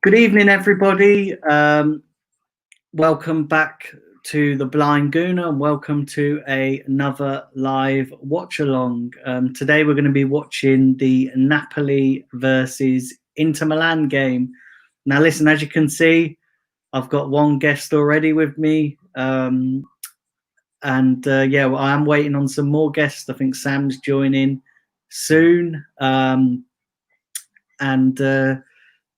Good evening, everybody. Welcome back to the Blind Gooner and welcome to another live watch along. Today we're going to be watching the Napoli versus Inter Milan game. Now, listen, as you can see, I've got one guest already with me. I am waiting on some more guests. I think Sam's joining soon.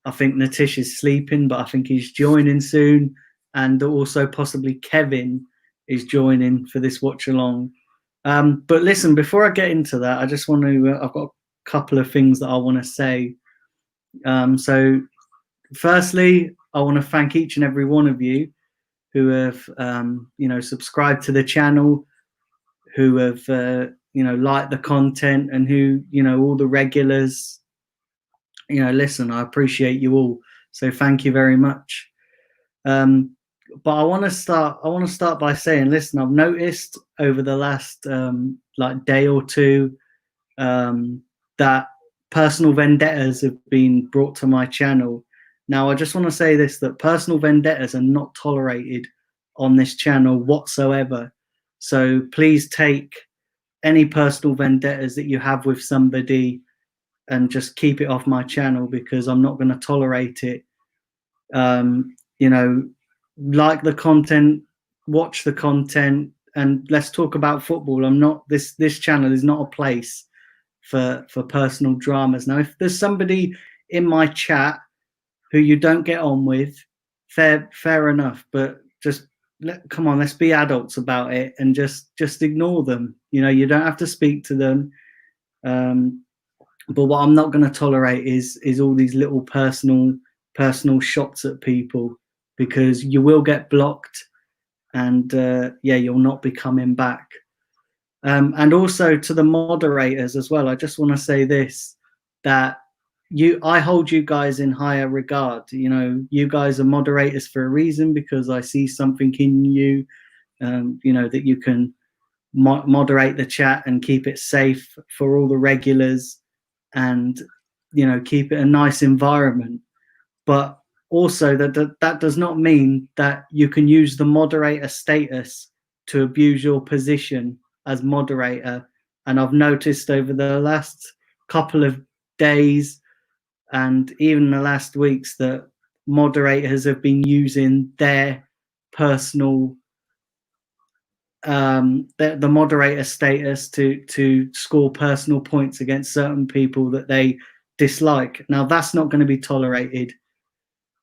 I think Natish is sleeping, but I think he's joining soon. And also possibly Kevin is joining for this watch along. But listen, before I get into that, I just want to, I've got a couple of things that I want to say. So firstly, I want to thank each and every one of you who have, subscribed to the channel, who have, liked the content and who, all the regulars. Listen, I appreciate you all, so thank you very much. But I want to start by saying, listen, I've noticed over the last day or two that personal vendettas have been brought to my channel. Now, I just want to say this, that personal vendettas are not tolerated on this channel whatsoever. So please take any personal vendettas that you have with somebody and just keep it off my channel, because I'm not going to tolerate it. Like the content, watch the content, and let's talk about football. I'm not, this channel is not a place for personal dramas. Now, if there's somebody in my chat who you don't get on with, fair enough, but just come on, let's be adults about it and just ignore them. You don't have to speak to them. But what I'm not going to tolerate is all these little personal shots at people, because you will get blocked, and you'll not be coming back. And also to the moderators as well, I just want to say this, that I hold you guys in higher regard. You guys are moderators for a reason, because I see something in you, that you can moderate the chat and keep it safe for all the regulars, and keep it a nice environment. But also that does not mean that you can use the moderator status to abuse your position as moderator. And I've noticed over the last couple of days and even the last weeks that moderators have been using their personal the moderator status to score personal points against certain people that they dislike. Now, that's not going to be tolerated.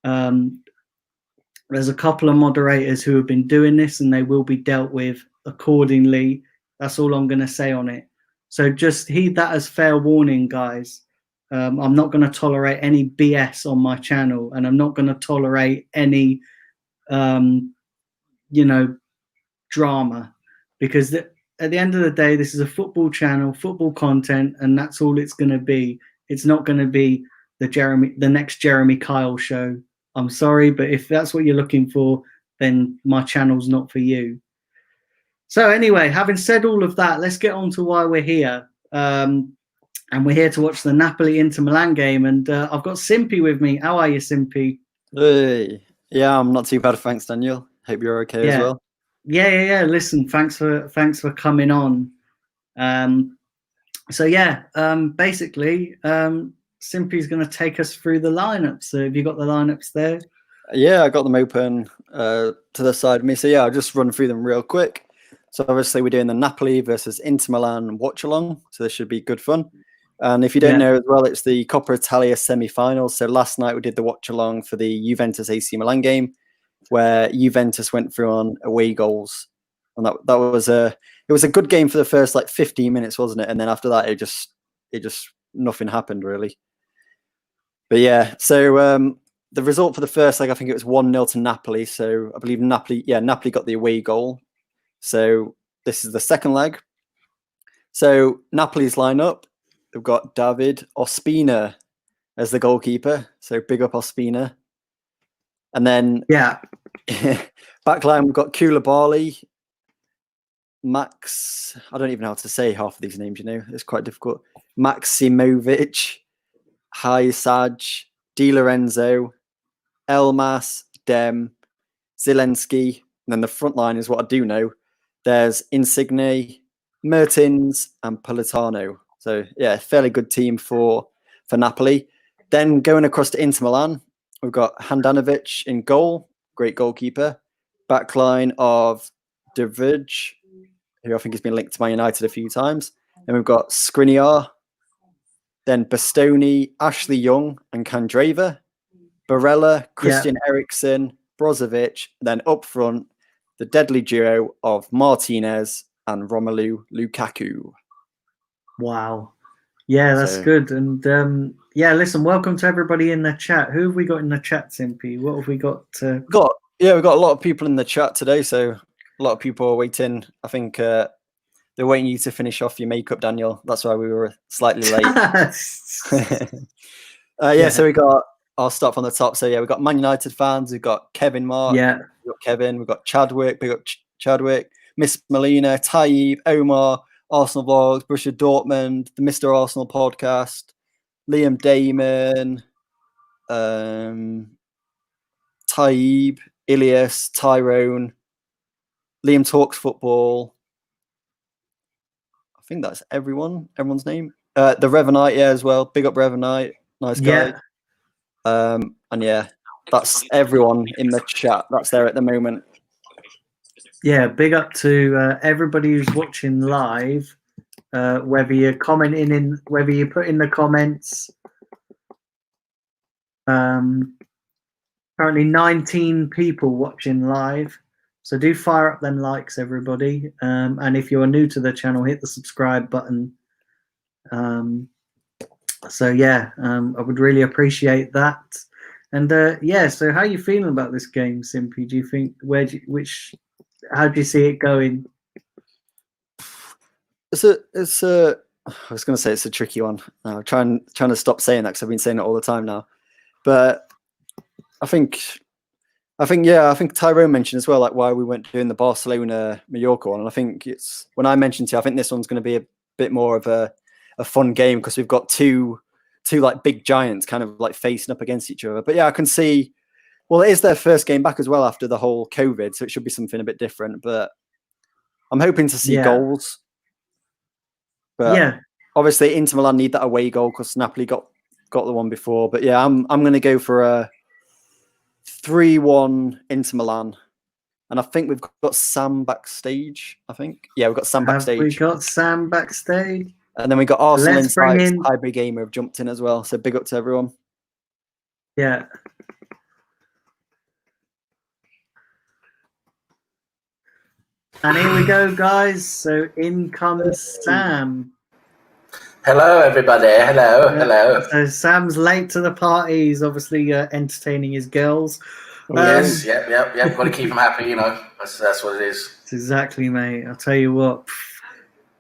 There's a couple of moderators who have been doing this, and they will be dealt with accordingly. That's all I'm going to say on it. So just heed that as fair warning, guys. I'm not going to tolerate any BS on my channel, and I'm not going to tolerate any drama, because at the end of the day, this is a football channel, football content, and that's all it's going to be. It's not going to be the next Jeremy Kyle show. I'm sorry, but if that's what you're looking for, then my channel's not for you. So anyway, having said all of that, let's get on to why we're here. And we're here to watch the Napoli Inter Milan game, and I've got Simpy with me. How are you, Simpy? Hey. Yeah, I'm not too bad, thanks, Daniel. Hope you're okay as well. Yeah. Listen, thanks for coming on. Basically, Simpy's going to take us through the lineups. So have you got the lineups there? Yeah, I got them open to the side of me. So yeah, I'll just run through them real quick. So obviously we're doing the Napoli versus Inter Milan watch along. So this should be good fun. And if you don't know as well, it's the Coppa Italia semi-finals. So last night we did the watch along for the Juventus AC Milan game, where Juventus went through on away goals, and that was it was a good game for the first 15 minutes, wasn't it? And then after that, it just nothing happened really. But yeah, so the result for the first leg, I think it was 1-0 to Napoli. So I believe Napoli got the away goal. So this is the second leg. So Napoli's lineup, they've got David Ospina as the goalkeeper. So big up Ospina. And then backline, we've got Koulibaly, Max. I don't even know how to say half of these names. It's quite difficult. Maximovic, Hysaj, Di Lorenzo, Elmas, Dem, Zelensky, and then the front line is what I do know. There's Insigne, Mertens, and Politano. So yeah, fairly good team for Napoli. Then going across to Inter Milan, we've got Handanovic in goal, great goalkeeper. Backline of De Vrij, who I think has been linked to Man United a few times. Then we've got Skriniar, then Bastoni, Ashley Young, and Kandreva. Barella, Christian Eriksen, Brozovic. Then up front, the deadly duo of Martinez and Romelu Lukaku. Wow. Yeah, that's good. And listen, welcome to everybody in the chat. Who have we got in the chat, Simpy? What have we got? We've got a lot of people in the chat today. So a lot of people are waiting. I think they're waiting you to finish off your makeup, Daniel. That's why we were slightly late. So we got, I'll start from the top. So yeah, we've got Man United fans. We've got Kevin Mark. Yeah. We've got Kevin. We've got Chadwick. Big up Chadwick. Miss Melina, Taib, Omar, Arsenal Vlogs, Borussia Dortmund, the Mr. Arsenal podcast, Liam Damon, Taib, Ilias, Tyrone, Liam Talks Football. I think that's everyone's name. The Revanite, as well. Big up Revanite. Nice guy. And that's everyone in the chat that's there at the moment. Yeah, big up to everybody who's watching live, whether you're commenting whether you put in the comments. Currently 19 people watching live, so do fire up them likes, everybody. And if you're new to the channel, hit the subscribe button. I would really appreciate that. And so how are you feeling about this game, Simpy? Do you think how do you see it going? I was going to say it's a tricky one. I'm trying to stop saying that because I've been saying it all the time now. But I think Tyrone mentioned as well, like why we weren't doing the Barcelona Mallorca one. And I think it's when I mentioned to you, I think this one's going to be a bit more of a fun game because we've got two like big giants kind of like facing up against each other. But yeah, I can see. Well, it is their first game back as well after the whole COVID, so it should be something a bit different. But I'm hoping to see goals. But obviously, Inter Milan need that away goal because Napoli got the one before. But yeah, I'm going to go for a 3-1 Inter Milan, and I think we've got Sam backstage. We've got Sam backstage. We got Sam backstage, and then we got Arsenal Insights. Hybrid Gamer have jumped in as well. So big up to everyone. Yeah. And here we go, guys. So in comes Sam. Hello, everybody. Hello. So Sam's late to the party. He's obviously entertaining his girls. Yes, yep. Got to keep them happy, you know. That's what it is. That's exactly, mate. I'll tell you what.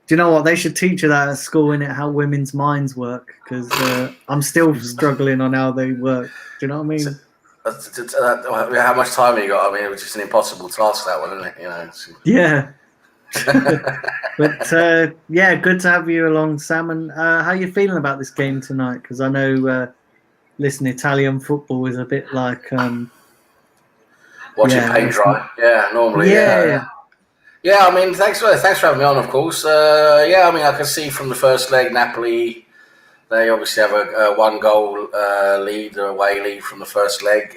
Do you know what? They should teach you that at school, innit? How women's minds work. Because I'm still struggling on how they work. Do you know what I mean? How much time have you got? I mean, it was just an impossible task, that one, isn't it? You know. Yeah. But good to have you along, Sam. And how are you feeling about this game tonight? Because I know, Italian football is a bit like watching paint dry. Yeah, normally. Yeah. I mean, thanks for having me on. Of course. I mean, I can see from the first leg, Napoli. They obviously have a 1-goal lead, or away lead from the first leg.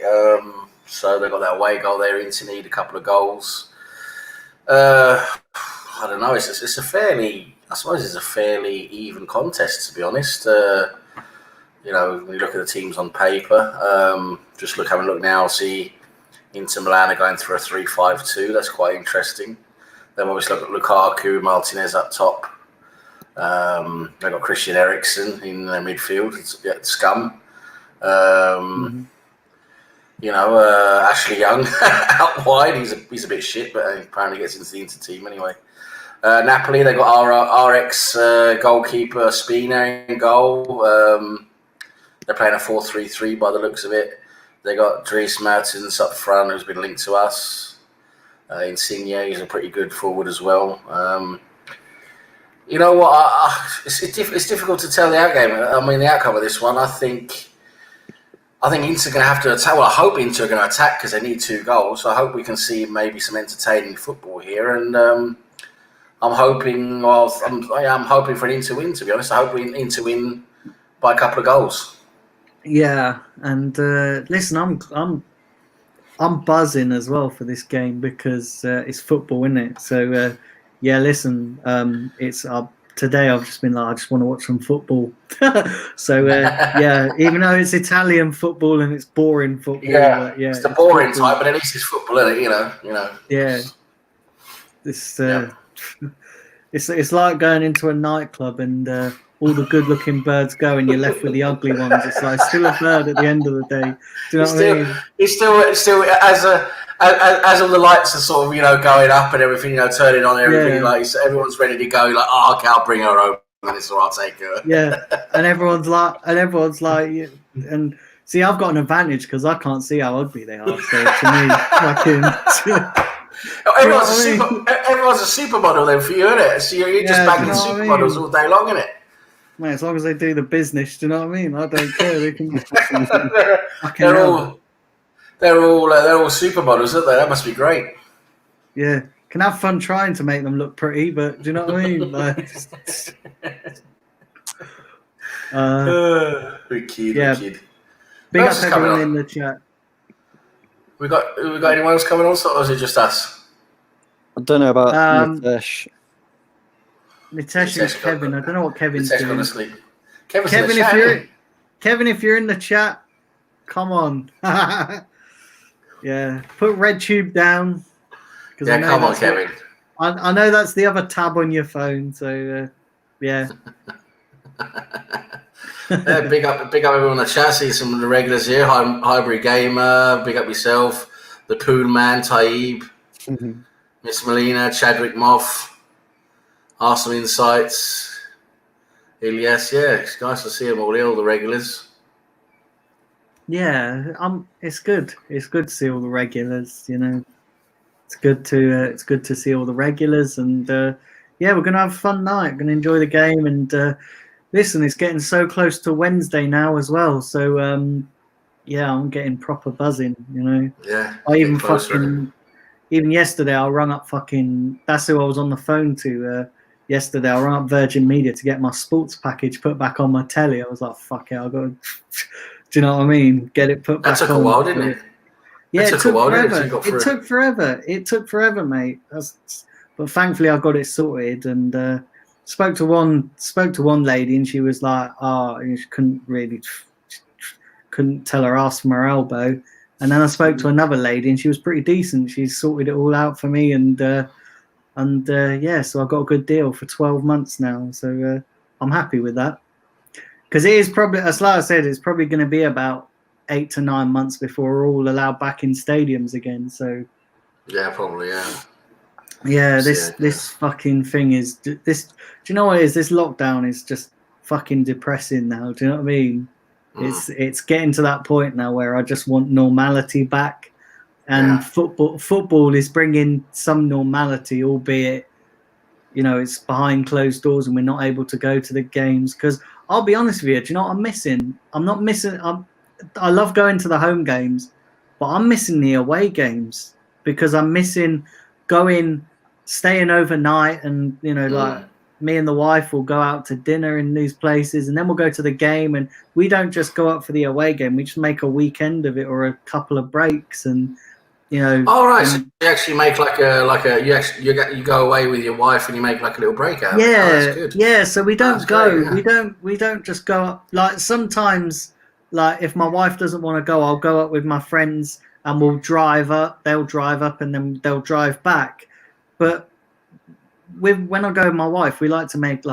So they've got that away goal there. Inter need a couple of goals. I don't know. It's a fairly even contest, to be honest. You know, when you look at the teams on paper, having a look now, see Inter Milan are going through a 3-5-2. That's quite interesting. Then obviously look at Lukaku, Martinez up top. They've got Christian Eriksen in their midfield. It's scum. You know, Ashley Young out wide. He's a bit shit, but apparently gets into the Inter team anyway. Napoli, they got our ex goalkeeper Spina in goal. They're playing a 4-3-3 by the looks of it. They got Dries Mertens up front, who's been linked to us. Insigne, he's a pretty good forward as well. You know what? It's difficult to tell the outcome of this one. I think I think Inter are going to have to attack. Well, I hope Inter are going to attack because they need 2 goals. So I hope we can see maybe some entertaining football here. And I'm hoping. Well, I'm hoping for an Inter win. To be honest, I hope we Inter win by a couple of goals. Yeah, and listen, I'm buzzing as well for this game because it's football, isn't it? So yeah, listen, it's today I've just been like, I just want to watch some football. So yeah, even though it's Italian football and it's boring football, yeah, yeah, it's the boring football. type, but at least it's football, isn't it? You know. Yeah, this it's like going into a nightclub and all the good-looking birds go, and you're left with the ugly ones. It's like still a bird at the end of the day. Do you know what I mean? It's still as all the lights are sort of going up and everything, turning on everything, like everyone's ready to go. Like, oh, okay, I'll bring her home. And it's all right, I'll take her. Yeah, and everyone's like, and see, I've got an advantage because I can't see how ugly they are. So to me, everyone's a supermodel then for you, isn't it? So you're just banging supermodels all day long, isn't it? Man, as long as they do the business, do you know what I mean? I don't care. They can. They're all supermodels, aren't they? That must be great. Yeah, can have fun trying to make them look pretty, but do you know what I mean? Wicked. Big up everyone in the chat. We got anyone else coming on, or is it just us? I don't know about Nitesh. Nitesh and Kevin. I don't know what Kevin's doing. Gone to sleep. Kevin, if you're in the chat, come on. Yeah, put RedTube down. Yeah, come on, Kevin. I know that's the other tab on your phone, so yeah. Big up everyone in the chat. See some of the regulars here. Highbury Gamer, big up yourself. The Poon Man, Taib, Miss Melina, Chadwick Moff, Arsenal Insights, Ilyas. Yeah, it's nice to see them all here, all the regulars. Yeah, it's good. It's good to see all the regulars. It's good to see all the regulars, and yeah, we're gonna have a fun night. We're gonna enjoy the game, and listen, it's getting so close to Wednesday now as well. So yeah, I'm getting proper buzzing. Yeah. I even yesterday I rung up that's who I was on the phone to. Yesterday I rang up Virgin Media to get my sports package put back on my telly. I was like, fuck it, I'll go. Do you know what I mean? Get it put back on. That took a while, didn't it? Yeah, it took forever. It took forever, mate. But thankfully I got it sorted, and spoke to one lady, and she was like, she couldn't tell her ass from her elbow. And then I spoke to another lady, and she was pretty decent. She sorted it all out for me, and yeah, so I got a good deal for 12 months now. So I'm happy with that. Because it is probably, as Lara said, it's probably going to be about 8 to 9 months before we're all allowed back in stadiums again. So yeah, probably, yeah. Yeah, this fucking thing is this. Do you know what it is? This lockdown is just fucking depressing now. Do you know what I mean? It's getting to that point now where I just want normality back, and football is bringing some normality, albeit it's behind closed doors and we're not able to go to the games. Because I'll be honest with you, do you know what I'm missing? I love going to the home games, but I'm missing the away games because I'm missing staying overnight, and like me and the wife will go out to dinner in these places, and then we'll go to the game, and we don't just go up for the away game, we just make a weekend of it or a couple of breaks, and all right, so you actually make you go away with your wife and you make like a little break out of it. That's good. Yeah, so we don't we don't just go up. Like sometimes, like if my wife doesn't want to go, I'll go up with my friends and we'll drive up. They'll drive up and then they'll drive back. But when I go with my wife, we like to make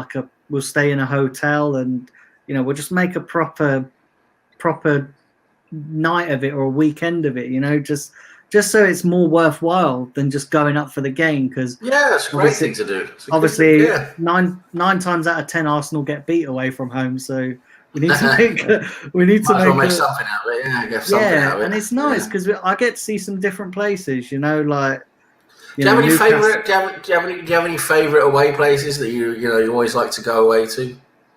we'll stay in a hotel, and we'll just make a proper night of it or a weekend of it. Just so it's more worthwhile than just going up for the game. Because that's a great thing to do. Obviously, 9 times out of 10 Arsenal get beat away from home, so we need to make make something out of it. Yeah, get something out of it. And it's nice because I get to see some different places. Do you have any favorite away places that you always like to go away to?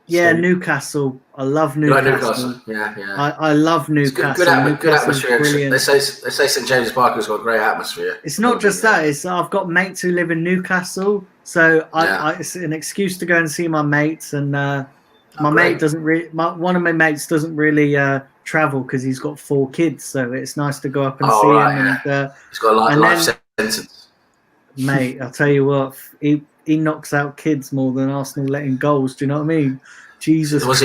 Yeah, Newcastle. I love Newcastle. Yeah. I love Newcastle. Good atmosphere. Brilliant. They say St James's Park has got a great atmosphere. It's not just that. It's I've got mates who live in Newcastle, so it's an excuse to go and see my mates. And my mate doesn't really. One of my mates doesn't really travel because he's got 4 kids, so it's nice to go up and see him. Yeah. And, he's got a life sentence. Mate, I'll tell you what, he knocks out kids more than Arsenal letting goals. Do you know what I mean? Jesus Christ.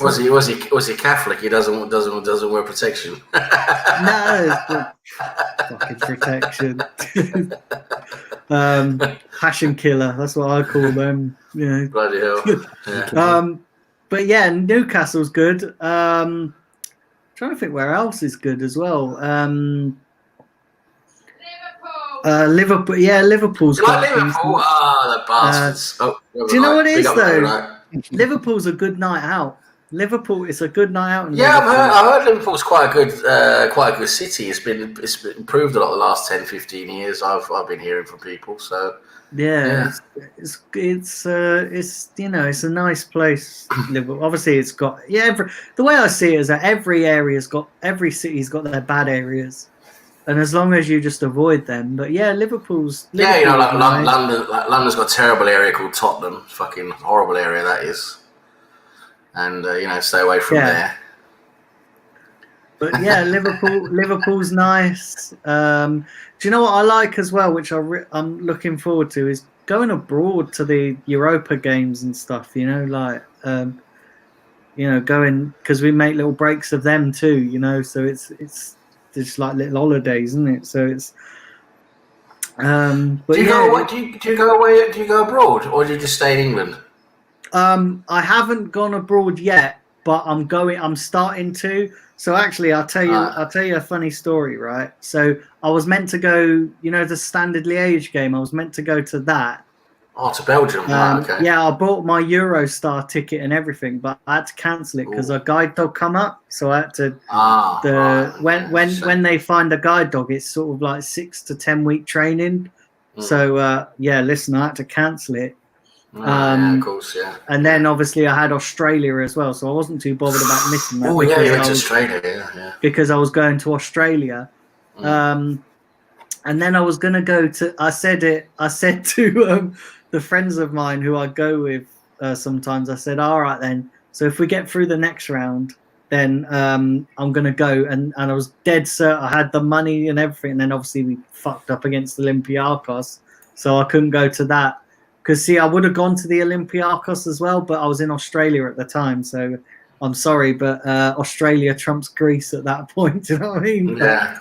Was he Catholic? He doesn't wear protection. No, fucking protection. Passion killer. That's what I call them. You know. Bloody hell. Yeah. But yeah, Newcastle's good. Trying to think where else is good as well. Liverpool. Yeah, Liverpool's good. Like Liverpool? The bastards. Do you know what it is though? Liverpool's a good night out. Liverpool is a good night out. I heard Liverpool's quite a good city. It's been improved a lot the last 10, 15 years. I've been hearing from people. So it's it's a nice place. Liverpool. Obviously, it's got the way I see it is that every city's got their bad areas. And as long as you just avoid them, but Liverpool's like London's got a terrible area called Tottenham, fucking horrible area that is, and stay away from there. But Liverpool's nice. Do you know what I like as well, which I'm looking forward to, is going abroad to the Europa games and stuff. Going because we make little breaks of them too. So it's just like little holidays, isn't it? So it's. But do you go away? Do you go away? Do you go abroad, or do you just stay in England? I haven't gone abroad yet, but I'm going. I'm starting to. So actually, I'll tell you a funny story, right? So I was meant to go. The Standard Liège game. I was meant to go to that. Oh, to Belgium. Okay. Yeah, I bought my Eurostar ticket and everything, but I had to cancel it because a guide dog come up. So I had to. When they find a guide dog, it's sort of like 6 to 10 week training. So listen, I had to cancel it. Of course, yeah. And then obviously I had Australia as well, so I wasn't too bothered about missing that. Oh yeah, you went to Australia, yeah. Because I was going to Australia. And then I was going to go to. I said to the friends of mine who I go with sometimes. I said, all right then. So if we get through the next round, then I'm going to go. And I was dead certain. I had the money and everything. And then obviously we fucked up against Olympiacos, so I couldn't go to that. Because I would have gone to the Olympiacos as well, but I was in Australia at the time. So I'm sorry, but Australia trumps Greece at that point. Do you know what I mean? Yeah.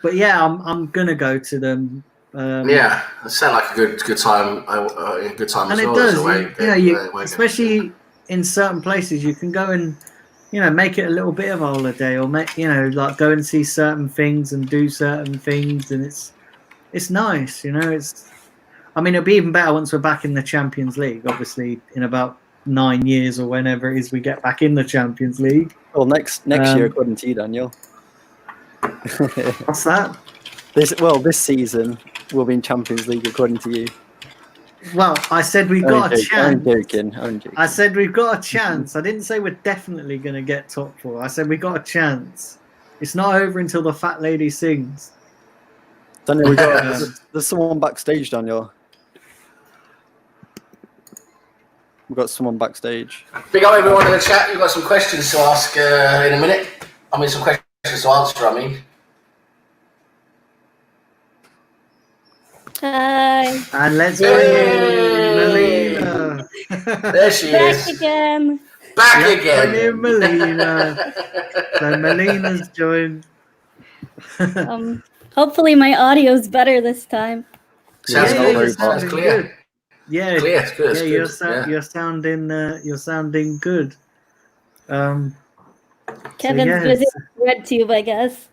But yeah, I'm gonna go to them. It sounds like a good time. A good time, and as it well. does. Especially in certain places, you can go and make it a little bit of a holiday, or like go and see certain things and do certain things, and it's nice. It'll be even better once we're back in the Champions League. Obviously, in about 9 years or whenever it is we get back in the Champions League. Well, next year, according to you, Daniel. What's that? This season we'll be in Champions League, according to you. Well, I said we've got a chance. I'm joking. I said we've got a chance. I didn't say we're definitely going to get top 4. I said we got a chance. It's not over until the fat lady sings. Daniel, there's someone backstage, Daniel. We've got someone backstage. Big up everyone in the chat. You've got some questions to ask in a minute. Some questions to answer, Hi. And let's bring in Melina. There she is. Back again. Bring in Melina. So Melina's joined. Hopefully my audio's better this time. Sounds clear. Good. Yeah, clear. It's good. Yeah, you're sounding good. Kevin's busy with RedTube, I guess.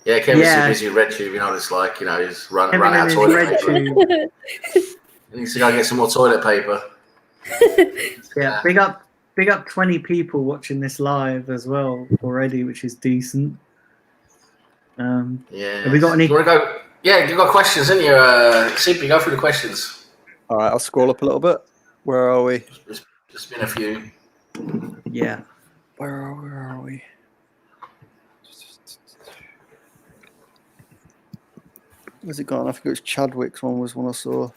Yeah, Kevin's too busy with RedTube. You know what it's like. He's run out of toilet paper. He needs to go get some more toilet paper. Yeah, big up 20 people watching this live as well already, which is decent. Have we got any? You want to go? Yeah, you got questions, didn't you? Simply go through the questions. All right, I'll scroll up a little bit. Where are we? There's been a few. Yeah. Where are we? Where's it gone? I think it was Chadwick's one was one I saw.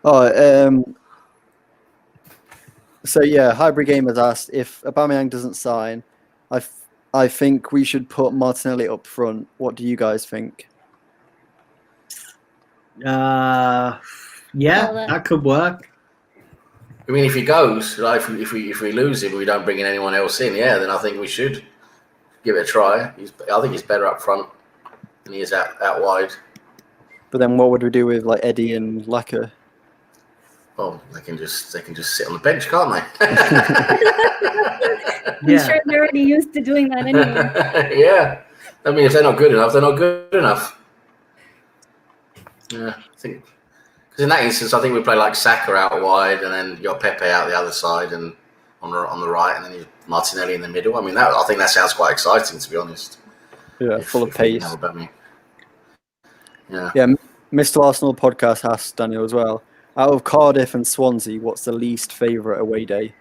Oh, so yeah, Hybrid Gamers asked if Aubameyang doesn't sign, I think we should put Martinelli up front. What do you guys think? Yeah, that could work. I mean, if he goes, like if we lose him, we don't bring in anyone else in. Yeah, then I think we should give it a try. I think he's better up front than he is out wide. But then what would we do with like Eddie and Laka? Oh, they can just sit on the bench, can't they? I'm sure they're already used to doing that anyway. Yeah, I mean, if they're not good enough, they're not good enough. Yeah, I think because in that instance, I think we play like Saka out wide, and then you got Pepe out the other side, and on the right, and then you Martinelli in the middle. I mean, I think that sounds quite exciting, to be honest. Yeah, full of pace. Yeah. Mr. Arsenal podcast asked Daniel as well. Out of Cardiff and Swansea, what's the least favourite away day?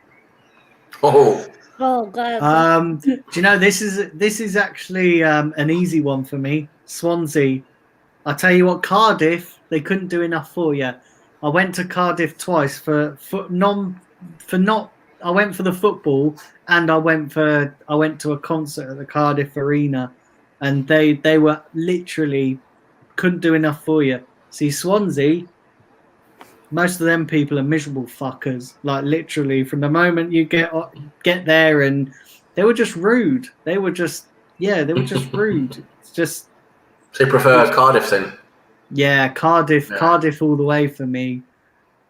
Oh God. Do you know this is actually an easy one for me. Swansea. I tell you what, Cardiff, they couldn't do enough for you. I went to Cardiff twice I went for the football, and I went to a concert at the Cardiff Arena, and they were literally couldn't do enough for you. See, Swansea, most of them people are miserable fuckers. Like literally, from the moment you get there, and they were just rude. They were just rude. It's just. So you prefer Cardiff then? Yeah, Cardiff all the way for me.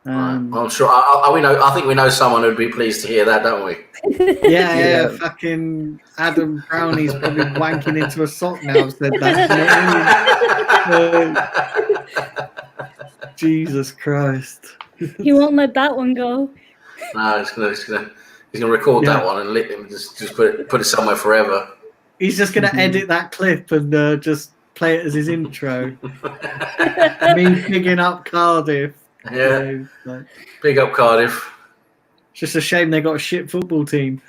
I'm sure. I think we know someone who'd be pleased to hear that, don't we? Yeah. Fucking Adam Brownie's probably wanking into a sock now. I've said that. Jesus Christ. He won't let that one go. No, he's gonna record that one and let him just put it somewhere forever. He's just gonna edit that clip and just play it as his intro. Me picking up Cardiff. Yeah. Big up Cardiff. It's just a shame they got a shit football team.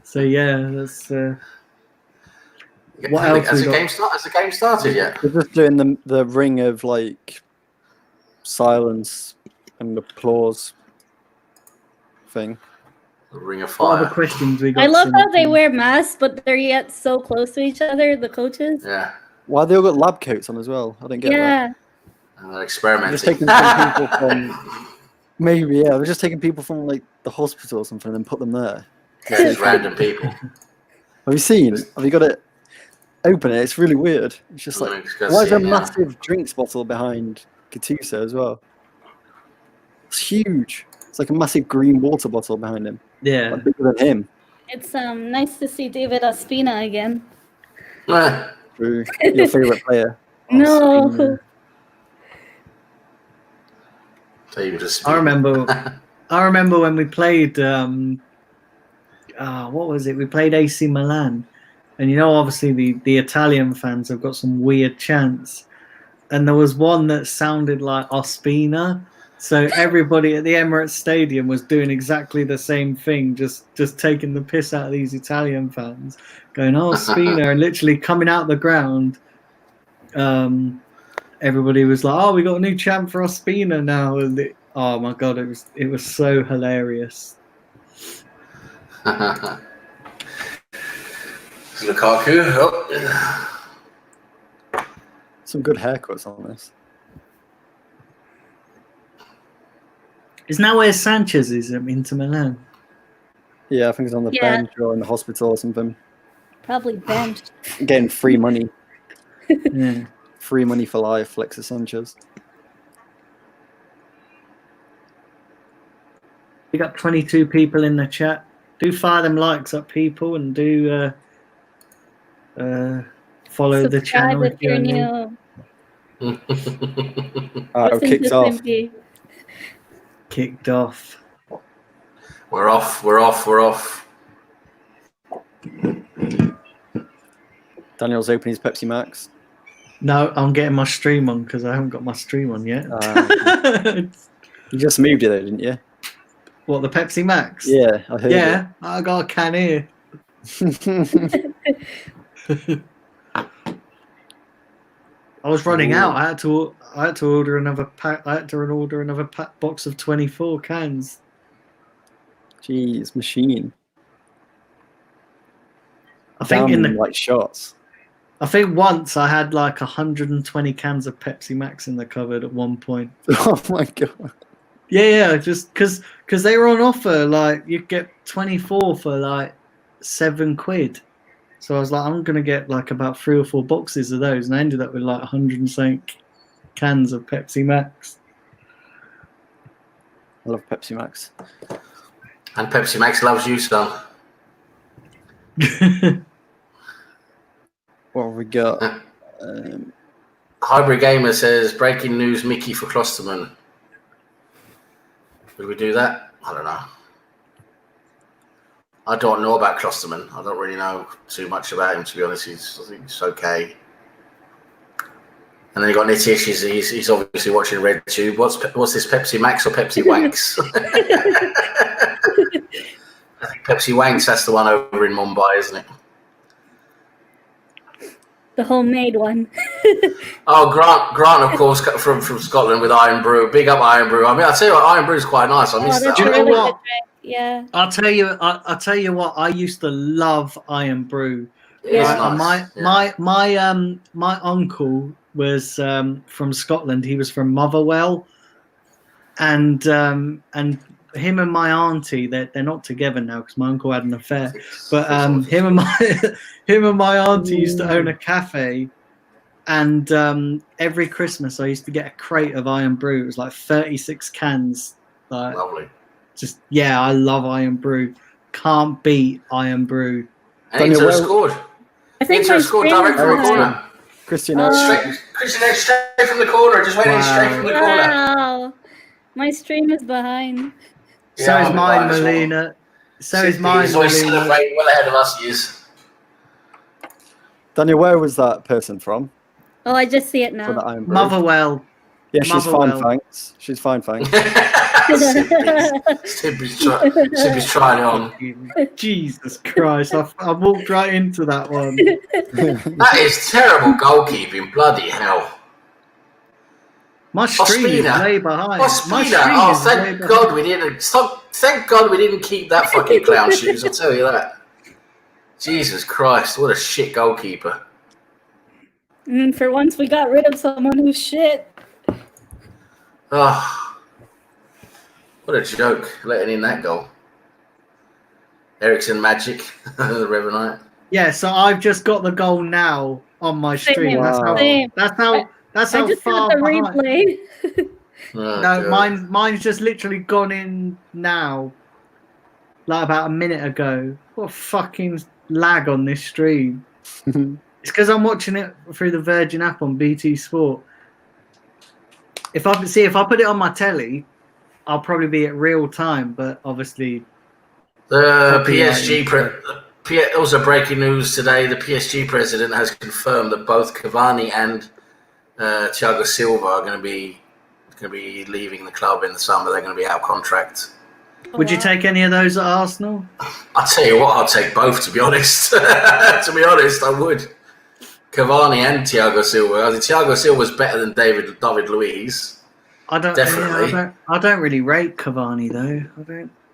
So yeah, that's. What else has the game started yet? We're just doing the ring of like silence and applause thing. The ring of What fire. other questions we got? I love how they wear masks, but they're yet so close to each other, the coaches. Yeah. Why they all got lab coats on as well? I didn't get that. And they're experimenting. Just taking some people from we're just taking people from like the hospital or something and then put them there. Yeah, just random people. Have you seen? Have you got it? Open it. It's really weird. It's just like, why is there a massive drinks bottle behind Gattuso as well? It's huge. It's like a massive green water bottle behind him. Yeah. Like bigger than him. It's nice to see David Ospina again. True. Your favourite player. No. David Ospina. I remember when we played what was it? We played AC Milan. And you know, obviously the Italian fans have got some weird chants. And there was one that sounded like Ospina. So everybody at the Emirates Stadium was doing exactly the same thing, just taking the piss out of these Italian fans, going, "Oh, Ospina," and literally coming out the ground. Everybody was like, "Oh, we got a new chant for Ospina now!" And oh my god, it was so hilarious. Lukaku. Oh. Some good haircuts on this. Isn't that where Sanchez is at Inter Milan? Yeah, I think he's on the bench or in the hospital or something. Probably benched. Getting free money. Yeah. Free money for life, Alexis Sanchez. We got 22 people in the chat. Do fire them likes up, people, and do follow the channel if you're new. Alright, kicked off. Kicked off. We're off. Daniel's opening his Pepsi Max. No, I'm getting my stream on because I haven't got my stream on yet. You just moved it though, didn't you? What, the Pepsi Max? Yeah, I heard Yeah, I got a can here. I was running out. I had to order another pack. I had to order another box of 24 cans. Jeez, machine. I think like shots. I think once I had like 120 cans of Pepsi Max in the cupboard at one point. Oh my god. Yeah, just because they were on offer. Like you get 24 for like £7. So I was like, I'm gonna get like about 3 or 4 boxes of those, and I ended up with like 100 cans of Pepsi Max. I love Pepsi Max. And Pepsi Max loves you, son. What have we got? Hybrid Gamer says, breaking news, Mickey for Klosterman. Will we do that? I don't know. I don't know about Klosterman. I don't really know too much about him, to be honest. I think he's okay. And then you got Nitish. He's obviously watching RedTube. What's this, Pepsi Max or Pepsi Wanks? I think Pepsi Wanks, that's the one over in Mumbai, isn't it? The homemade one. Oh, Grant, of course, from Scotland with Iron Brew. Big up Iron Brew. I mean, I'll tell you what, Iron Brew is quite nice. I miss that. Do you know what? Yeah. I'll tell you what. I used to love Iron Brew. Yeah, nice. My uncle was from Scotland. He was from Motherwell, and him and my auntie, they're not together now because my uncle had an affair. But him and my auntie used to own a cafe, and every Christmas I used to get a crate of Iron Brew. It was like 36 cans. Like, lovely. I love Iron Brew. Can't beat Iron Brew. And Inter scored. I think Inter scored direct from the corner. Christian straight from the corner. Just went in straight from the corner. Wow. My stream is behind. So is mine, Melina. So is mine, He's always celebrating well ahead of us, he is. Daniel, where was that person from? Oh, I just see it now. Motherwell. Yeah, she's fine, thanks. She's fine, thanks. Simply's trying it on. Jesus Christ, I walked right into that one. That is terrible goalkeeping, bloody hell. My stream is way behind. Thank God we didn't. Thank God we didn't keep that fucking clown shoes. I'll tell you that. Jesus Christ, what a shit goalkeeper. And for once, we got rid of someone who's shit. Oh, what a joke! Letting in that goal. Ericsson magic, the River Knight. Yeah, so I've just got the goal now on my stream. Wow. That's how far the behind. replay. Oh, no, mine's just literally gone in now, like about a minute ago. What fucking lag on this stream? It's because I'm watching it through the Virgin app on BT Sport. If I put it on my telly, I'll probably be at real time. But obviously, the PSG. Also breaking news today: the PSG president has confirmed that both Cavani and Thiago Silva are going to be leaving the club in the summer. They're going to be out of contract. Would you take any of those at Arsenal? I'll tell you what, I'll take both, to be honest. To be honest, I would. Cavani and Thiago Silva. I think Thiago Silva's better than David Luiz. Definitely. I don't really rate Cavani though.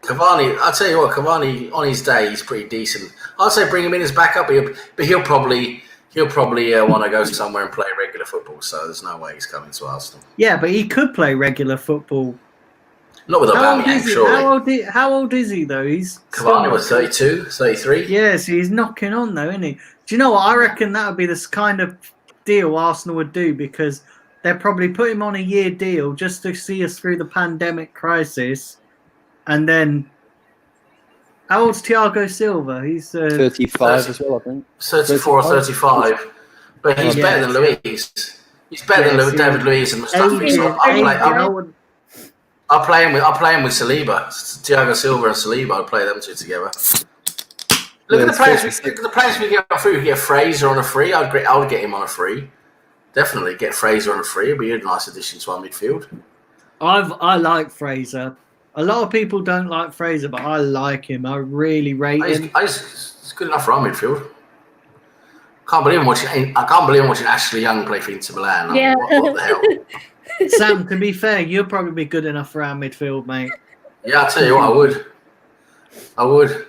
Cavani, I'll tell you what, Cavani on his day he's pretty decent. I'd say bring him in as backup, but he'll probably want to go somewhere and play regular football. So there's no way he's coming to Arsenal. Yeah, but he could play regular football. Not with Aubameyang, surely. How old is he though? Cavani was 32, 33. Yeah, so he's knocking on though, isn't he? Do you know what? I reckon that would be this kind of deal Arsenal would do because they'll probably put him on a year deal just to see us through the pandemic crisis. And then, how old's Thiago Silva? He's 35 as well, I think. 34 or 35. But he's better than Luiz. He's better than David Luiz and Mustafi. I'll play him with Saliba. Thiago Silva and Saliba. I'll play them two together. Look at the players we get on free. We get Fraser on a free. I would get him on a free. Definitely get Fraser on a free. It'd be a nice addition to our midfield. I like Fraser. A lot of people don't like Fraser, but I like him. I really rate him. It's good enough for our midfield. I can't believe I'm watching Ashley Young play for Inter Milan. Yeah. What the hell? Sam, to be fair, you'll probably be good enough for our midfield, mate. Yeah, I'll tell you what, I would.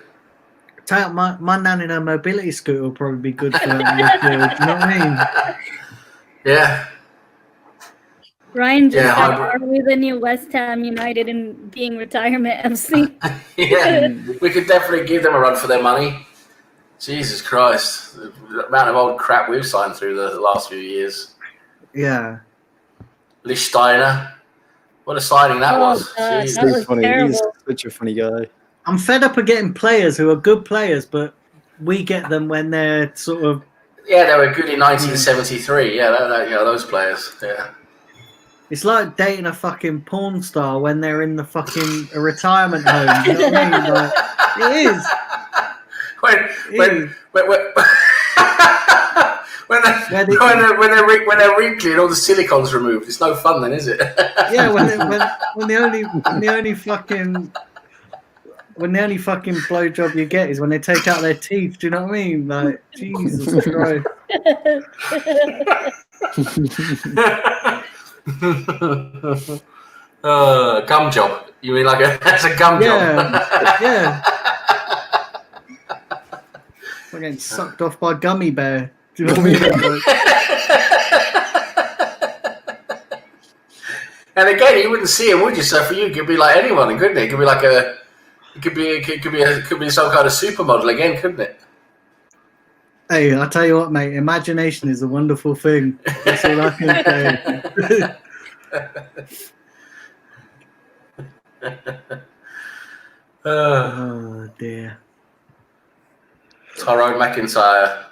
My nan in her mobility scooter will probably be good for our midfield. You know what I mean? Yeah. Ryan just said, are we the new West Ham United in being retirement FC? Yeah, we could definitely give them a run for their money. Jesus Christ. The amount of old crap we've signed through the last few years. Yeah. Lichtsteiner. What a signing that was. That was terrible. He's such a funny guy. I'm fed up of getting players who are good players, but we get them when they're sort of... Yeah, they were good in 1973. Yeah, those players. Yeah. It's like dating a fucking porn star when they're in the fucking retirement home. You know what I mean? Like, it is. When they're wrinkly and all the silicone's removed, it's no fun then, is it? Yeah, when the only fucking blowjob you get is when they take out their teeth. Do you know what I mean? Like, Jesus Christ. Gum job. You mean that's a gum job? Yeah. I'm getting sucked off by a gummy bear. Do you know what I mean? And again, you wouldn't see him, would you? So for you, it could be like anyone, couldn't it? It could be like it could be some kind of supermodel again, couldn't it? Hey, I tell you what, mate. Imagination is a wonderful thing. That's all I can say. Oh dear. Tyrone McIntyre.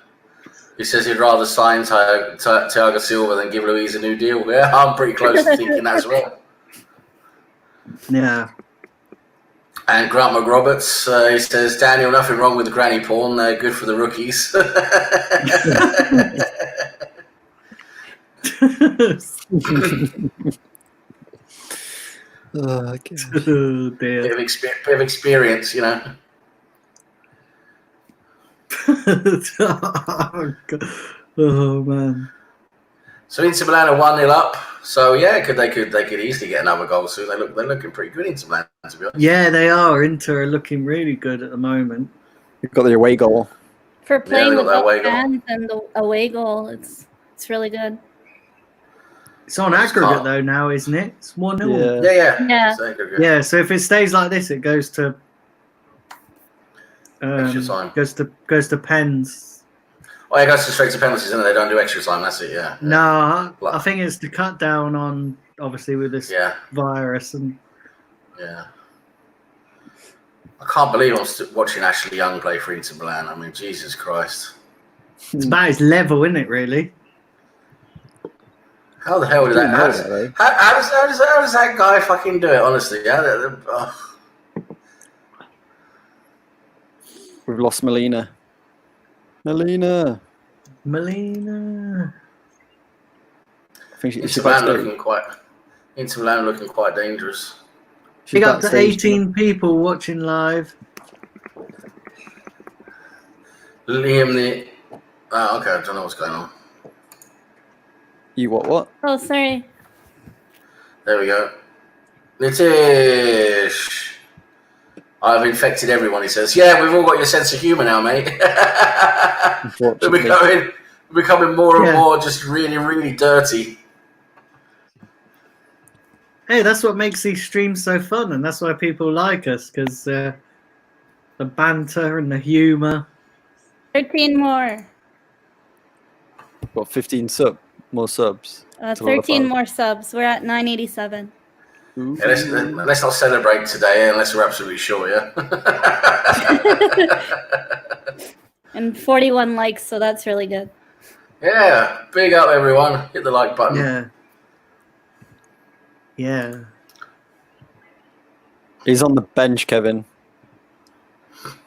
He says he'd rather sign Thiago Silva than give Luis a new deal. Yeah, I'm pretty close to thinking that as well. Yeah. And Grant McRoberts, he says, Daniel, nothing wrong with the granny porn. They're good for the rookies. Okay. Oh, dear. Bit of experience, you know. Oh man. So Inter Milan are 1-0 up. So yeah, they could easily get another goal soon. They're looking pretty good, Inter Milan, to be honest. Yeah, they are. Inter are looking really good at the moment. They've got the away goal. For playing without fans and the away goal, it's really good. It's on aggregate though now, isn't it? It's 1-0. Yeah. Yeah. So if it stays like this, it goes to extra time. Goes to pens. Oh, it goes straight to penalties, and they don't do extra time. That's it. Yeah. No, I think it's to cut down on obviously with this virus and. Yeah. I can't believe I'm still watching Ashley Young play for Inter Milan. I mean, Jesus Christ. It's about his level, isn't it? Really. How the hell did that? How does that guy fucking do it? Honestly, We've lost Melina. Melina. I think Inter Milan looking quite dangerous. Big up to 18 people watching live. Liam, okay, I don't know what's going on. You what? Oh, sorry. There we go. Nitish. I've infected everyone, he says. Yeah, we've all got your sense of humour now, mate. We're becoming more and more just really, really dirty. Hey, that's what makes these streams so fun, and that's why people like us, because the banter and the humour. 13 more. What, 15 more subs? 13 more subs. We're at 987. Yeah, let's not celebrate today unless we're absolutely sure, yeah? And 41 likes, so that's really good. Yeah, big up everyone. Hit the like button. Yeah. He's on the bench, Kevin.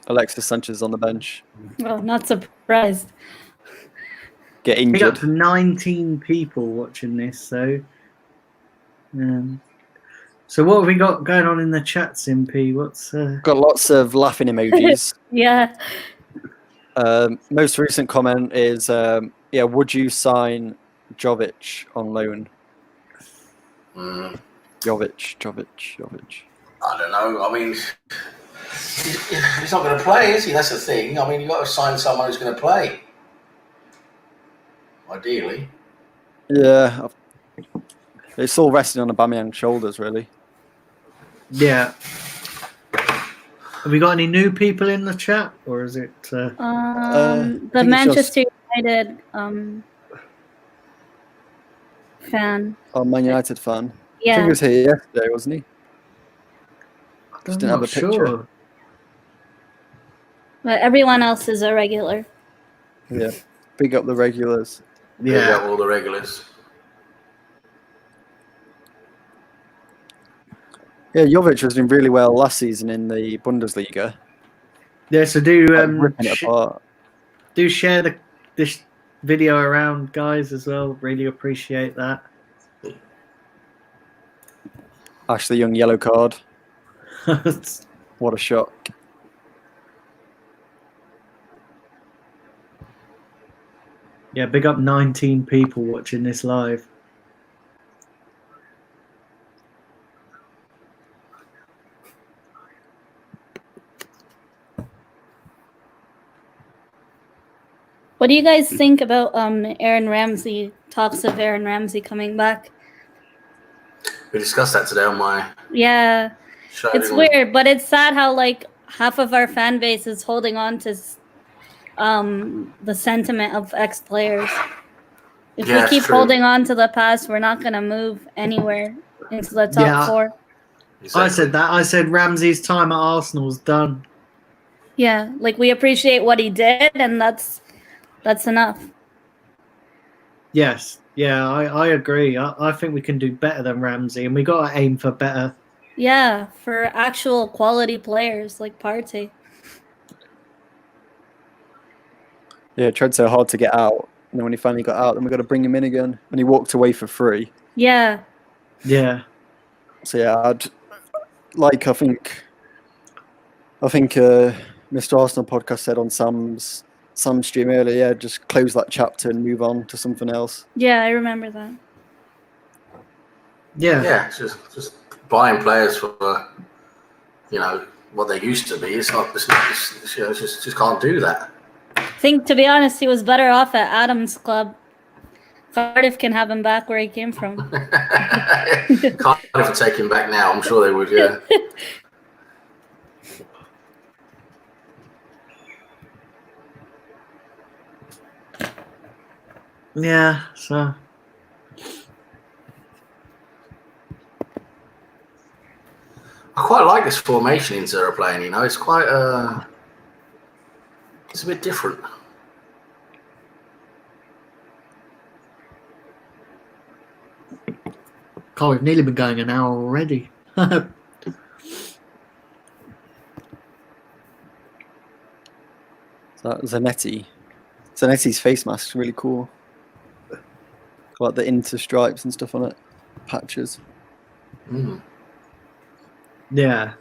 Alexis Sanchez on the bench. Oh, not surprised. Get We got injured. 19 people watching this, so so what have we got going on in the chat, Simpy? What's Got lots of laughing emojis. Yeah. Most recent comment is, would you sign Jovic on loan? Jovic. I don't know. I mean, he's not going to play, is he? That's the thing. I mean, you've got to sign someone who's going to play. Ideally. Yeah. It's all resting on Aubameyang's shoulders, really. yeah. Have we got any new people in the chat, or is it? The Manchester United fan. Oh, Man United fan. Yeah. I think he was here yesterday, wasn't he? Just didn't have a picture. Sure. But everyone else is a regular. Yeah. Big up the regulars. Big up all the regulars. Yeah, Jovic was doing really well last season in the Bundesliga. Yeah, so do share this video around, guys, as well. Really appreciate that. Ashley Young yellow card. What a shock. Yeah, big up 19 people watching this live. What do you guys think about Aaron Ramsey? Talks of Aaron Ramsey coming back. We discussed that today on my show. It's weird, but it's sad how like half of our fan base is holding on to the sentiment of ex-players. If we keep holding on to the past, we're not gonna move anywhere into the top 4. Exactly. I said that. I said Ramsey's time at Arsenal's done. Yeah, like we appreciate what he did, and that's enough. Yes. Yeah, I agree. I think we can do better than Ramsey, and we got to aim for better. Yeah, for actual quality players like Partey. Yeah, tried so hard to get out. And then when he finally got out, then we got to bring him in again. And he walked away for free. Yeah. Yeah. So yeah, I think Mr. Arsenal podcast said on Sam's stream earlier, just close that chapter and move on to something else. Yeah, I remember that. Yeah. Yeah, just buying players for what they used to be. It's just can't do that. I think, to be honest, he was better off at Adam's club. Cardiff can have him back where he came from. Cardiff will take him back now. I'm sure they would, yeah. Yeah, so... I quite like this formation Inter are playing, It's quite it's a bit different. God, we've nearly been going an hour already. Zanetti's face mask is really cool. Got the Inter stripes and stuff on it. Patches. Mm. Yeah.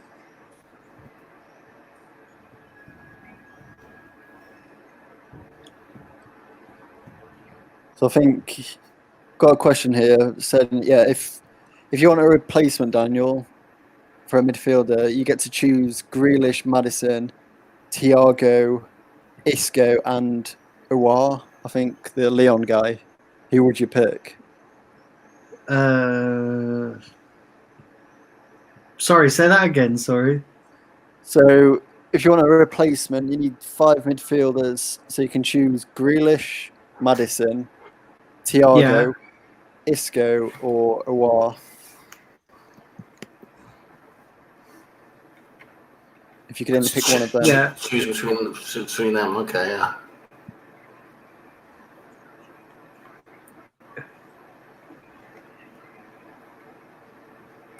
So I think got a question here. Said, if you want a replacement, Daniel, for a midfielder, you get to choose Grealish, Maddison, Thiago, Isco, and Aouar. I think the Leon guy. Who would you pick? Sorry, say that again. Sorry. So if you want a replacement, you need 5 midfielders. So you can choose Grealish, Maddison, Thiago, Isco, or Aouar. If you could only pick one of them. Yeah. Choose between them. Okay, yeah.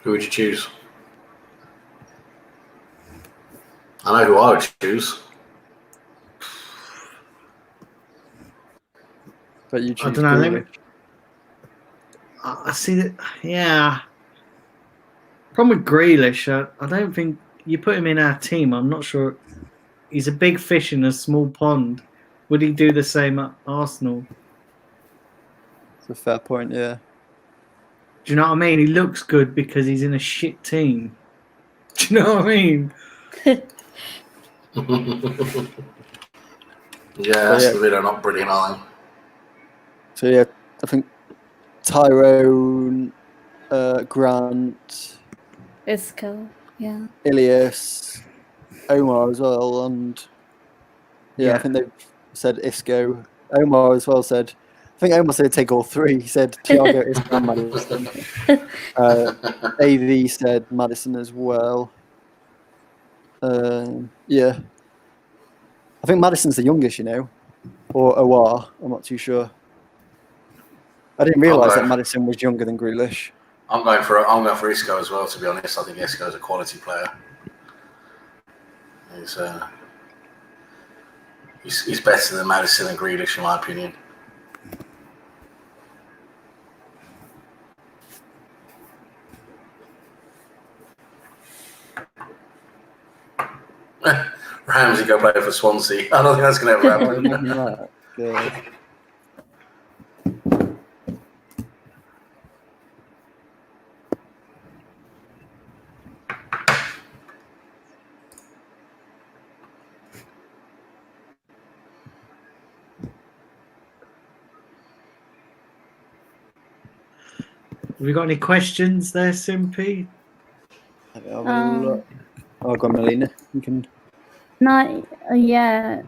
Who would you choose? I know who I would choose. But you choose I don't know. Grealish. I see that. Yeah. Problem with Grealish, I don't think you put him in our team. I'm not sure. He's a big fish in a small pond. Would he do the same at Arsenal? It's a fair point, yeah. Do you know what I mean? He looks good because he's in a shit team. Do you know what I mean? That's the video, not brilliant, are they? So yeah, I think Tyrone, Grant, Isco, yeah. Ilias, Omar as well, and I think they've said Isco. Omar as well said. I think Omar said take all three. He said Thiago, Isco, and Maddison. AV said Maddison as well. Yeah. I think Maddison's the youngest, you know, or Awar. I'm not too sure. I didn't realise that Maddison was younger than Grealish. I'm going for Isco as well. To be honest, I think Isco's a quality player. He's better than Maddison and Grealish, in my opinion. Ramsey go play for Swansea. I don't think that's going to ever happen. Yeah. Have you got any questions there, Simpy? I'll go on, Melina. You can. Not yet.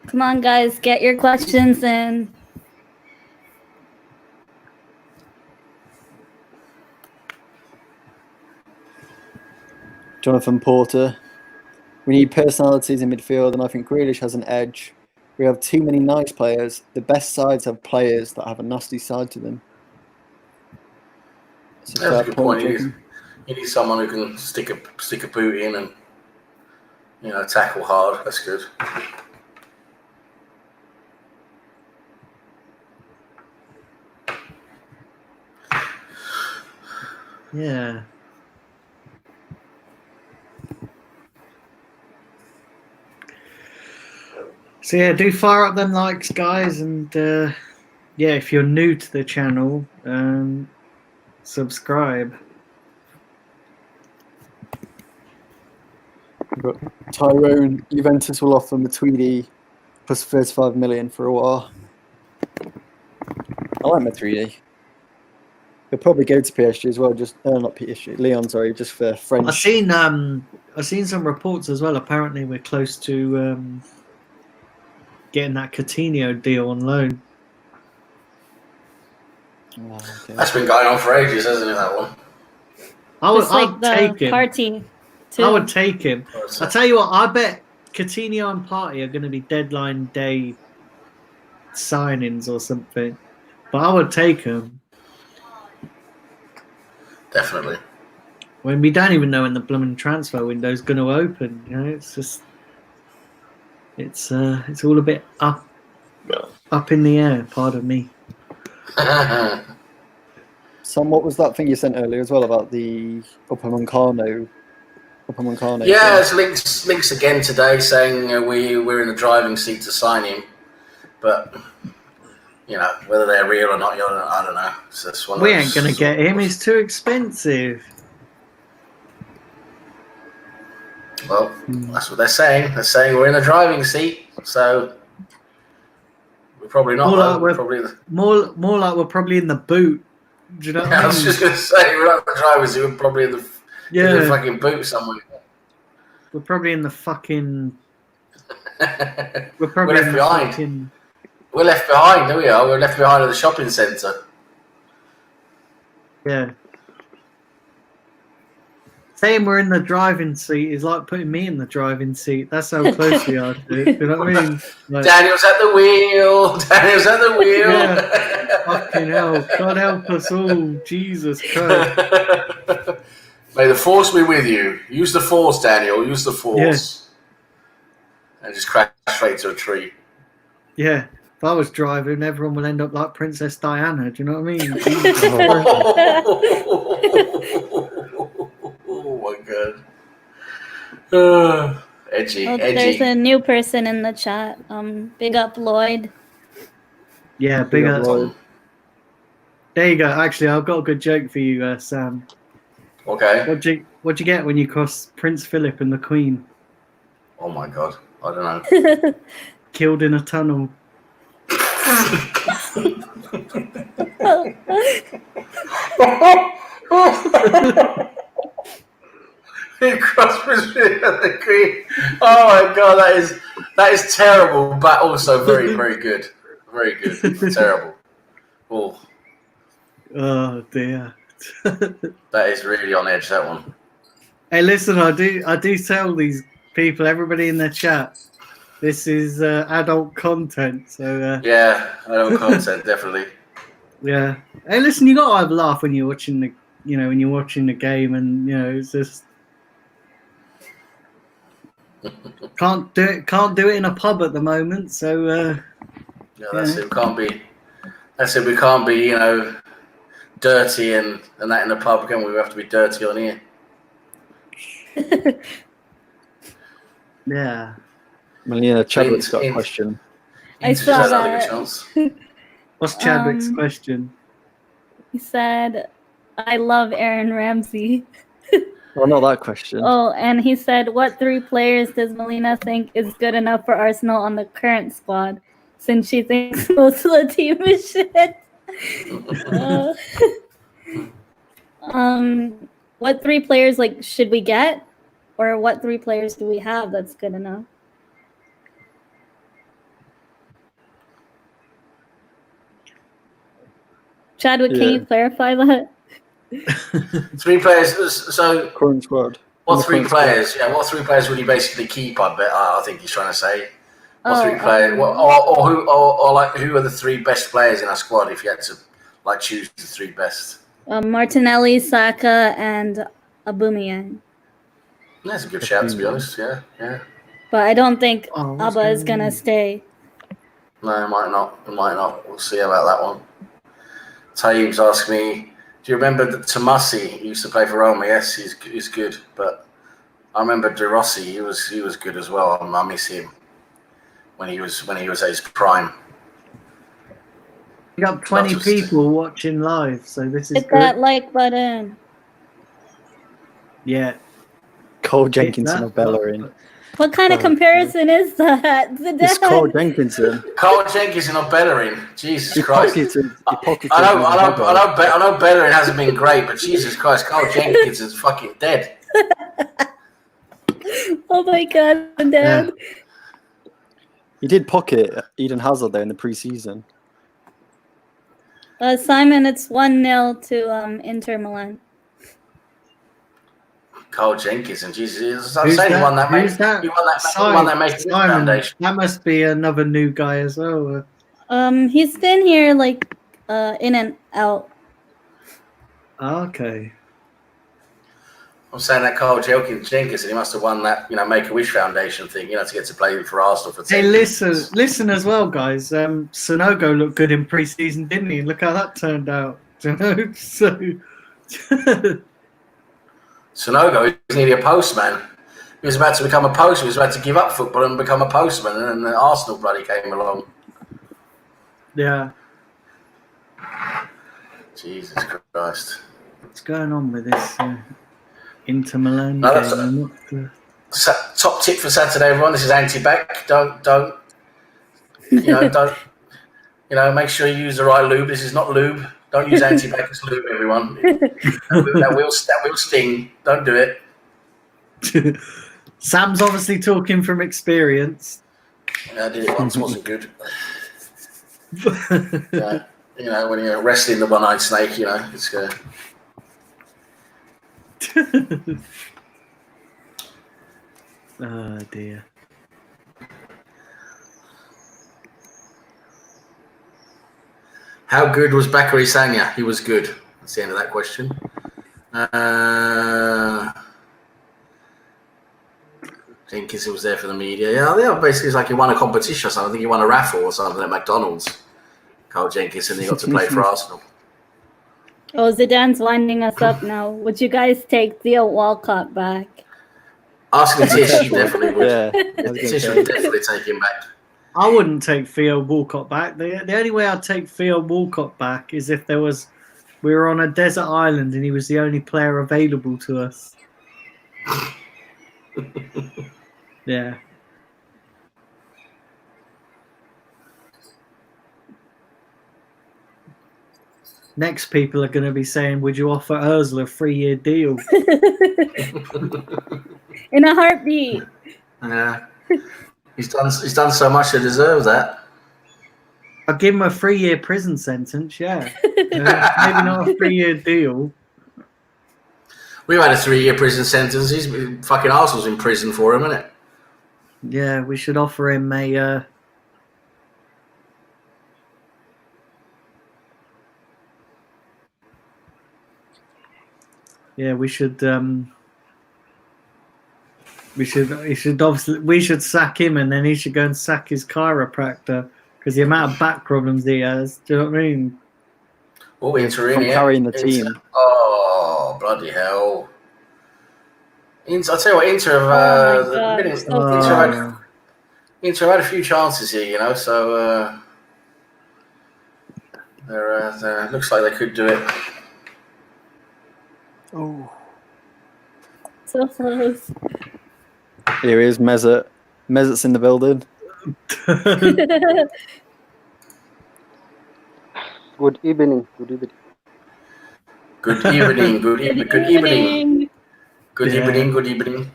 Come on, guys, get your questions in. Jonathan Porter. We need personalities in midfield, and I think Grealish has an edge. We have too many nice players. The best sides have players that have a nasty side to them. That's a good point. You need someone who can stick a boot in and tackle hard. That's good. Yeah. So yeah, do fire up them likes, guys, and if you're new to the channel, subscribe. But Tyrone, Juventus will offer Matuidi plus 35 million for a while. I like Matuidi. He'll probably go to PSG as well. Just not PSG, Lyon. Sorry, just for French. I've seen some reports as well. Apparently, we're close to getting that Coutinho deal on loan. Oh, okay. That's been going on for ages, hasn't it? That one. I'd take him. Party I would take him. I tell you what, I bet Coutinho and Partey are going to be deadline day signings or something. But I would take him. Definitely. When we don't even know when the blooming transfer window is going to open, it's just, it's all a bit up in the air. Pardon me. Sam, what was that thing you sent earlier as well about the Upamecano? Yeah, there's links again today saying we're in the driving seat to sign him, but whether they're real or not, I don't know. So that's one we ain't gonna get him. He's too expensive. Well, that's what they're saying. They're saying we're in the driving seat, so we're probably not. More like we're probably in the boot. Do you know what I mean? I was just gonna say we're not the drivers. We're probably in the fucking boot somewhere. We're probably in the fucking. We're probably left behind. We're left behind. There we are. We're left behind at the shopping centre. Yeah. Saying we're in the driving seat is like putting me in the driving seat. That's how close we are to it. You know what I mean? Like, Daniel's at the wheel. Daniel's at the wheel. Yeah. Fucking hell. God help us all. Jesus Christ. May the force be with you. Use the force, Daniel. Use the force. Yeah. And just crash straight to a tree. Yeah. If I was driving, everyone would end up like Princess Diana. Do you know what I mean? Oh my god. Edgy. There's a new person in the chat. Big up Lloyd. Yeah, big up Lloyd. There you go. Actually, I've got a good joke for you, Sam. Okay. What'd you get when you crossed Prince Philip and the Queen? Oh my god. I don't know. Killed in a tunnel. He crossed Prince Philip and the Queen. Oh my god, that is terrible, but also very, very good. Very good. Terrible. Oh dear. That is really on edge, that one. Hey, listen, I do tell these people, everybody in the chat, this is adult content. So yeah, adult content, definitely. Yeah. Hey, listen, you gotta have a laugh when you're watching the game, and it's just can't do it in a pub at the moment. So yeah, that's it. We can't be dirty and that in the pub, can we? We have to be dirty on here. Yeah. Melina, Chadwick's got a question. I saw that. What's Chadwick's question? He said, "I love Aaron Ramsey." Well, not that question. Oh, and he said, "What 3 players does Melina think is good enough for Arsenal on the current squad? Since she thinks most of the team is shit." What 3 players should we get, or what 3 players do we have that's good enough? Chadwick, can you clarify that? 3 players. So current squad. What 3 players? Squad. Yeah, what 3 players would you basically keep? I think he's trying to say. What 3 players? Who are the 3 best players in our squad if you had to choose the 3 best? Martinelli, Saka, and Aubameyang. That's a good shout, to be honest. Yeah. But I don't think Abba is gonna stay. No, it might not. We'll see about that one. Taib's asked me, do you remember that Tomasi? He used to play for Roma. Yes, he's good. But I remember De Rossi. He was good as well. I miss him when he was at his prime. We got 20 people watching live, so this is hit good. That like button. Yeah. Cole Jenkinson of Bellerin. What kind of comparison is that? It's Cole Jenkinson. Cole Jenkinson of Bellerin. Jesus Christ. I know Bellerin hasn't been great, but Jesus Christ, Cole Jenkinson's fucking dead. Oh my God, I'm dead. Yeah. He did pocket Eden Hazard there in the pre-season. Simon, it's 1-0 to Inter Milan. Cole Jenkinson, Jesus, I'm saying he won that match. He won that match foundation. That must be another new guy as well. He's been here in and out. Okay. I'm saying that Cole Jenkinson, he must have won that, Make-A-Wish Foundation thing, to get to play for Arsenal for 10 years. Listen as well, guys. Sonogo looked good in pre-season, didn't he? Look how that turned out. So. Sonogo is nearly a postman. He was about to become a postman. He was about to give up football and become a postman, and then the Arsenal bloody came along. Yeah. Jesus Christ. What's going on with this Inter Milan game? Top tip for Saturday, everyone. This is anti-back. Don't. Make sure you use the right lube. This is not lube. Don't use anti-back as lube, everyone. That will sting. Don't do it. Sam's obviously talking from experience. I did it once. Wasn't good. When you're wrestling the one-eyed snake, it's good. Oh dear. How good was Bakary Sagna? He was good. That's the end of that question. Jenkins was there for the media. Yeah, basically it's like he won a competition or something. I think he won a raffle or something at McDonald's. Carl Jenkins, and he got to play for Arsenal. Oh, Zidane's winding us up now. Would you guys take Theo Walcott back? Asking Tish, he definitely would. Yeah, Tish would definitely take him back. I wouldn't take Theo Walcott back. The only way I'd take Theo Walcott back is if we were on a desert island and he was the only player available to us. Yeah. Next, people are going to be saying, "Would you offer Ozil a 3-year deal?" In a heartbeat. Yeah, he's done so much to deserve that. I'd give him a 3-year prison sentence. Yeah, maybe not a 3-year deal. We've had a 3-year prison sentence. He's fucking Arsenal's in prison for him, isn't it? Yeah, we should offer him a. Yeah, we should. We should sack him, and then he should go and sack his chiropractor because the amount of back problems he has. Do you know what I mean? Oh, Inter in From here. carrying the team. Oh, bloody hell! I'll tell you what, Inter have had a few chances here, you know. So they're looks like they could do it. Oh, So close. here he is, Mesut. Mesut's in the building. Good evening. Good evening. Good evening. Good evening. Good evening. Good Yeah. evening. Good evening.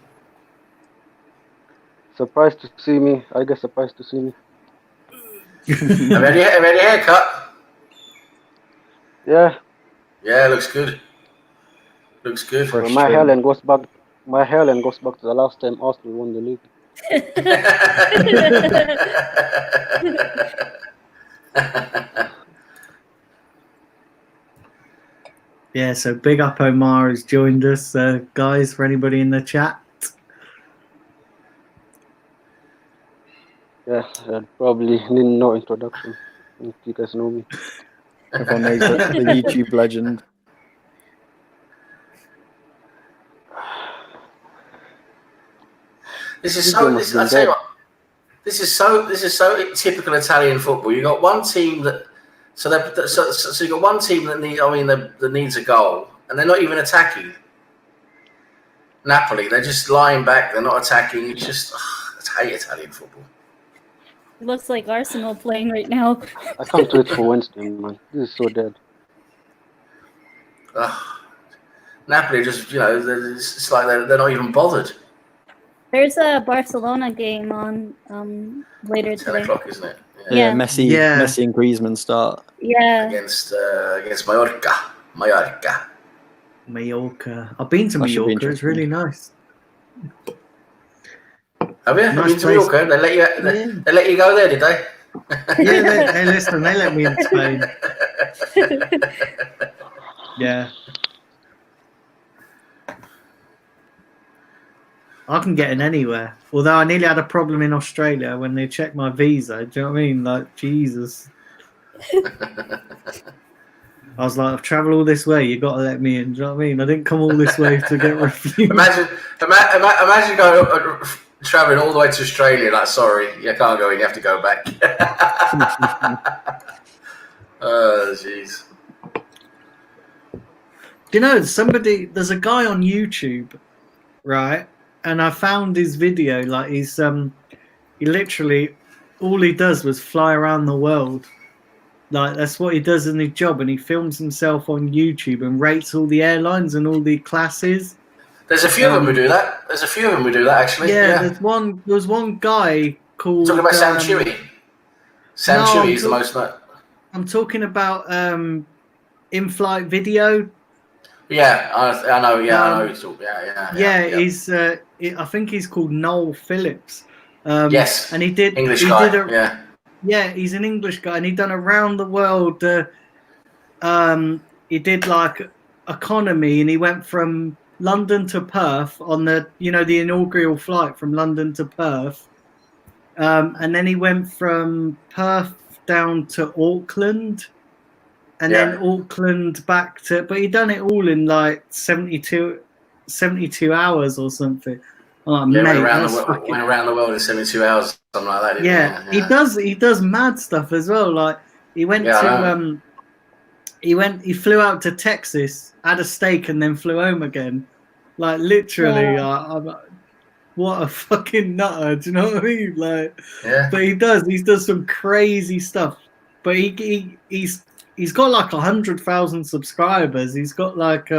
Surprised to see me. I guess surprised to see me. Have you had your haircut? Yeah. Yeah, looks good. Looks good. Well, my hairline goes back. My hairline goes back to the last time Arsenal won the league. Yeah, so big up Omar has joined us, guys. For anybody in the chat, Yeah, I probably need no introduction if you guys know me. Everyone knows the YouTube legend. This is so. I tell you what. This is so typical Italian football. You got one team that. So you got one team that needs a goal, and they're not even attacking. Napoli, they're just lying back. They're not attacking. It's just I hate Italian football. It looks like Arsenal playing right now. I can't wait for Wednesday, man. This is so dead. Napoli just, it's like they're not even bothered. There's a Barcelona game on later 10 today. o'clock, isn't it? Yeah, Messi and Griezmann start. Yeah. Against Mallorca. Mallorca. I've been to That should be Mallorca. It's really nice. Have you? Nice Been to Mallorca? They let you go there, did they? Yeah, hey, listen, they let me in Spain. Yeah. I can get in anywhere. Although I nearly had a problem in Australia when they checked my visa. Do you know what I mean? Like, Jesus. I was like, I've travelled all this way. You got to let me in. Do you know what I mean? I didn't come all this way to get refused. Imagine going travelling all the way to Australia. Like, sorry, you can't go in. You have to go back. Oh, jeez. Do you know, there's a guy on YouTube, right? And I found his video, like he literally, all he does was fly around the world. Like, that's what he does in his job, and he films himself on YouTube and rates all the airlines and all the classes. There's a few of them who do that. Actually. Yeah, there was one guy called... Talking about Sam Chewy. Sam Chewy is the most... I'm talking about in-flight video. Yeah, I know. Yeah, I know. He's talking. Yeah. He's. I think he's called Noel Phillips. Yes, and he did English he guy. Did yeah, he's an English guy, and he done around the world. He did like economy, and he went from London to Perth on the the inaugural flight from London to Perth, and then he went from Perth down to Auckland, and then Auckland back to. But he done it all in like 72 hours or something. Oh, yeah, mate, went around the world in 72 hours, something like that. Yeah, he does mad stuff as well. Like he went to he flew out to Texas, had a steak, and then flew home again. Like literally, what a fucking nutter. Do you know what I mean? Like, but he does some crazy stuff. But he's got like 100,000 subscribers. He's got like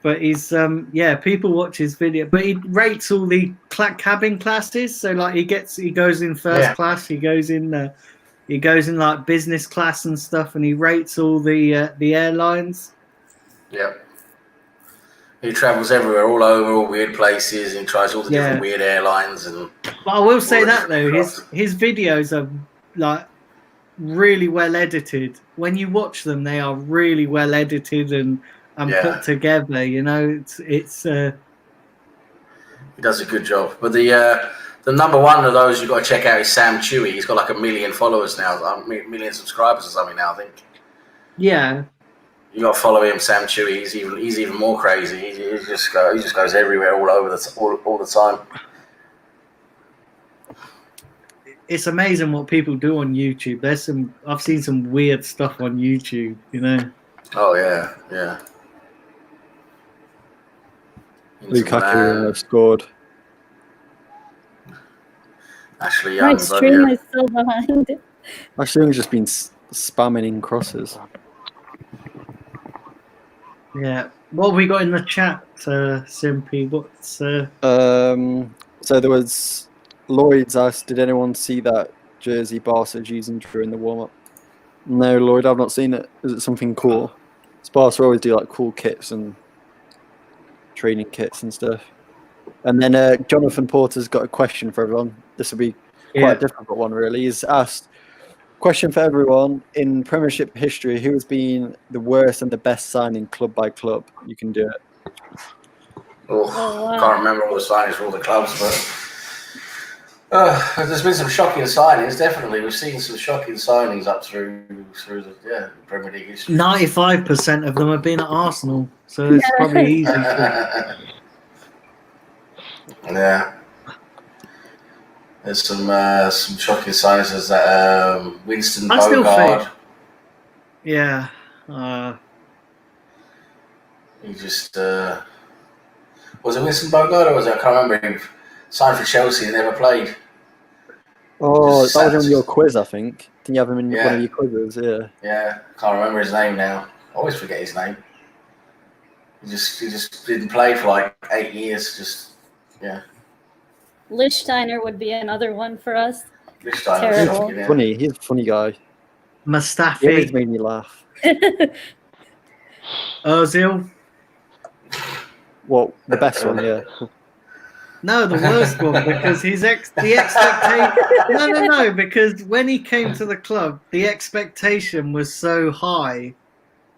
but he's people watch his video. But he rates all the cabin classes. So like he goes in first class. He goes in like business class and stuff, and he rates all the airlines. Yep. He travels everywhere, all over, all weird places, and he tries all the different weird airlines. But I will say that though, his videos are like really well edited. When you watch them, they are really well edited and put together. You know, it's. He does a good job, but the number one of those you've got to check out is Sam Chewy. He's got like 1 million followers now, 1 million subscribers or something now, I think. Yeah. You got to follow him, Sam Chewy. He's even more crazy. He just goes everywhere, all over all the time. It's amazing what people do on YouTube. I've seen some weird stuff on YouTube. You know. Oh yeah. Lukaku scored. Ashley Young. My stream is still behind. Ashley Young's just been spamming in crosses. Yeah. What have we got in the chat, Simpy? What's So there was Lloyd's asked, did anyone see that jersey Barca's using during the warm-up? No, Lloyd, I've not seen it. Is it something cool? Barca always do like cool kits and training kits and stuff. And then Jonathan Porter's got a question for everyone. This will be quite a difficult one, really. He's asked, question for everyone, in Premiership history, who has been the worst and the best signing club by club? You can do it. I can't remember all the signings for all the clubs, but there's been some shocking signings, definitely. We've seen some shocking signings up through the Premier League history. 95% of them have been at Arsenal, so it's probably easy. Yeah. There's some shocking signings. There's that Winston Bogard. Yeah. He just was it Winston Bogard or was it? I can't remember. He signed for Chelsea and never played. Oh, that was on your quiz, I think. Didn't you have him in one of your quizzes? Yeah. Yeah, can't remember his name now. I always forget his name. He just didn't play for like 8 years. Lichtsteiner would be another one for us. Terrible. Funny. He's a funny guy. Mustafi. He always made me laugh. Ozil. What, the best one? Yeah. No, the worst one, because the expectation. No, because when he came to the club, the expectation was so high.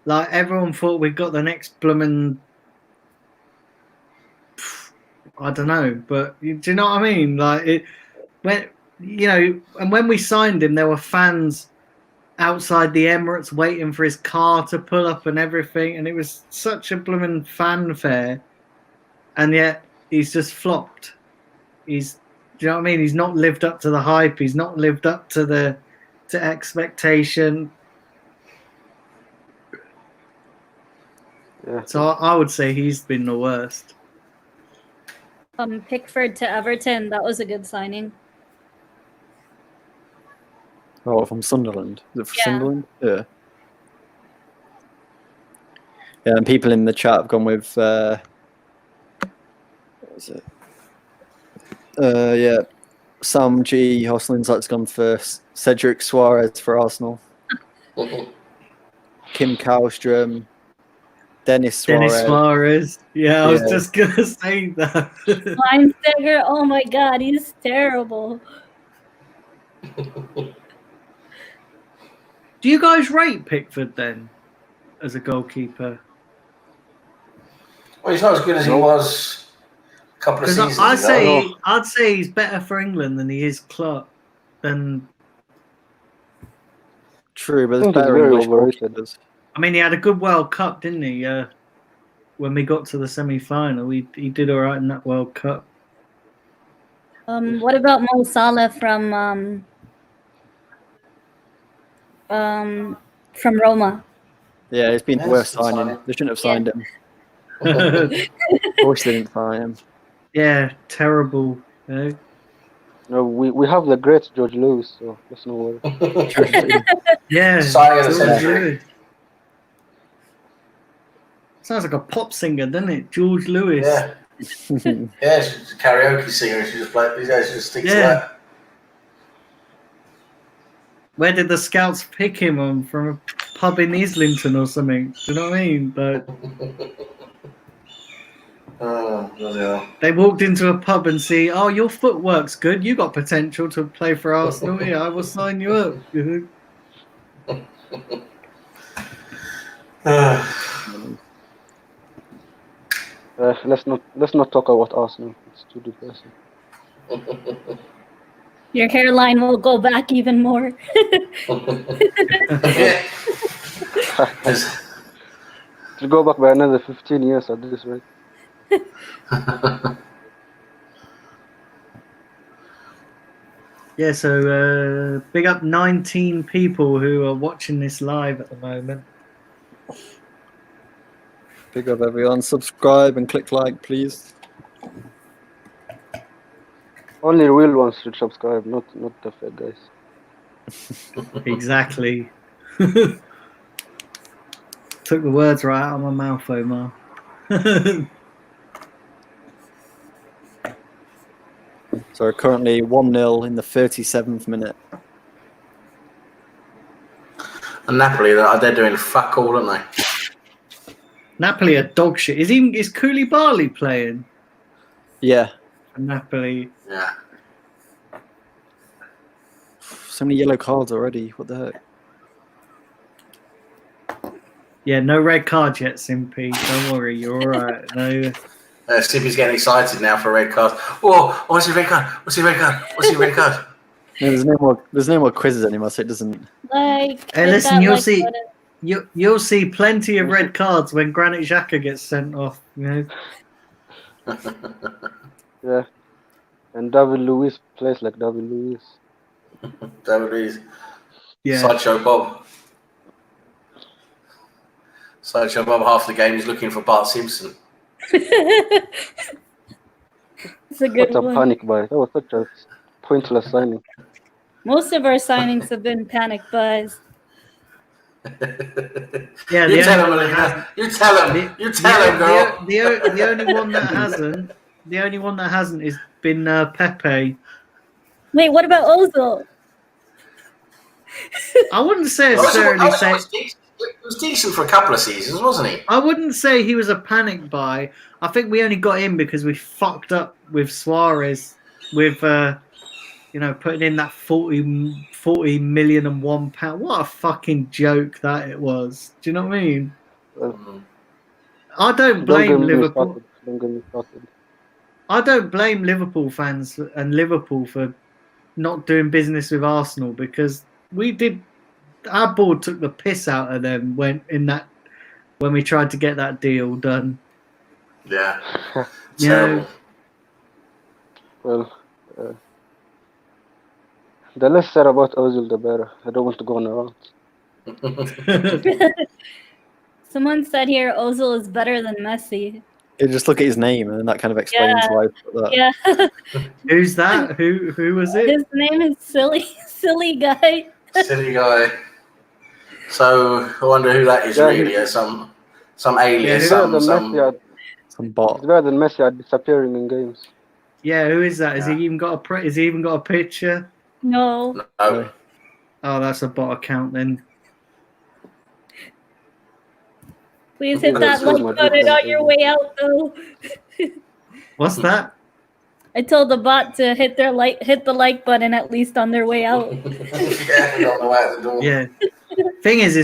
Like everyone thought we got the next blooming. I don't know, but do you know what I mean? Like and when we signed him, there were fans outside the Emirates waiting for his car to pull up and everything, and it was such a blooming fanfare, and yet he's just flopped. Do you know what I mean? He's not lived up to the hype. He's not lived up to expectation. Yeah. So I would say he's been the worst. Pickford to Everton, that was a good signing. Oh, from Sunderland. Is it from Sunderland? Yeah. Yeah, and people in the chat have gone with what was it? Sam G. Hoslin's that's gone for Cedric Suarez for Arsenal. Kim Kallstrom. Dennis Suarez. Yeah, I was just going to say that. Schweinsteiger, oh my God, he's terrible. Do you guys rate Pickford then? as a goalkeeper. Well, he's not as good as he was a couple of seasons ago. I'd say he's better for England than he is club. True, but there's better English goalkeepers. I mean, he had a good World Cup, didn't he? When we got to the semi-final, he did all right in that World Cup. What about Mo Salah from Roma? Yeah, it's been the worst signing. They shouldn't have signed him. Of course they didn't sign him. Yeah, terrible. No, we have the great George Lewis, so let's not worry. Yeah, signing of the century. Sounds like a pop singer, doesn't it? George Lewis. Yeah. Yeah, she's a karaoke singer. She just sticks to that. Where did the scouts pick him on? From a pub in Islington or something? Do you know what I mean? But they walked into a pub and see, oh, your footwork's good. You got potential to play for Arsenal. Yeah, I will sign you up. Let's not talk about Arsenal. It's too depressing. Your hairline will go back even more. To go back by another 15 years at this rate. Yeah, so big up 19 people who are watching this live at the moment. Big up everyone. Subscribe and click like, please. Only real ones should subscribe, not the fake guys. Exactly. Took the words right out of my mouth, Omar. So currently 1-0 in the 37th minute. And Napoli, they're doing fuck all, aren't they? Napoli are dog shit. Is Koulibaly playing? Yeah. For Napoli. Yeah. So many yellow cards already. What the heck? Yeah, no red card yet, Simpy. Don't worry, you're all right. No. Simpy's getting excited now for a red card. Oh, what's the red card? What's the red card? What's the red card? No, there's no more quizzes anymore, so it doesn't. Hey, listen, you'll see plenty of red cards when Granit Xhaka gets sent off. You know. Yeah, and David Luiz plays like David Luiz. David Luiz. Yeah. Sideshow Bob. Sideshow Bob. Half the game is looking for Bart Simpson. It's a good What a one. panic buy. That was such a pointless signing. Most of our signings have been panic buys. Yeah, you tell him, Alina. You tell him. You tell him, girl. The only one that hasn't is been Pepe. Wait, what about Ozil? I wouldn't necessarily say it was decent for a couple of seasons, wasn't he? I wouldn't say he was a panic buy. I think we only got him because we fucked up with Suarez, with putting in that 40 million and £1. What a fucking joke that it was. Do you know what I mean? I don't blame Liverpool. I don't blame Liverpool fans and Liverpool for not doing business with Arsenal, because our board took the piss out of them when we tried to get that deal done. Yeah. Terrible. Well, the less said about Ozil, the better. I don't want to go on around. Someone said here Ozil is better than Messi. You just look at his name, and that kind of explains why I put that. Yeah. Who's that? Who was it? His name is Silly Guy. Silly guy. So I wonder who that is really. Some alien, some bot. It's better than Messi at disappearing in games. Yeah, who is that? Has he even got a picture? No. No. Oh, that's a bot account then. Please hit that like button on your way out, though. What's that? I told the bot to hit the like button at least on their way out. Yeah, on the way out the door. Yeah. Thing is,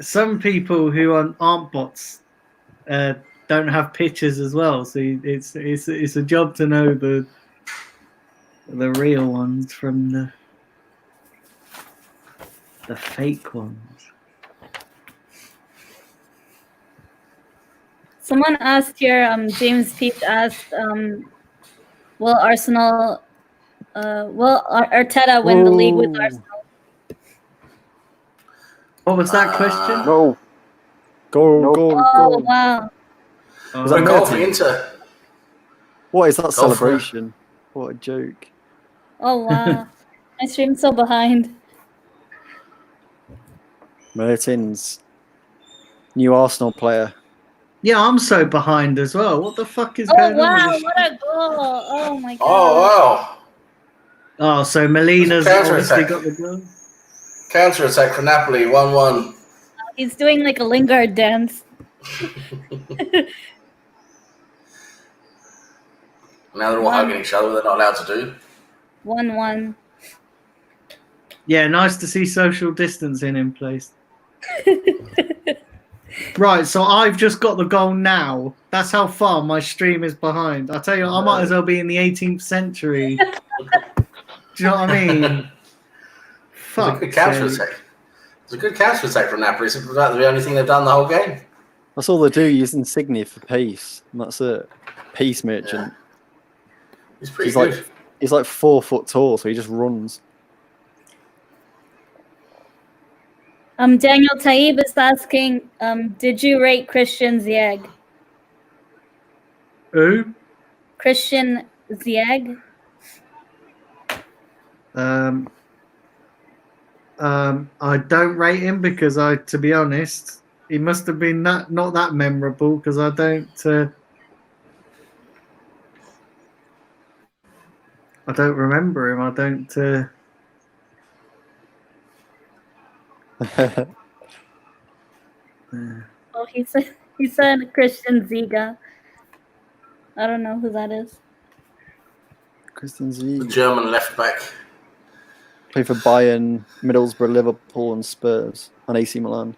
some people who aren't bots don't have pictures as well. So it's a job to know the real ones from the fake ones. Someone asked here, James Peach asked, will Arsenal, will Arteta win the league with Arsenal? What was that question? No. Goal. Oh, wow. Was that goal for Merton? Inter. What is that Go celebration? What a joke. Oh, wow. My stream's so behind. Mertens, new Arsenal player. Yeah, I'm so behind as well. What the fuck is Oh, going on? wow. With this? What a goal. Oh, my God. Oh, wow. Oh, so Molina's obviously got the goal. Counter attack for Napoli, 1-1. He's doing like a Lingard dance. Now they're all hugging each other, they're not allowed to do. 1-1. Yeah, nice to see social distancing in place. Right, so I've just got the goal now. That's how far my stream is behind. I tell you, I might as well be in the 18th century. Do you know what I mean? It's a good counter attack. It's a good counter attack from Napoli. It's about the only thing they've done the whole game. That's all they do. Use insignia for pace, and that's it. Pace merchant. Yeah. He's pretty good. He's like 4 foot tall, so he just runs. Daniel Taib is asking, did you rate Christian Ziyech? Who? Christian Ziyech? I don't rate him because to be honest, he must have been not that memorable because I don't remember him. I don't. Oh, he said Christian Ziga. I don't know who that is. Christian Ziyech. The German left back. Played for Bayern, Middlesbrough, Liverpool, and Spurs, and AC Milan.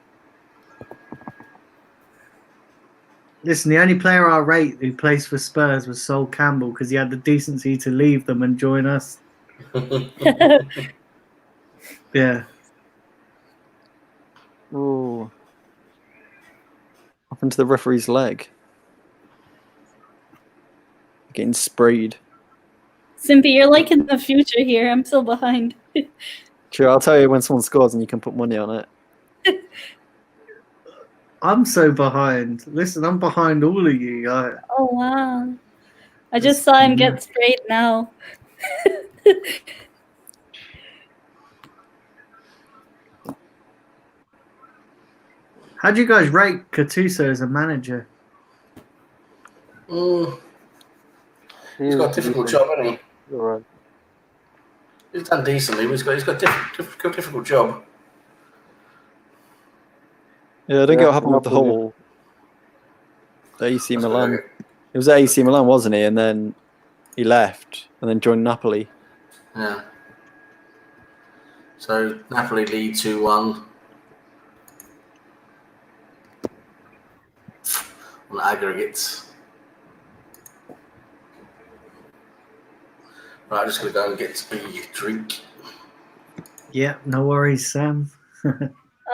Listen, the only player I rate who plays for Spurs was Sol Campbell because he had the decency to leave them and join us. Yeah. Oh. Up into the referee's leg. Getting sprayed. Simpy, you're like in the future here. I'm so behind. True, I'll tell you when someone scores and you can put money on it. I'm so behind. Listen, I'm behind all of you. Oh, wow. I just saw him get sprayed now. How do you guys rate Gattuso as a manager? He's got a difficult job, hasn't he? You're right. He's done decently, but he's got a difficult job. Yeah, I don't get what happened with the whole AC Milan. It was at AC Milan, wasn't he? And then he left and then joined Napoli. Yeah. So Napoli lead 2-1. On aggregates. Right, I'm just going to go and get a drink. Yeah, no worries, Sam.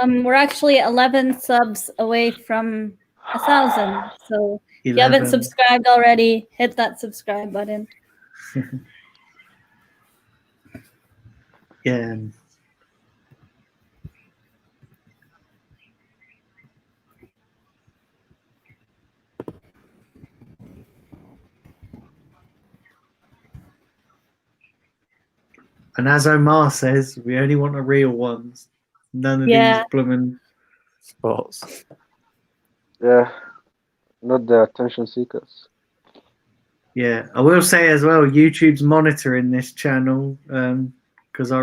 We're actually 11 subs away from 1,000. So if you 11. haven't subscribed already, hit that subscribe button. Yeah. And as Omar says, we only want the real ones. None of these blooming spots. Yeah, not the attention seekers. Yeah, I will say as well, YouTube's monitoring this channel because I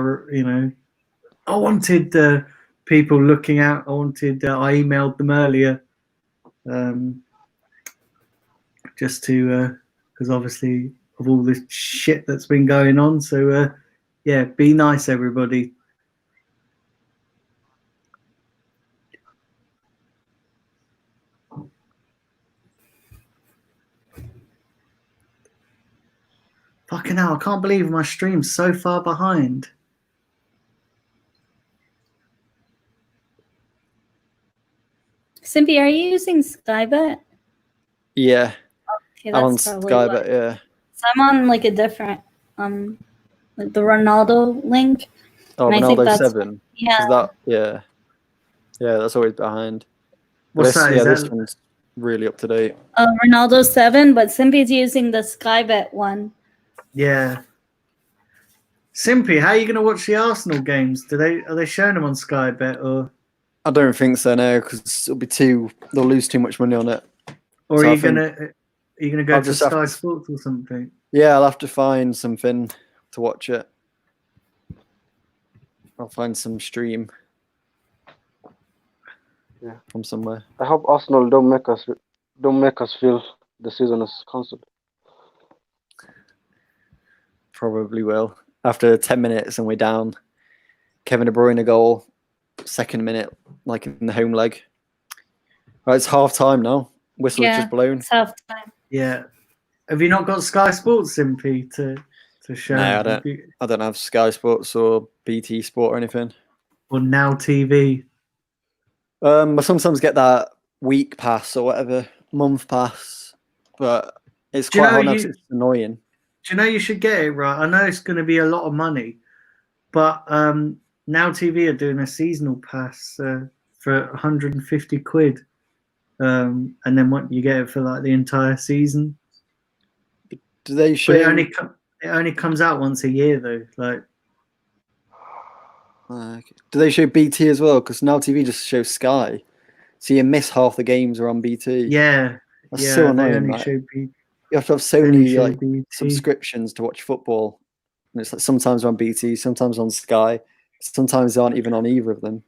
wanted people looking out. I emailed them earlier just to because obviously of all this shit that's been going on. So yeah, be nice, everybody. Fucking hell, I can't believe my stream's so far behind. Simpy, are you using Skybet? Yeah. Okay, I'm on that's probably Skybet, why. yeah. So I'm on like a different, like the Ronaldo link. Oh, and I think Ronaldo that's 7. yeah. Is that, yeah. Yeah, that's always behind. But What's this, that? yeah, Is this that one's really up to date. Ronaldo 7, but Simpy's using the Skybet one. yeah. Simpy, how are you going to watch the Arsenal games? Are they showing them on Sky Bet or I don't think so now because they'll lose too much money on it. or So are I you think gonna go I'll to just have Sky to- Sports or something? Yeah, I'll have to find something to watch it. I'll find some stream. Yeah. From somewhere. I hope Arsenal don't make us feel the season is cancelled. Probably will. After 10 minutes and we're down. Kevin De Bruyne goal, 2nd minute, like in the home leg. Right, it's half time now. Whistle's just blown. It's half time. Yeah. Have you not got Sky Sports, Simpy, to show? No, I don't have Sky Sports or BT Sport or anything. Or Now TV? I sometimes get that week pass or whatever, month pass, but it's quite hard now 'cause it's annoying. Do you know you should get it, right? I know it's going to be a lot of money, but Now TV are doing a seasonal pass for 150 quid. And then what you get it for like the entire season. Do they show? But it only comes out once a year though. Like, okay. Do they show BT as well? Because Now TV just shows Sky, so you miss half the games are on BT. yeah, That's so annoying. They only right? show BT. You have to have so many like BT. subscriptions to watch football. And it's like sometimes on BT, sometimes on Sky, sometimes they aren't even on either of them.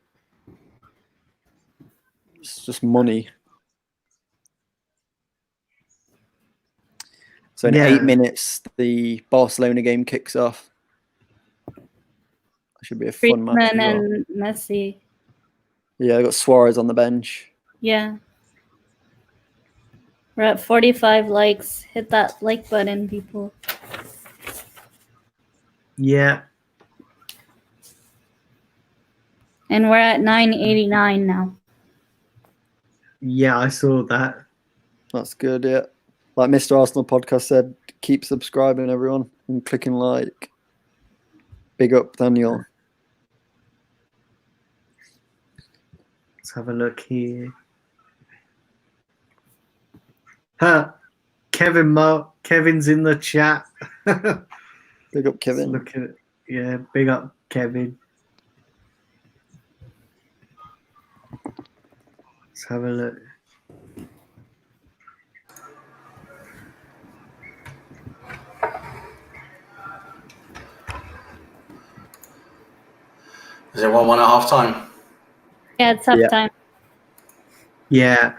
It's just money. So in 8 minutes, the Barcelona game kicks off. That should be a fun match. Griezmann and Messi. Yeah, I got Suarez on the bench. Yeah. We're at 45 likes. Hit that like button, people. Yeah. And we're at 989 now. Yeah, I saw that. That's good, yeah. Like Mr. Arsenal podcast said, keep subscribing, everyone, and clicking like. Big up, Daniel. Let's have a look here. Huh. Kevin's in the chat. Big up, Kevin. Look at it. Yeah, big up, Kevin. Let's have a look. Is it 1-1 at half time? Yeah, it's half time. Yeah.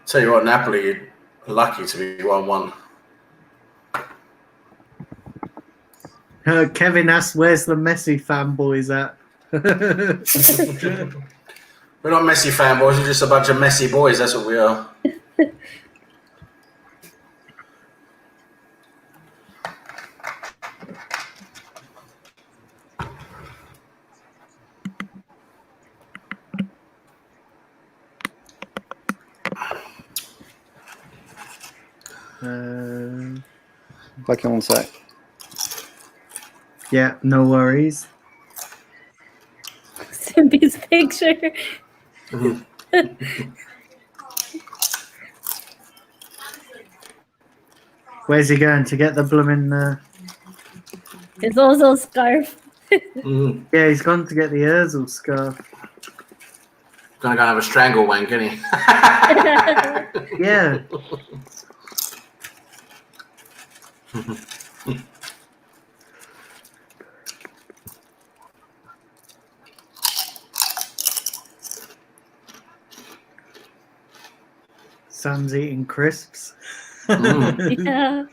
Tell you what, Napoli are lucky to be 1-1. Kevin asks, where's the Messi fanboys at? We're not Messi fanboys, we're just a bunch of messy boys, that's what we are. Back in 1 sec. Yeah, no worries. Simpy's picture. Where's he going to get the blooming? His Ozil scarf. Yeah, he's gone to get the Ozil scarf. Gonna go have a strangle wank, isn't he? Yeah. Sam's eating crisps. Yeah.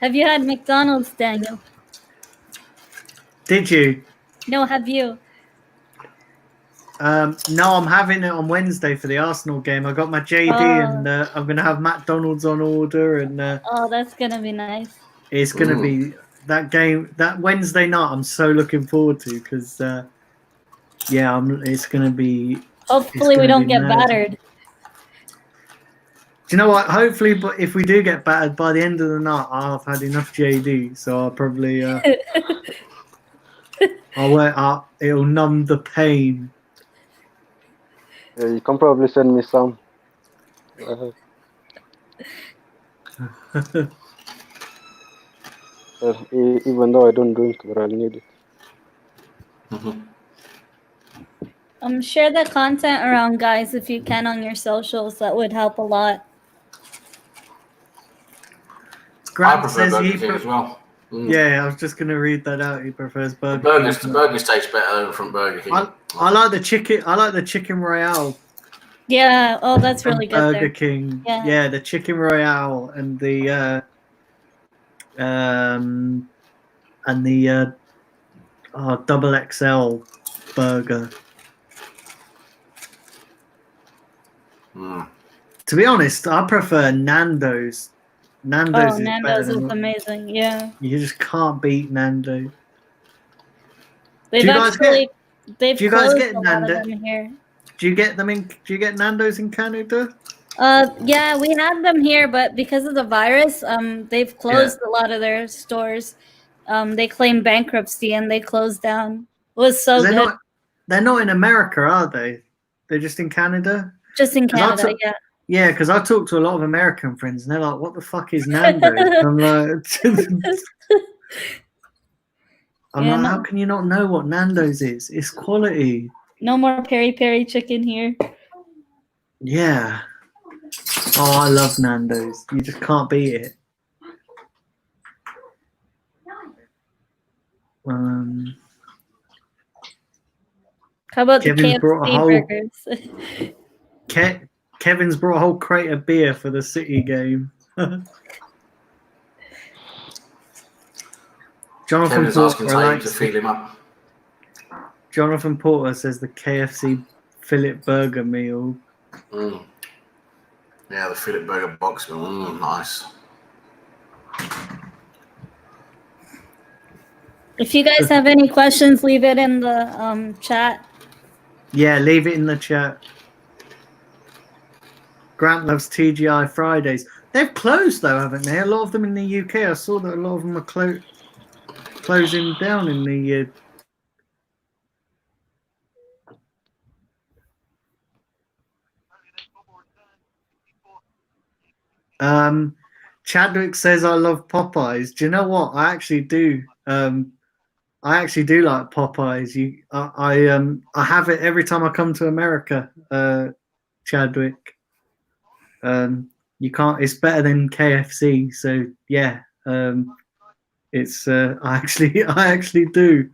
Have you had McDonald's, Daniel? Did you? No, have you? No, I'm having it on Wednesday for the Arsenal game. I got my JD, and I'm gonna have McDonald's on order, and oh, that's gonna be nice. It's gonna be that game that Wednesday night. I'm so looking forward to because yeah, it's gonna be. Hopefully, we don't get battered. Do you know what? Hopefully, but if we do get battered by the end of the night, I'll have had enough JD, so I'll probably I'll wear up. It'll numb the pain. Yeah, you can probably send me some. Even though I don't drink, but I'll need it. Share the content around, guys, if you can on your socials. That would help a lot. Grant I says Burger King as well. Yeah, I was just going to read that out. He prefers Burger King. The burgers taste better from Burger King. I like the chicken. I like the chicken royale. Yeah. Oh, that's really good. Burger King. Yeah, the chicken royale and the double XL burger. To be honest, I prefer Nando's. Nando's is amazing. Yeah, you just can't beat Nando's. Do you guys get Nando's here? Do you get them in? Do you get Nando's in Canada? Yeah, we had them here, but because of the virus, they've closed a lot of their stores. They claimed bankruptcy and they closed down. It was so good. They're not in America, are they? They're just in Canada. Just in Canada, yeah. Yeah, because I talk to a lot of American friends, and they're like, "What the fuck is Nando's?" I'm like, "How can you not know what Nando's is? It's quality." No more peri-peri chicken here. Yeah. Oh, I love Nando's. You just can't beat it. How about the KFC burgers? Kevin's brought a whole crate of beer for the City game. Kevin's asking Taylor to fill him up. Jonathan Porter says the KFC fillet burger meal. Yeah, the fillet burger box meal. Nice. If you guys have any questions, leave it in the chat. Yeah, leave it in the chat. Grant loves TGI Fridays. They've closed though, haven't they? A lot of them in the UK. I saw that a lot of them are closing down in the. Chadwick says I love Popeyes. Do you know what? I actually do. I actually do like Popeyes. I have it every time I come to America. Chadwick. You can't. It's better than KFC. So yeah. It's. I actually do.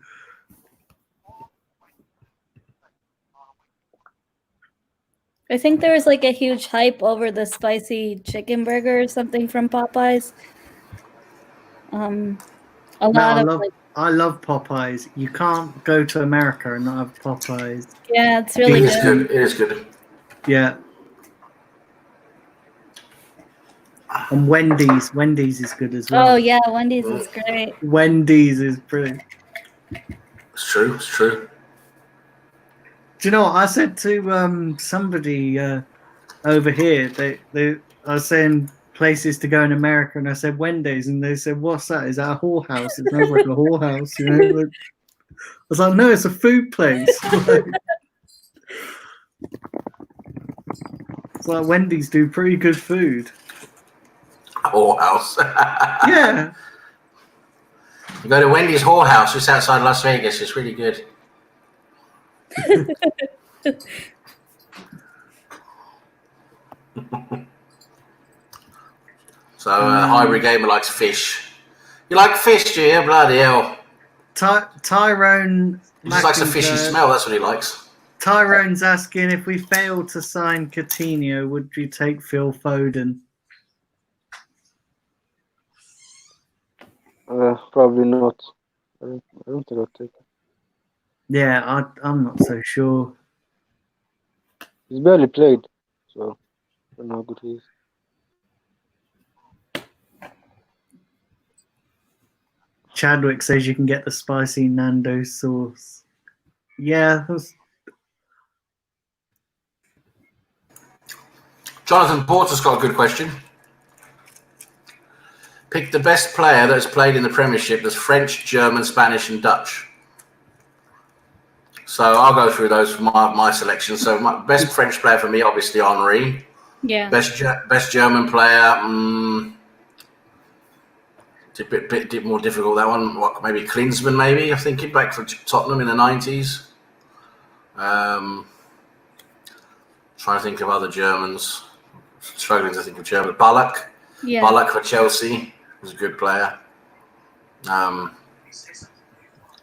I think there was like a huge hype over the spicy chicken burger or something from Popeyes. I love Popeyes. You can't go to America and not have Popeyes. Yeah, it's really good. It is good. Yeah. And Wendy's is good as well. Oh yeah, Wendy's is great. Wendy's is brilliant. It's true. It's true. Do you know what I said to somebody over here? They I was saying places to go in America, and I said Wendy's, and they said, "What's that? Is that a whorehouse?" It sounds like a whorehouse, you know. Like, I was like, "No, it's a food place." It's like Wendy's do pretty good food. Whorehouse. Yeah. You go to Wendy's Whorehouse, just outside Las Vegas. It's really good. So Hybrid Gamer likes fish. You like fish, do you? Bloody hell. Tyrone. He just likes a fishy smell. That's what he likes. Tyrone's asking, if we fail to sign Coutinho, would you take Phil Foden? Probably not. I don't think I'll take it. Yeah, I'm not so sure. He's barely played, so I don't know how good he is. Chadwick says you can get the spicy Nando sauce. Yeah, that's... Jonathan Porter's got a good question. Pick the best player that's played in the Premiership that's French, German, Spanish, and Dutch. So I'll go through those for my selection. So my best French player for me, obviously Henry. Yeah. Best German player. It's a bit more difficult, that one. What, maybe Klinsmann, maybe, I'm thinking, back for Tottenham in the 90s. Trying to think of other Germans. Struggling to think of German. Ballack. Yeah. Ballack for Chelsea was a good player.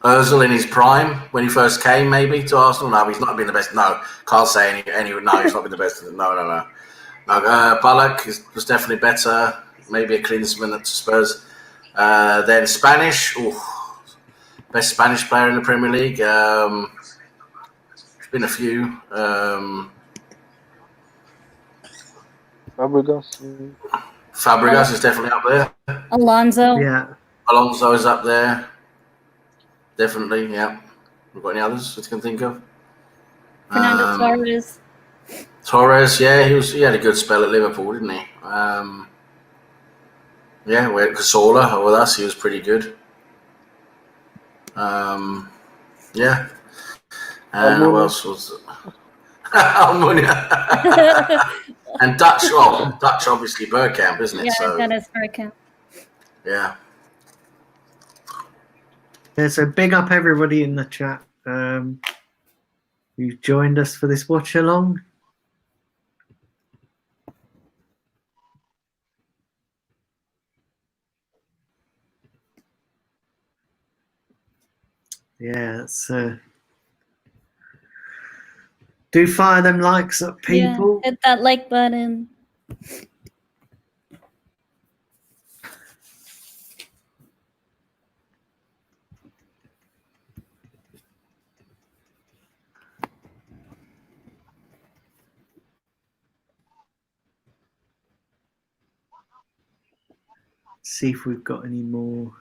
Ozil in his prime when he first came, maybe to Arsenal. No, he's not been the best. No, can't say any. No, he's not been the best. No. Ballack was definitely better. Maybe a Klinsmann at Spurs. Then Spanish. Best Spanish player in the Premier League. There's been a few. Fabregas is definitely up there. Alonso. Yeah. Alonso is up there. Definitely, yeah. We've got any others that you can think of? Fernando Torres. Torres, yeah, he had a good spell at Liverpool, didn't he? Yeah, we had Cazorla with us. He was pretty good. Yeah. And who else was it? Almunia. And Dutch, Dutch obviously Bergkamp, isn't it? Yeah, So, Dennis Bergkamp. yeah. Yeah, so big up everybody in the chat who joined us for this watch along. Yeah, it's do fire them likes up, people. Yeah, hit that like button. See if we've got any more.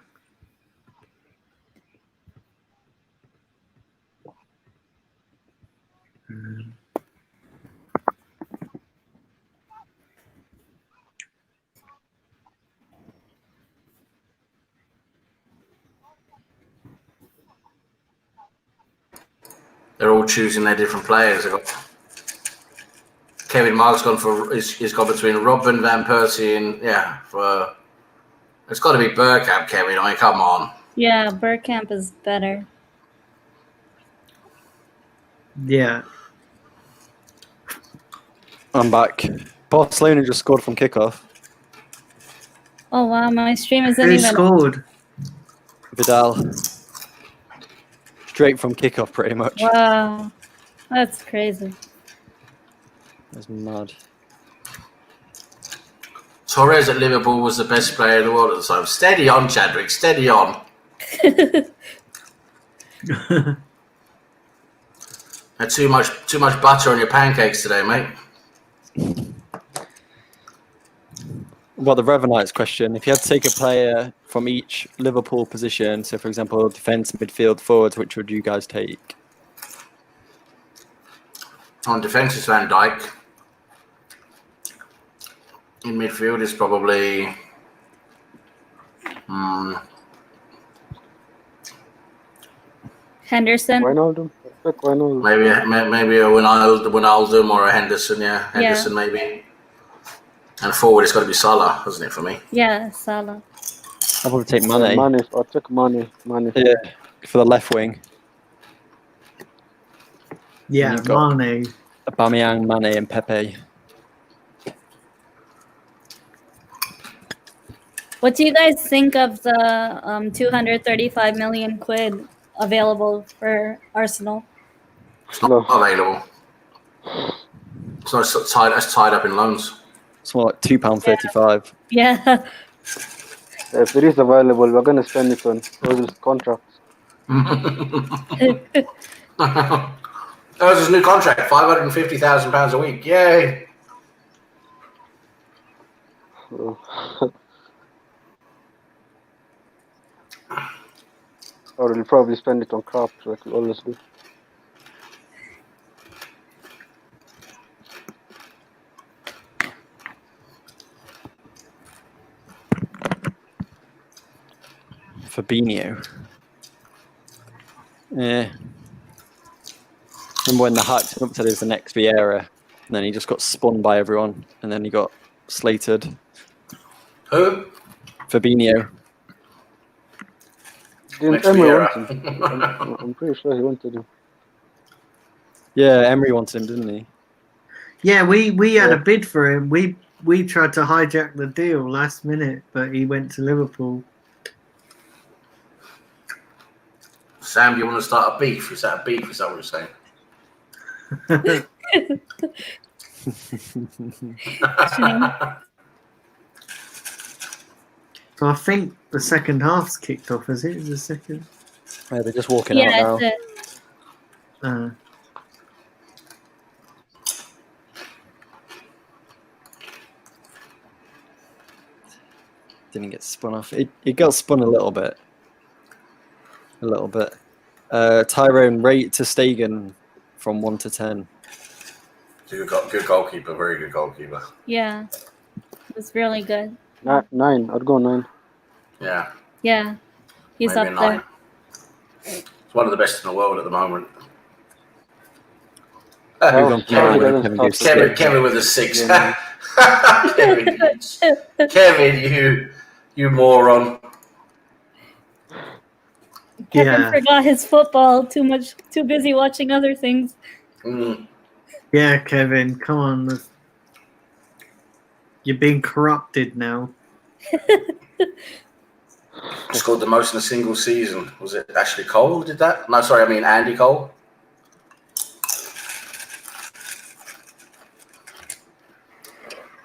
They're all choosing their different players. Kevin Mark's gone for. He's gone between Robben, Van Persie, and for. It's got to be Bergkamp, Kevin. I mean, come on. Yeah, Bergkamp is better. Yeah. I'm back. Barcelona just scored from kickoff. Oh wow, my stream isn't Who even. scored? Vidal. Straight from kickoff, pretty much. Wow, that's crazy. That's mad. Torres at Liverpool was the best player in the world at the time. Steady on, Chadwick. Steady on. Had too much butter on your pancakes today, mate. Well, the Revenites question. If you had to take a player from each Liverpool position, so for example, defence, midfield, forwards, which would you guys take? On defence is Van Dijk. In midfield is probably Henderson. Wijnaldum. maybe a Wijnaldum or a Henderson. Yeah, Henderson maybe. And forward, it's got to be Salah, hasn't it, for me? Yeah, Salah. I'll probably take Mane. I'll take Mane. Yeah, for the left wing. Yeah, Mane. Aubameyang, Mane, and Pepe. What do you guys think of the 235 million quid available for Arsenal? It's not available. It's not tied up in loans. It's more like £2.35. Yeah. If it is available, we're going to spend it on those contracts. Oh, it's his new contract, £550,000 a week. Yay! Or he'll probably spend it on crops like he always do. Fabinho. Yeah. Remember when the hype up said he was the next Vieira, and then he just got spun by everyone, and then he got slated. Who? Fabinho. Didn't Emery want him? I'm pretty sure he wanted him. Yeah, Emery wanted him, didn't he? Yeah, we had a bid for him. We tried to hijack the deal last minute, but he went to Liverpool. Sam, do you want to start a beef? Is that a beef? Is that what you're saying? So I think the second half's kicked off, is it? Is the second? Yeah, they're just walking out now. Didn't get spun off. It got spun a little bit. Tyrone, rate to Stegen from 1 to 10. Good goalkeeper, very good goalkeeper. Yeah, it was really good. 9. I'd go 9. Yeah. Yeah, he's Maybe up 9. there. It's one of the best in the world at the moment. Kevin with a 6. Yeah. Kevin, you moron. Kevin forgot his football. Too busy watching other things. Yeah, Kevin, come on. You're being corrupted now. Scored the most in a single season. Was it Ashley Cole who did that? No, sorry, I mean Andy Cole.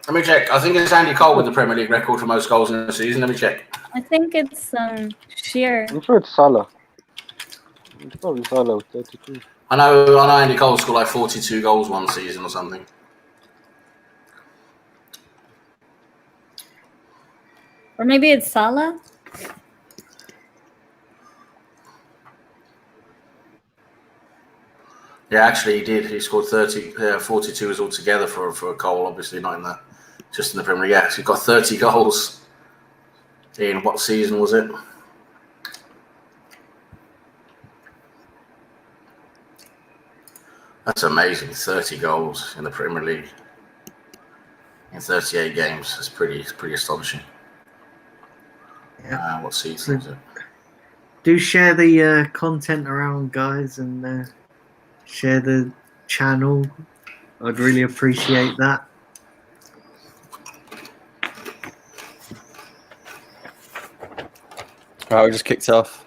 Let me check. I think it's Andy Cole with the Premier League record for most goals in a season. Let me check. I think it's Shearer. I'm sure it's Salah. It's probably Salah with 32. I know Andy Cole scored like 42 goals one season or something. Or maybe it's Salah? Yeah, actually he did. He scored 42 altogether for Cole, obviously not in just in the Premier League. Yeah, so he got 30 goals in what season was it? That's amazing. 30 goals in the Premier League in 38 games. That's pretty astonishing. Yeah. What season is it? Do share the content around, guys, and share the channel. I'd really appreciate that. Right, we just kicked off.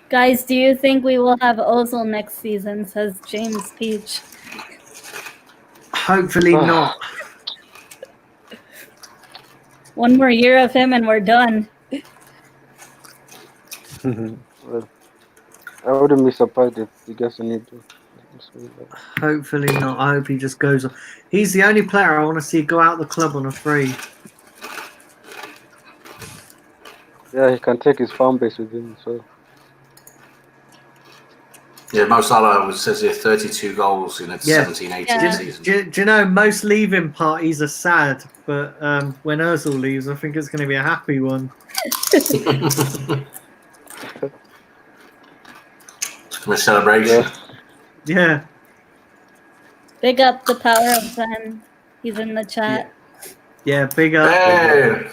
Guys, do you think we will have Ozil next season, says James Peach. Hopefully not. One more year of him and we're done. Well, I wouldn't be surprised if he gets a new deal. Hopefully not. I hope he just goes on. He's the only player I want to see go out the club on a free. Yeah, he can take his fan base with him. So. Yeah, Mo Salah says here 32 goals in a 17-18 season. Do you know, most leaving parties are sad, but when Ozil leaves, I think it's going to be a happy one. A celebration. Yeah. Big up the power of 10. He's in the chat. Yeah, big up. Hey.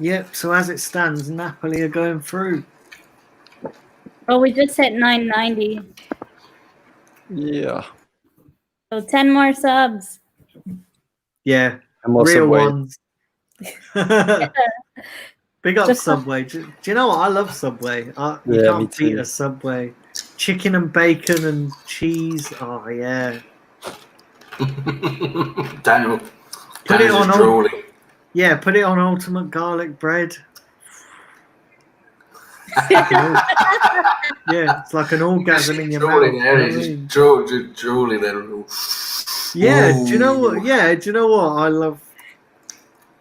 Yep, so as it stands, Napoli are going through. Oh, we just hit 990. Yeah. So 10 more subs. Yeah, real Subway. Ones. Big up Subway. Do you know what? I love Subway. You can't beat a Subway. chicken and bacon and cheese. Oh yeah. Daniel. Put it on drooling. Yeah, put it on ultimate garlic bread. Yeah, it's like an orgasm in your mouth. Just drooling there. Yeah, Ooh. do you know what? Yeah, do you know what? I love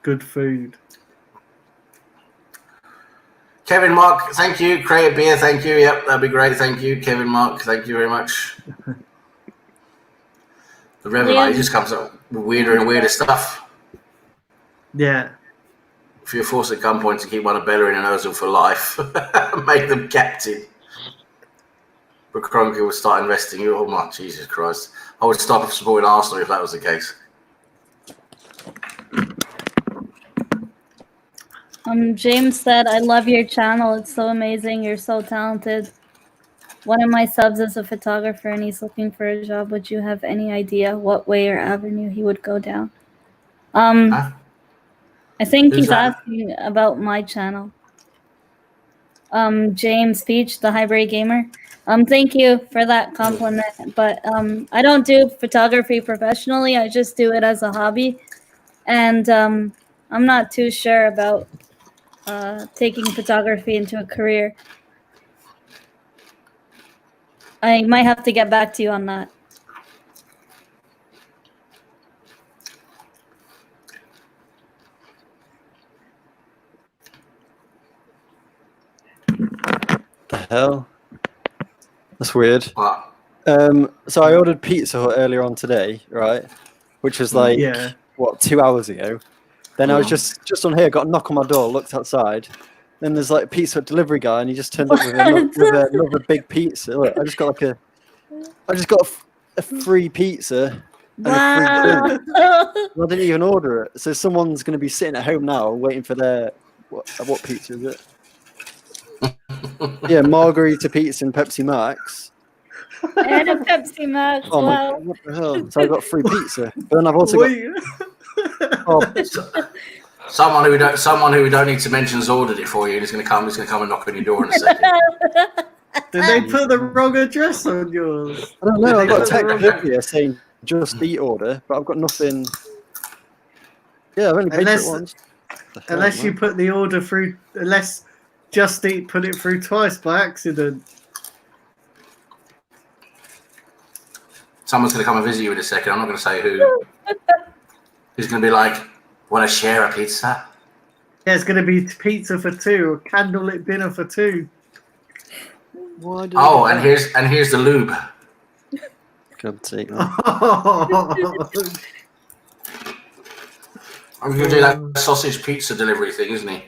good food. Kevin Mark, thank you. Create a beer, thank you. Yep, that'd be great. Thank you, Kevin Mark. Thank you very much. The Reveille, he just comes up with weirder and weirder stuff. Yeah. If you're forced at gunpoint to keep one of Bella in an Ozil for life, make them captain. But Kroenke would start investing. Oh my Jesus Christ! I would stop supporting Arsenal if that was the case. James said, "I love your channel. It's so amazing. You're so talented. One of my subs is a photographer and he's looking for a job. Would you have any idea what way or avenue he would go down?" I think he's asking about my channel. James Peach, the Hybrid Gamer. Thank you for that compliment. But I don't do photography professionally. I just do it as a hobby. And I'm not too sure about taking photography into a career. I might have to get back to you on that. The hell? That's weird. What? So I ordered Pizza Hut earlier on today, right? Which was like, 2 hours ago. Then I was just on here, got a knock on my door, looked outside. Then there's like a Pizza Hut delivery guy, and he just turned up with another big pizza. Look, I just got a free pizza. And a free drink. I didn't even order it. So someone's going to be sitting at home now waiting for their what pizza is it? Yeah, margarita pizza and Pepsi Max. And a Pepsi Max. Oh my God, what the hell? So I got free pizza. But then I've also got someone who we don't need to mention's ordered it for you. He's going to come and knock on your door in a second. Did they put the wrong address on yours? I don't know. I got a text earlier saying Just Eat order, but I've got nothing. Yeah, I've only paid for it once. Unless you put the order through, unless Just Eat put it through twice by accident. Someone's going to come and visit you in a second. I'm not going to say who. Who's going to be like, want to share a pizza? Yeah, it's going to be pizza for two, or candlelit dinner for two. And here's the lube. God take I'm going to do that sausage pizza delivery thing, isn't he?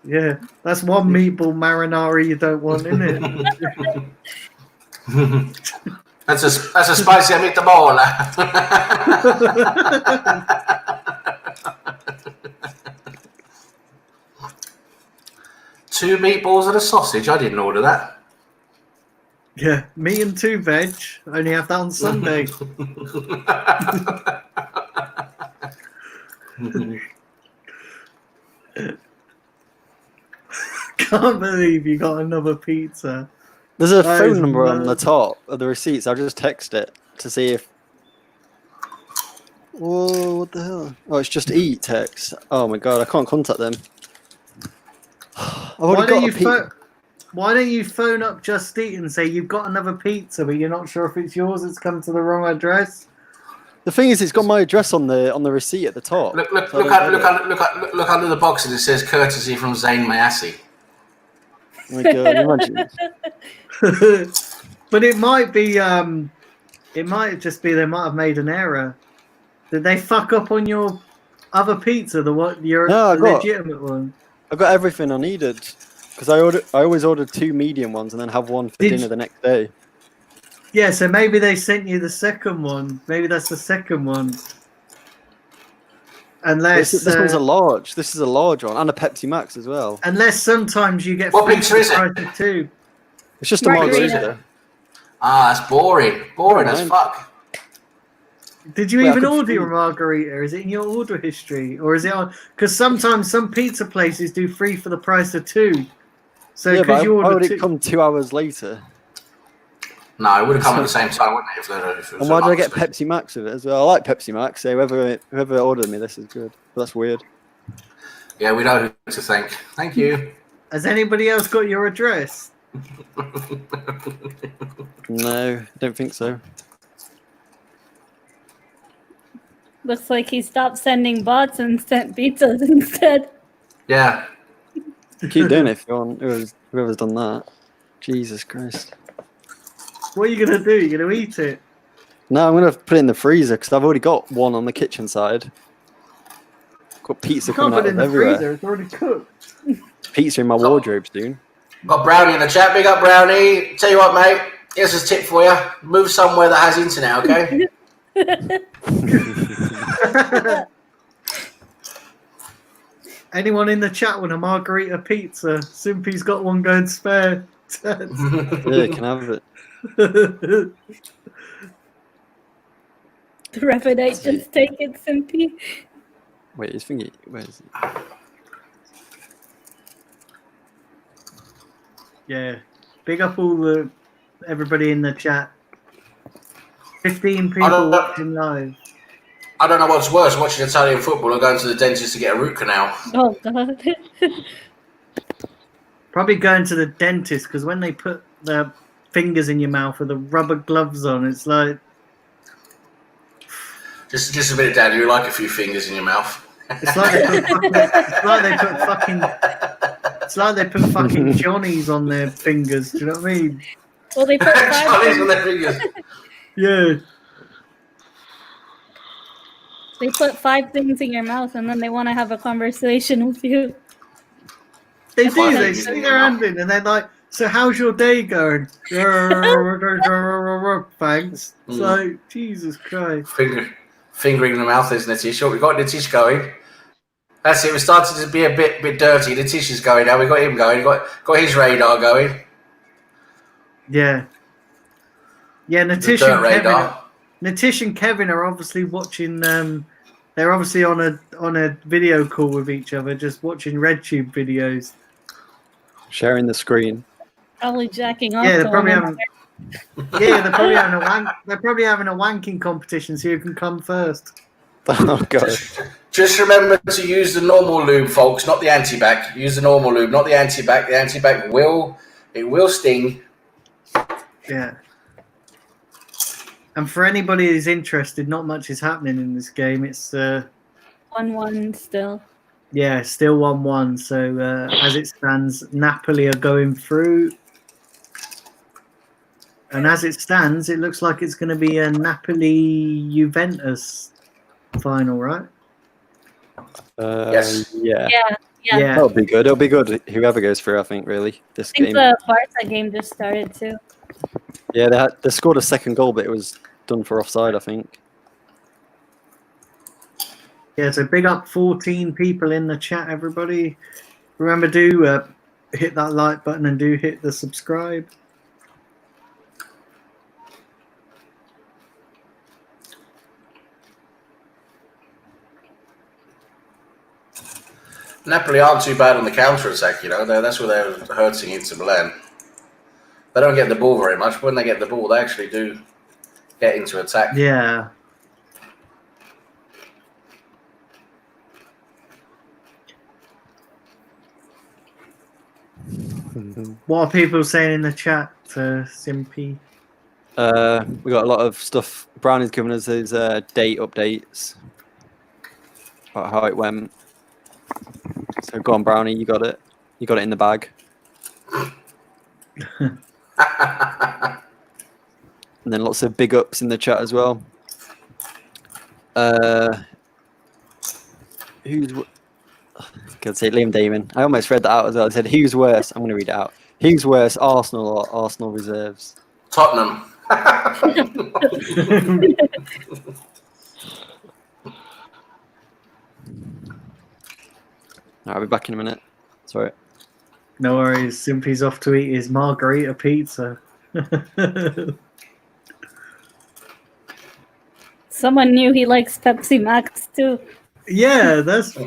Yeah, that's one meatball marinara you don't want, isn't it? That's a spicy meatball. Two meatballs and a sausage. I didn't order that. Yeah, me and two veg. Only have that on Sunday. Can't believe you got another pizza. There's a phone number on the top of the receipts. I'll just text it to see if. Whoa, what the hell? Oh, it's Just Eat text. Oh my God, I can't contact them. Why don't you phone up Just Eat and say you've got another pizza, but you're not sure if it's yours? It's come to the wrong address. The thing is, it's got my address on the receipt at the top. Look under the box and it says courtesy from Zayn Mayassi. Oh my God, imagine. But it might be, it might just be they might have made an error. Did they fuck up on your other pizza, the legitimate one? I got everything I needed because I always ordered 2 medium ones and then have one for dinner the next day. Yeah, so maybe they sent you the second one. Maybe that's the second one. Unless this one's a large. This is a large one and a Pepsi Max as well. Unless sometimes you get what pizza is it? Too. It's just a margarita. Ah, that's boring. Boring as fuck. Did you even order your margarita? Is it in your order history, or is it on? Because sometimes some pizza places do 3 for the price of 2. So Yeah, because but you why would ordered it come 2 hours later? No, it would have come at the same time, wouldn't it? If it was And why a did I get month Pepsi Max with it as well? I like Pepsi Max, so whoever ordered me this is good. But that's weird. Yeah, we know who to thank. Thank you. Has anybody else got your address? No, I don't think so. Looks like he stopped sending bots and sent pizzas instead. Yeah. Keep doing it if you want. Whoever's done that. Jesus Christ. What are you gonna do? You're gonna eat it? No, I'm gonna put it in the freezer because I've already got one on the kitchen side. Got pizza You can't coming put out it in of the everywhere. freezer. It's already cooked. Pizza in my wardrobe soon. Got Brownie in the chat. Big up, Brownie. Tell you what, mate. Here's a tip for you. Move somewhere that has internet, okay? Anyone in the chat want a margarita pizza? Simpy's got one going spare. Yeah, can I have it? The Revenite just take it, Simpy. Wait, his finger. Where is it? Yeah. Big up everybody in the chat. 15 people watching live. I don't know what's worse, watching Italian football or going to the dentist to get a root canal. Oh, God. Probably going to the dentist because when they put their fingers in your mouth with the rubber gloves on, it's like... Just a bit of Dad, you like a few fingers in your mouth. It's like they put fucking Johnnies on their fingers. Do you know what I mean? Well, they put Johnnies on their fingers. Yeah. They put 5 things in your mouth and then they want to have a conversation with you. They do. They stick their hand in and they're like, so how's your day going? Thanks. It's like, Jesus Christ. Fingering the mouth, isn't it, Tish? We've got Natish going. That's it. We're starting to be a bit dirty. Natish is going now. We've got him going. Got his radar going. Yeah. Yeah, Natish and Kevin are obviously watching. They're obviously on a video call with each other, just watching RedTube videos. Sharing the screen. Probably jacking off. Yeah, they're probably having. Yeah, they're probably having a wanking competition, so you can come first. Oh God! Just remember to use the normal lube, folks, not the anti-bac. Use the normal lube, not the anti-bac. The anti-bac will sting. Yeah. And for anybody who's interested, not much is happening in this game. It's 1-1 still. Yeah, still 1-1. So as it stands, Napoli are going through. And as it stands, it looks like it's going to be a Napoli-Juventus final, right? Yes. Yeah. Yeah. That'll be good. It'll be good. Whoever goes through, I think, really. I think the Barca game just started too. Yeah, they scored a second goal, but it was done for offside, I think. Yeah, so big up 14 people in the chat, everybody. Remember, do hit that like button and do hit the subscribe. Napoli aren't too bad on the counter-attack, you know. That's where they're hurting Inter Milan. They don't get the ball very much, but when they get the ball, they actually do get into attack. Yeah. What are people saying in the chat, Simpy? We got a lot of stuff. Brownie's giving us his date updates about how it went. So go on, Brownie, you got it. You got it in the bag. And then lots of big ups in the chat as well. Who's? Could say Liam Damon. I almost read that out as well. I said, "Who's worse?" I'm going to read it out. Who's worse, Arsenal or Arsenal reserves? Tottenham. I'll be back in a minute. Sorry. No worries. Simpy's off to eat his margarita pizza. Someone knew he likes Pepsi Max too. Yeah, that's.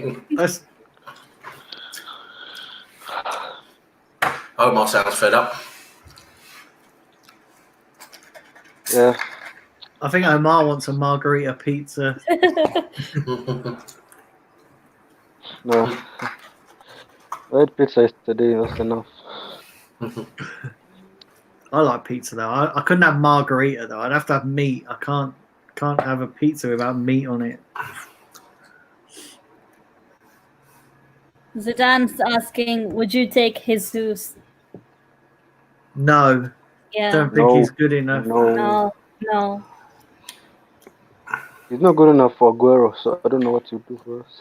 Omar sounds fed up. Yeah. I think Omar wants a margarita pizza. No. I had pizza yesterday, that's enough. I like pizza though. I couldn't have margarita though. I'd have to have meat. I can't have a pizza without meat on it. Zidane's asking, would you take Jesus? No. Yeah. Don't think he's good enough. No. He's not good enough for Aguero, so I don't know what he'll do for us.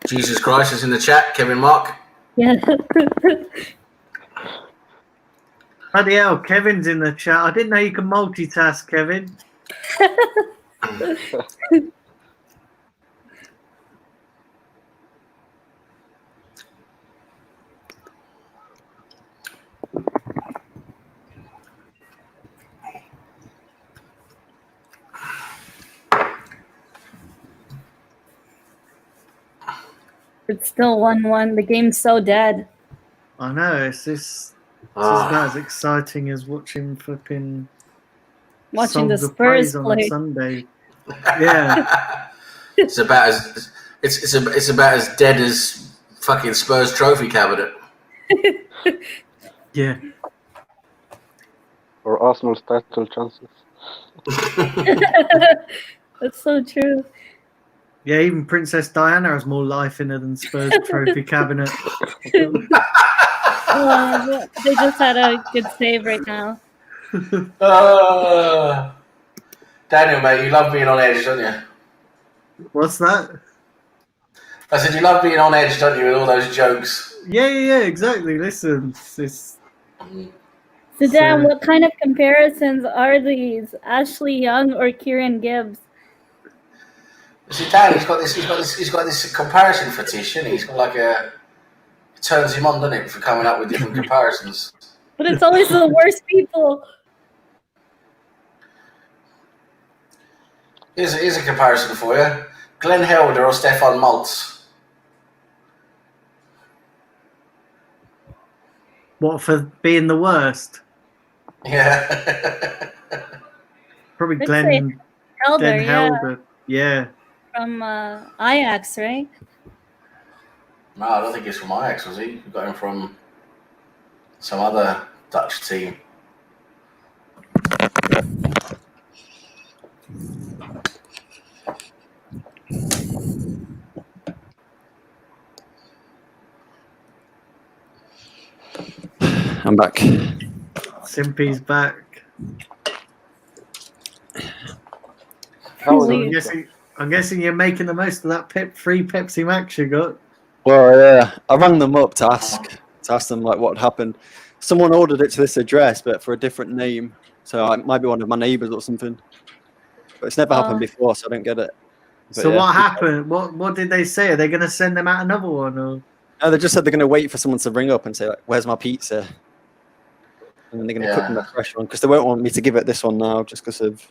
Jesus Christ is in the chat. Kevin Mark. Yeah. Bloody hell, Kevin's in the chat. I didn't know you can multitask, Kevin. It's still 1-1. The game's so dead. I know. It's about as exciting as watching flipping Watching the Songs of Spurs Praise on a play. Sunday. Yeah. It's about as dead as fucking Spurs trophy cabinet. Yeah. Or Arsenal's title chances. That's so true. Yeah, even Princess Diana has more life in her than Spurs trophy cabinet. They just had a good save right now. Daniel, mate, you love being on edge, don't you? What's that? I said you love being on edge, don't you, with all those jokes? Yeah, exactly. Listen, Zidane, what kind of comparisons are these? Ashley Young or Kieran Gibbs? See, Dan, he's got this comparison fetish, and he's got like it turns him on, doesn't it, for coming up with different comparisons. But it's always the worst people. Here's a comparison for you: Glenn Helder or Stefan Maltz. What, for being the worst? Yeah. Probably Let's Glenn say Helder, Helder. Yeah. From Ajax, right? No, I don't think he's from Ajax, was he? We got him from some other Dutch team. I'm back. Simpy's back. I'm guessing you're making the most of that free Pepsi Max you got. Well, yeah, I rang them up to ask them like what happened. Someone ordered it to this address, but for a different name. So it might be one of my neighbours or something. But it's never happened before, so I don't get it. But so what happened? What did they say? Are they going to send them out another one? Or? No, they just said they're going to wait for someone to ring up and say, like, "Where's my pizza?" And they're going to cook them a fresh one because they won't want me to give it this one now, just because of.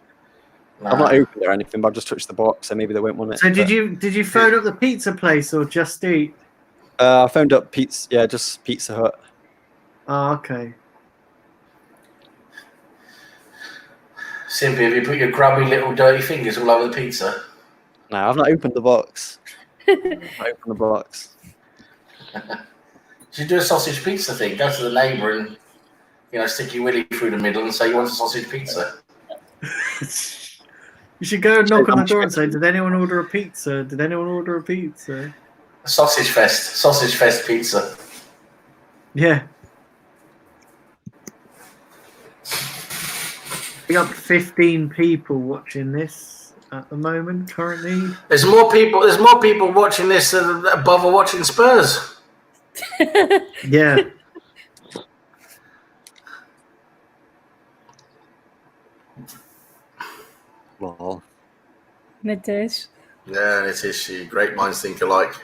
Nah. I've not opened it or anything, but I've just touched the box, so maybe they won't want it. So did you phone up the pizza place or Just Eat? I phoned up just Pizza Hut. Oh, okay. Simply, have you put your grubby little dirty fingers all over the pizza? No, I've not opened the box. You do a sausage pizza thing. Go to the neighbour and stick your willy through the middle and say you want a sausage pizza. You should go and knock on the door and say, "Did anyone order a pizza? Did anyone order a pizza?" Sausage Fest pizza. Yeah. We got 15 people watching this at the moment. Currently, there's more people watching this than bother watching Spurs. Yeah. Well, Nitish. Yeah, Nitish. Great minds think alike.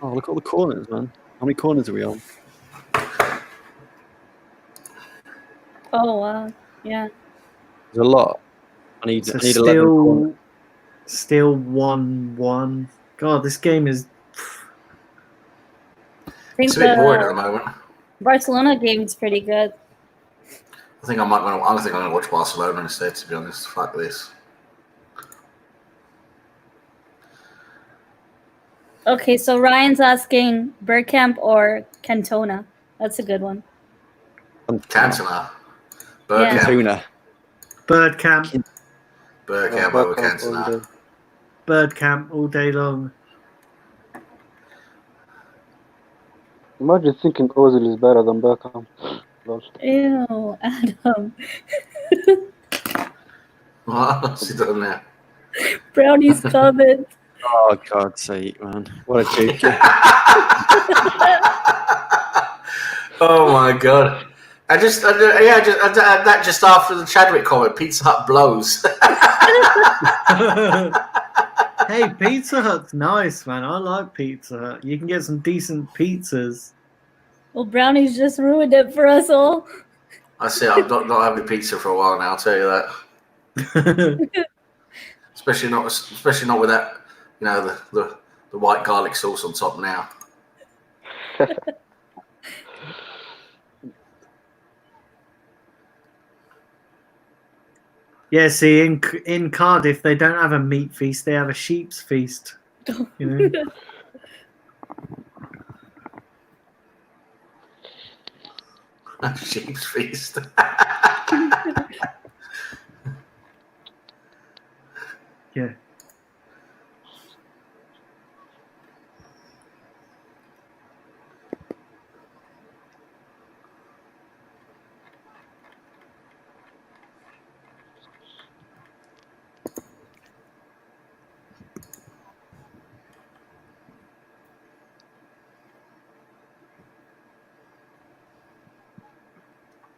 Oh, look at all the corners, man. How many corners are we on? Oh wow, yeah. There's a lot. I need So 11 corners. still 1-1. God, this game is. I think It's a bit boring at the moment. Barcelona game is pretty good. I think I'm gonna watch Barcelona instead. To be honest, fuck this. Okay, so Ryan's asking Bergkamp or Cantona. That's a good one. Cantona. Yeah. Bergkamp. Bergkamp. Bergkamp over Bergkamp all Cantona. day. Bergkamp all day long. Imagine thinking Ozil is better than Bergkamp. Lol. Ew, Adam. What's he done there? Brownie's comment. Oh, God's sake, man. What a joke. Oh, my God. That just after the Chadwick comment, Pizza Hut blows. Hey, Pizza Hut's nice, man. I like Pizza Hut. You can get some decent pizzas. Well, Brownie's just ruined it for us all. I see. I'm not having pizza for a while now. I'll tell you that. Especially not with that, the white garlic sauce on top now. Yeah, see, in Cardiff they don't have a meat feast; they have a sheep's feast. You know. Sheep's feast. Yeah.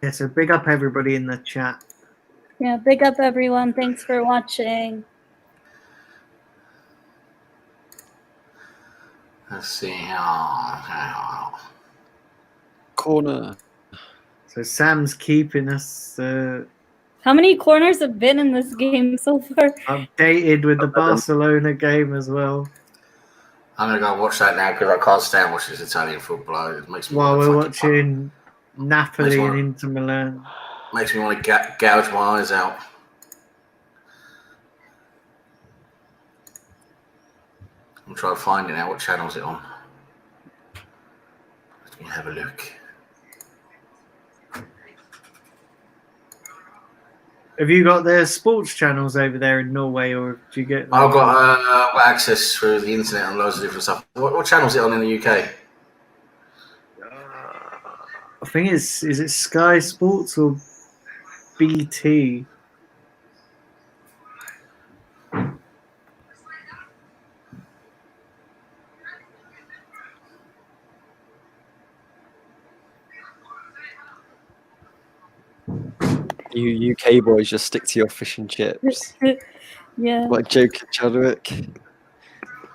Yeah, so big up everybody in the chat. Yeah, big up everyone. Thanks for watching. Let's see. Corner. So Sam's keeping us How many corners have been in this game so far? updated with the Barcelona game as well. I'm gonna go watch that now because I can't stand watching this Italian football. It makes me While want to we're watching Napoli and Inter Milan. Makes me want to gouge my eyes out. I'm trying to find it now. What channel is it on? Let me have a look. Have you got the sports channels over there in Norway, or do you get? I've got access through the internet and loads of different stuff. What channel is it on in the UK? I think is it Sky Sports or BT? You UK boys just stick to your fish and chips. Yeah. What a joke, Chadwick.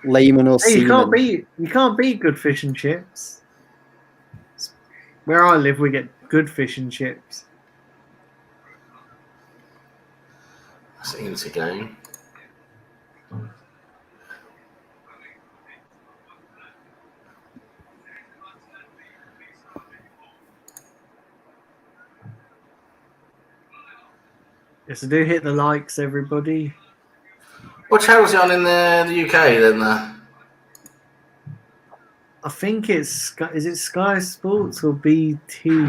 Layman or Hey, seaman. you can't beat good fish and chips. Where I live, we get good fish and chips. That's into game. Yes, I do hit the likes, everybody. What channel is it on in the UK then? I think is it Sky Sports or BT?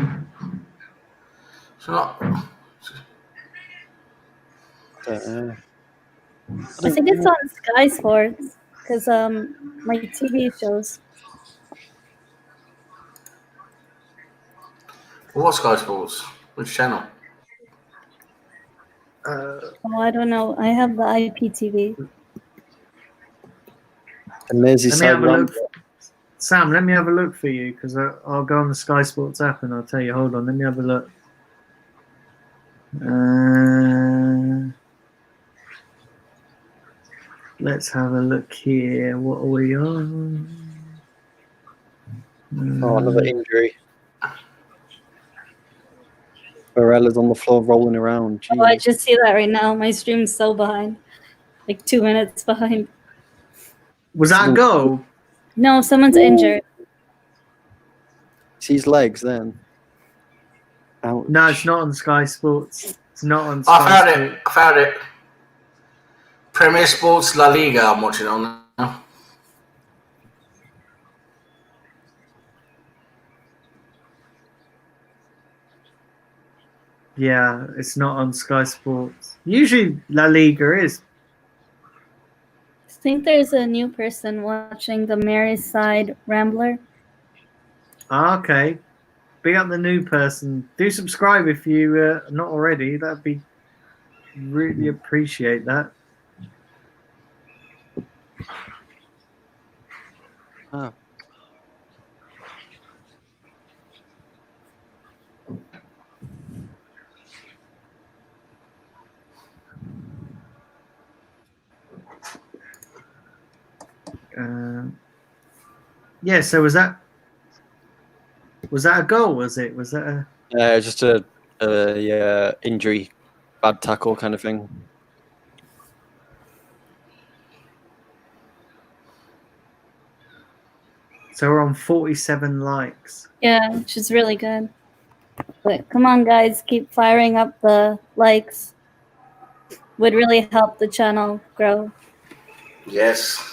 It's not. I think it's on Sky Sports because my TV shows. What Sky Sports? Which channel? Oh, I don't know. I have the IPTV. And Merseyside. Sam, let me have a look for you because I'll go on the Sky Sports app and I'll tell you. Hold on, let me have a look. Let's have a look here. What are we on? Oh, another injury. Barella's on the floor rolling around. Oh, I Jeez. just see that right now. My stream's so behind. Like 2 minutes behind. Was that a goal? No, someone's injured. See his legs then. Ouch. No, it's not on Sky Sports. It's not on Sky Sports. I found it. Premier Sports La Liga. I'm watching on now. Yeah, it's not on Sky Sports. Usually La Liga is. I think there's a new person watching the Maryside Rambler. Okay. Big up the new person. Do subscribe if you not already. That'd be really appreciate that. Oh. Yeah, so was that a goal, was it? Was that a Just a injury, bad tackle kind of thing. So we're on 47 likes. Yeah, which is really good. But come on, guys, keep firing up the likes. Would really help the channel grow. Yes.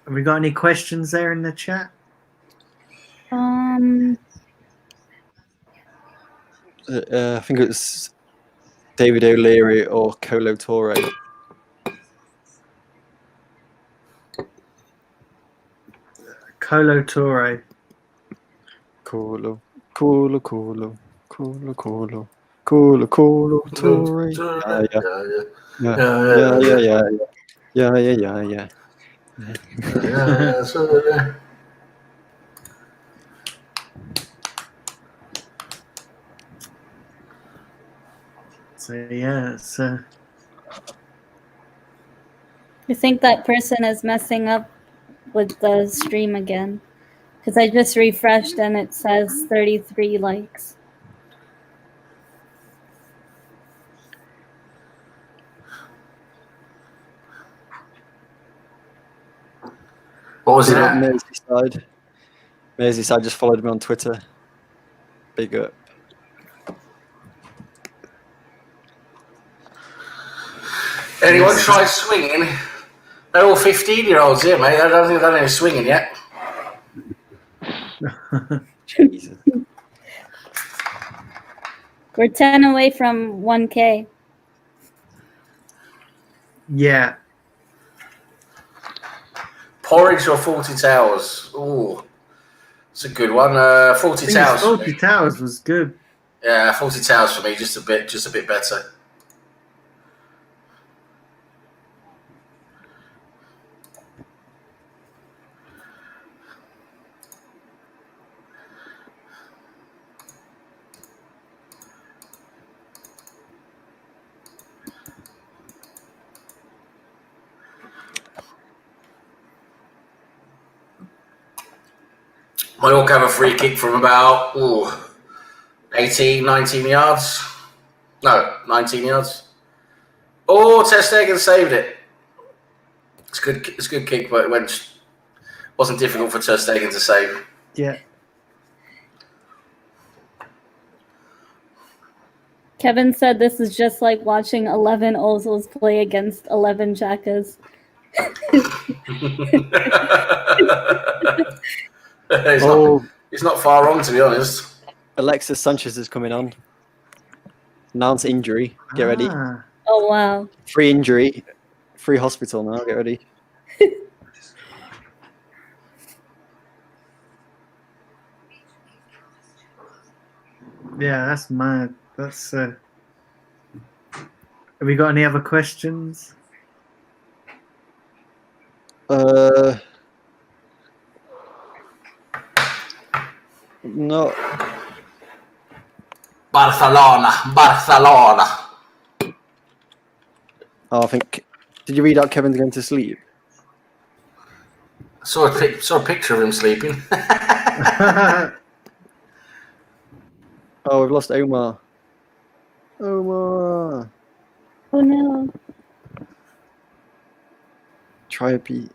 Have we got any questions there in the chat? I think it was David O'Leary or Colo Torre. Colo Torre. Colo Torre. Yeah. So yeah, it's I think that person is messing up with the stream again. Because I just refreshed and it says 33 likes. What was it? Merseyside just followed me on Twitter. Big up. Anyone tried swinging? They're all 15-year-olds here, mate. I don't think they've done any swinging yet. Jesus. We're 10 away from 1K. yeah. Porridge or 40 Towers? Ooh, it's a good one. 40 Towers. 40 Towers was good. Yeah, 40 Towers for me. Just a bit better. Mallorca have a free kick from about 18, 19 yards. No, 19 yards. Oh, Ter Stegen saved it. It's good. It's a good kick, but it wasn't difficult for Ter Stegen to save. Yeah. Kevin said this is just like watching 11 Ozils play against 11 Jakas. It's not far wrong, to be honest. Alexis Sanchez is coming on. Announced injury. Get ready. Oh, wow. Free injury. Free hospital now. Get ready. Yeah, that's mad. That's. Have we got any other questions? No. Barcelona. Oh, I think. Did you read out Kevin's going to sleep? Saw a picture of him sleeping. Oh, we've lost Omar. Omar. Oh no. Try a beat.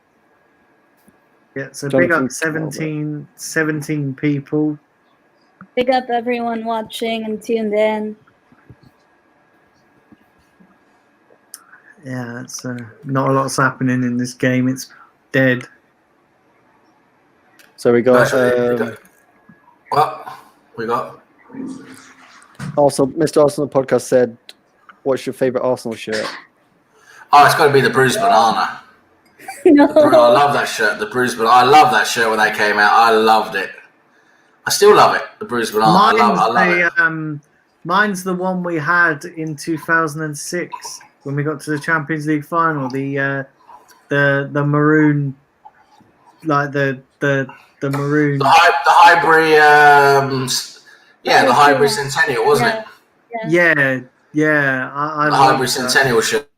Yeah, so big Jonathan up 17 people. Big up everyone watching and tuned in. Yeah, it's not a lot's happening in this game. It's dead. So we got. What we got? Also, Mr. Arsenal podcast said, "What's your favorite Arsenal shirt?" Oh, it's got to be the bruised banana. No. I love that shirt. The bruised banana. I love that shirt when they came out. I loved it. I still love it. The bruised banana. I love it. Mine's the one we had in 2006 when we got to the Champions League final. The maroon, like the maroon. The Highbury. The Highbury Centennial, wasn't it? Yeah. I the Highbury Centennial shirt.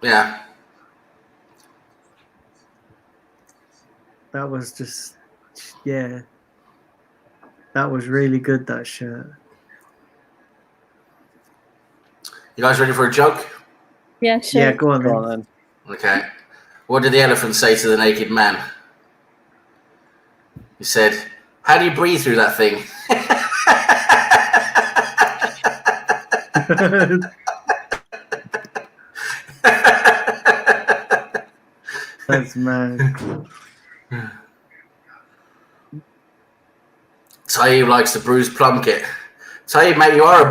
Yeah. That was just, that was really good, that shirt. You guys ready for a joke? Yeah, sure. Yeah, go on then. Okay. What did the elephant say to the naked man? He said, "How do you breathe through that thing?" That's mad. Taib likes the bruised plumket. Taib, mate, you are a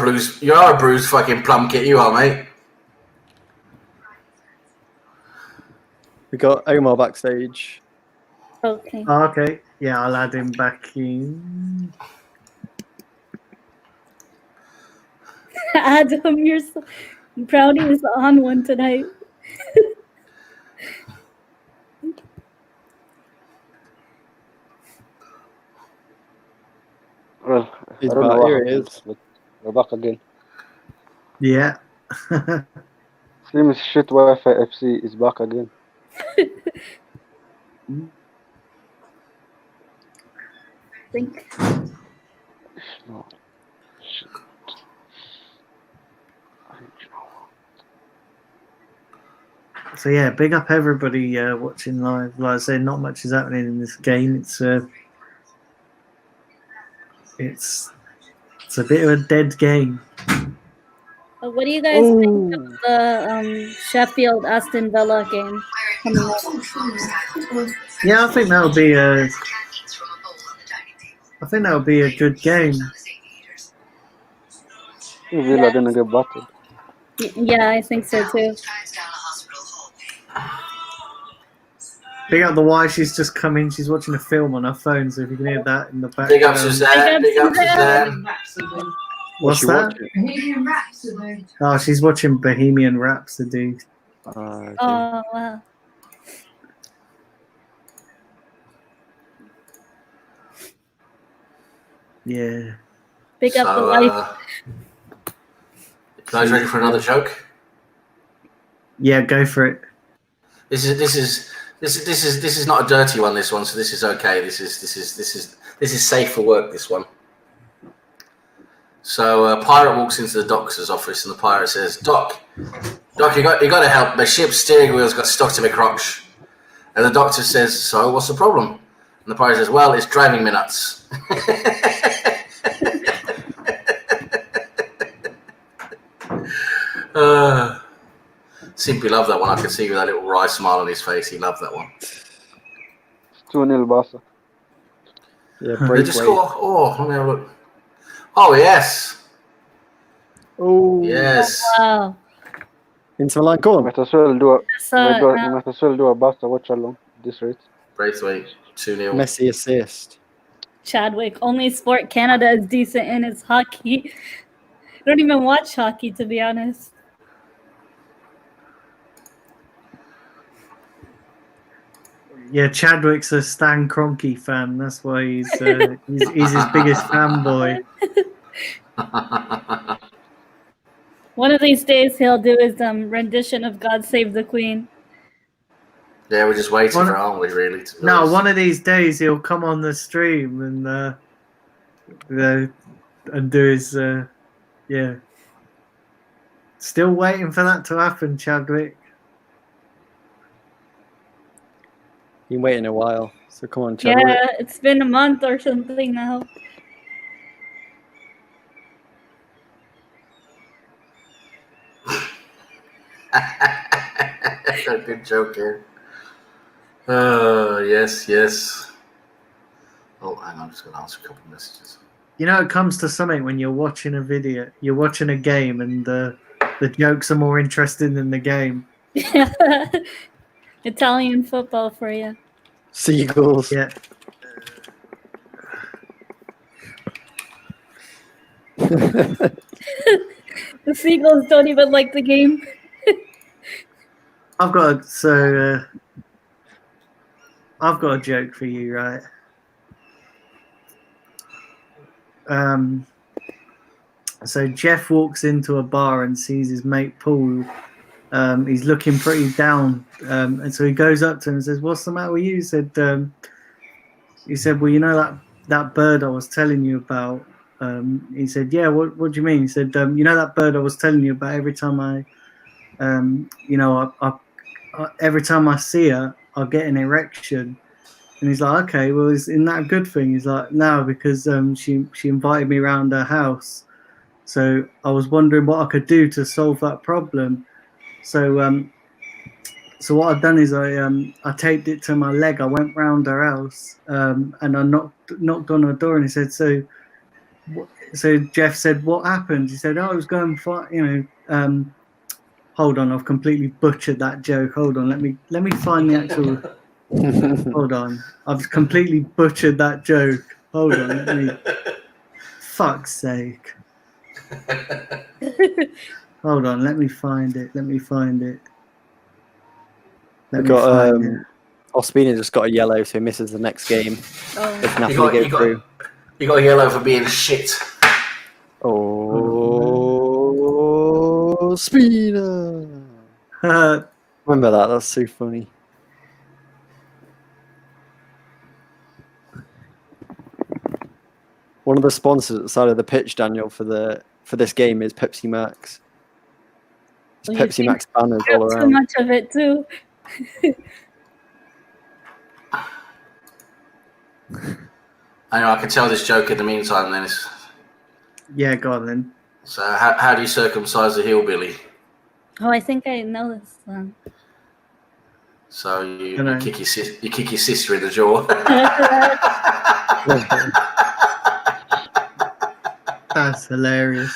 bruised fucking plumket, you are, mate. We got Omar backstage. Okay. Okay. Yeah, I'll add him back in. Adam, you're so Brownie is on one tonight. Well, He's I don't know back. what Here he happened, is. but we're back again. Yeah. Slim's shit Wi-Fi FC is back again. Think. No. Shit. So yeah, big up everybody watching live. Like I said, not much is happening in this game. It's a bit of a dead game. What do you guys think of the Sheffield Aston Villa game coming up? Yeah, I think that'll be a good game. Villa didn't get battered. Yeah, I think so too. Big up the wife. She's just come in. She's watching a film on her phone. So if you can hear that in the background. Big up Suzanne. Big up Suzanne. What's that? Bohemian Rhapsody. Oh, she's watching Bohemian Rhapsody. Okay. Oh wow. Yeah. Big up the life. Guys, ready for another joke? Yeah, go for it. This is not a dirty one. This one, so this is okay. This is safe for work. This one. So a pirate walks into the doctor's office, and the pirate says, "Doc, you got to help. My ship's steering wheel's got stuck to my crotch." And the doctor says, "So what's the problem?" And the pirate says, "Well, it's driving me nuts." Simply love that one. I can see with that little wry smile on his face. He loved that one. 2-0 Barca. Yeah, They just score. Oh, let me have a look. Oh yes. Oh yes. Wow. Into Milan, go on. Might as well do a Barca watch along this rate. Braithwaite 2-0. Messi assist. Chadwick. Only sport Canada is decent in is hockey. I don't even watch hockey, to be honest. Yeah, Chadwick's a Stan Kroenke fan. That's why he's his biggest fanboy. One of these days he'll do his rendition of God Save the Queen. Yeah, we're just waiting for it, aren't we, really? No, one of these days he'll come on the stream and do his yeah. Still waiting for that to happen, Chadwick. Been waiting a while, so come on, Chadwick. Yeah, it's been a month or something now. Good joke here. Yes. Oh, hang on, I'm just going to answer a couple of messages. You know, it comes to something when you're watching a video, you're watching a game, and the jokes are more interesting than the game. Italian football for you. Seagulls. Yeah. The seagulls don't even like the game. I've got a joke for you, right? So Jeff walks into a bar and sees his mate Paul. He's looking pretty down, and so he goes up to him and says, "What's the matter with you?" He said, "Well, you know that bird I was telling you about." He said, "Yeah, what do you mean?" He said, "You know that bird I was telling you about? Every time I every time I see her, I get an erection." And he's like, "Okay, well, isn't that a good thing?" He's like, "No, because she invited me around her house, so I was wondering what I could do to solve that problem. So what I've done is I taped it to my leg. I went round her house and I knocked on her door, and he said, so Jeff said, "What happened?" He said, "Oh, I was going for hold on, I've completely butchered that joke. Hold on, let me find the actual." Hold on, I've completely butchered that joke. Hold on, fuck's sake. Hold on, let me find it. Ospina just got a yellow, so he misses the next game. Oh. If Napoli go through. You got a yellow for being shit. Oh, Spina! Remember that? That's so funny. One of the sponsors at the side of the pitch, Daniel, for this game is Pepsi Max. It's Pepsi Max banners all around. Too much of it too. I know I can tell this joke in the meantime. Then it's yeah, go on then. So how do you circumcise a hillbilly? Oh, I think I know this one. So you kick your sister in the jaw. That's hilarious.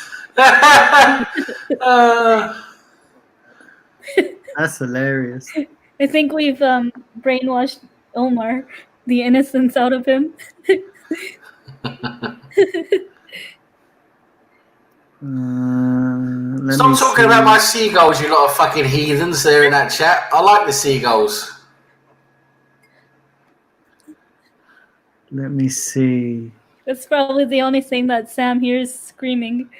That's hilarious. I think we've brainwashed Omar, the innocence out of him. Stop talking about my seagulls, you lot of fucking heathens there in that chat. I like the seagulls. Let me see. That's probably the only thing that Sam hears screaming.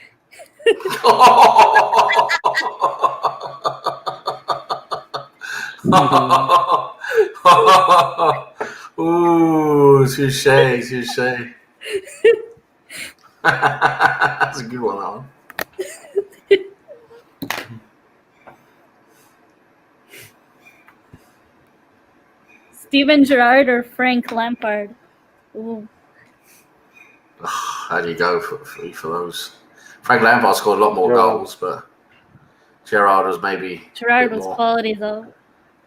Ooh, touche. That's a good one, Alan. Steven Gerrard or Frank Lampard? Ooh. How do you go for those? Frank Lampard scored a lot more goals, but Gerrard was maybe Gerrard was quality though.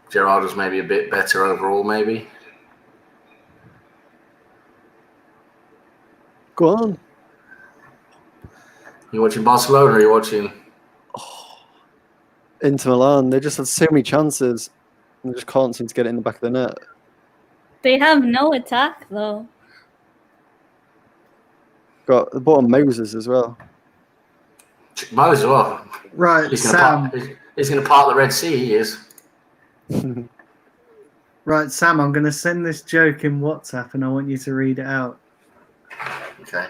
Gerrard was maybe a bit better overall, maybe. Go on. You watching Barcelona or are you watching Inter Milan? They just had so many chances and they just can't seem to get it in the back of the net. They have no attack though. Got the bottom Moses as well. Moses, well. Right, he's Sam. He's going to part the Red Sea, he is. Right, Sam, I'm going to send this joke in WhatsApp and I want you to read it out. Okay.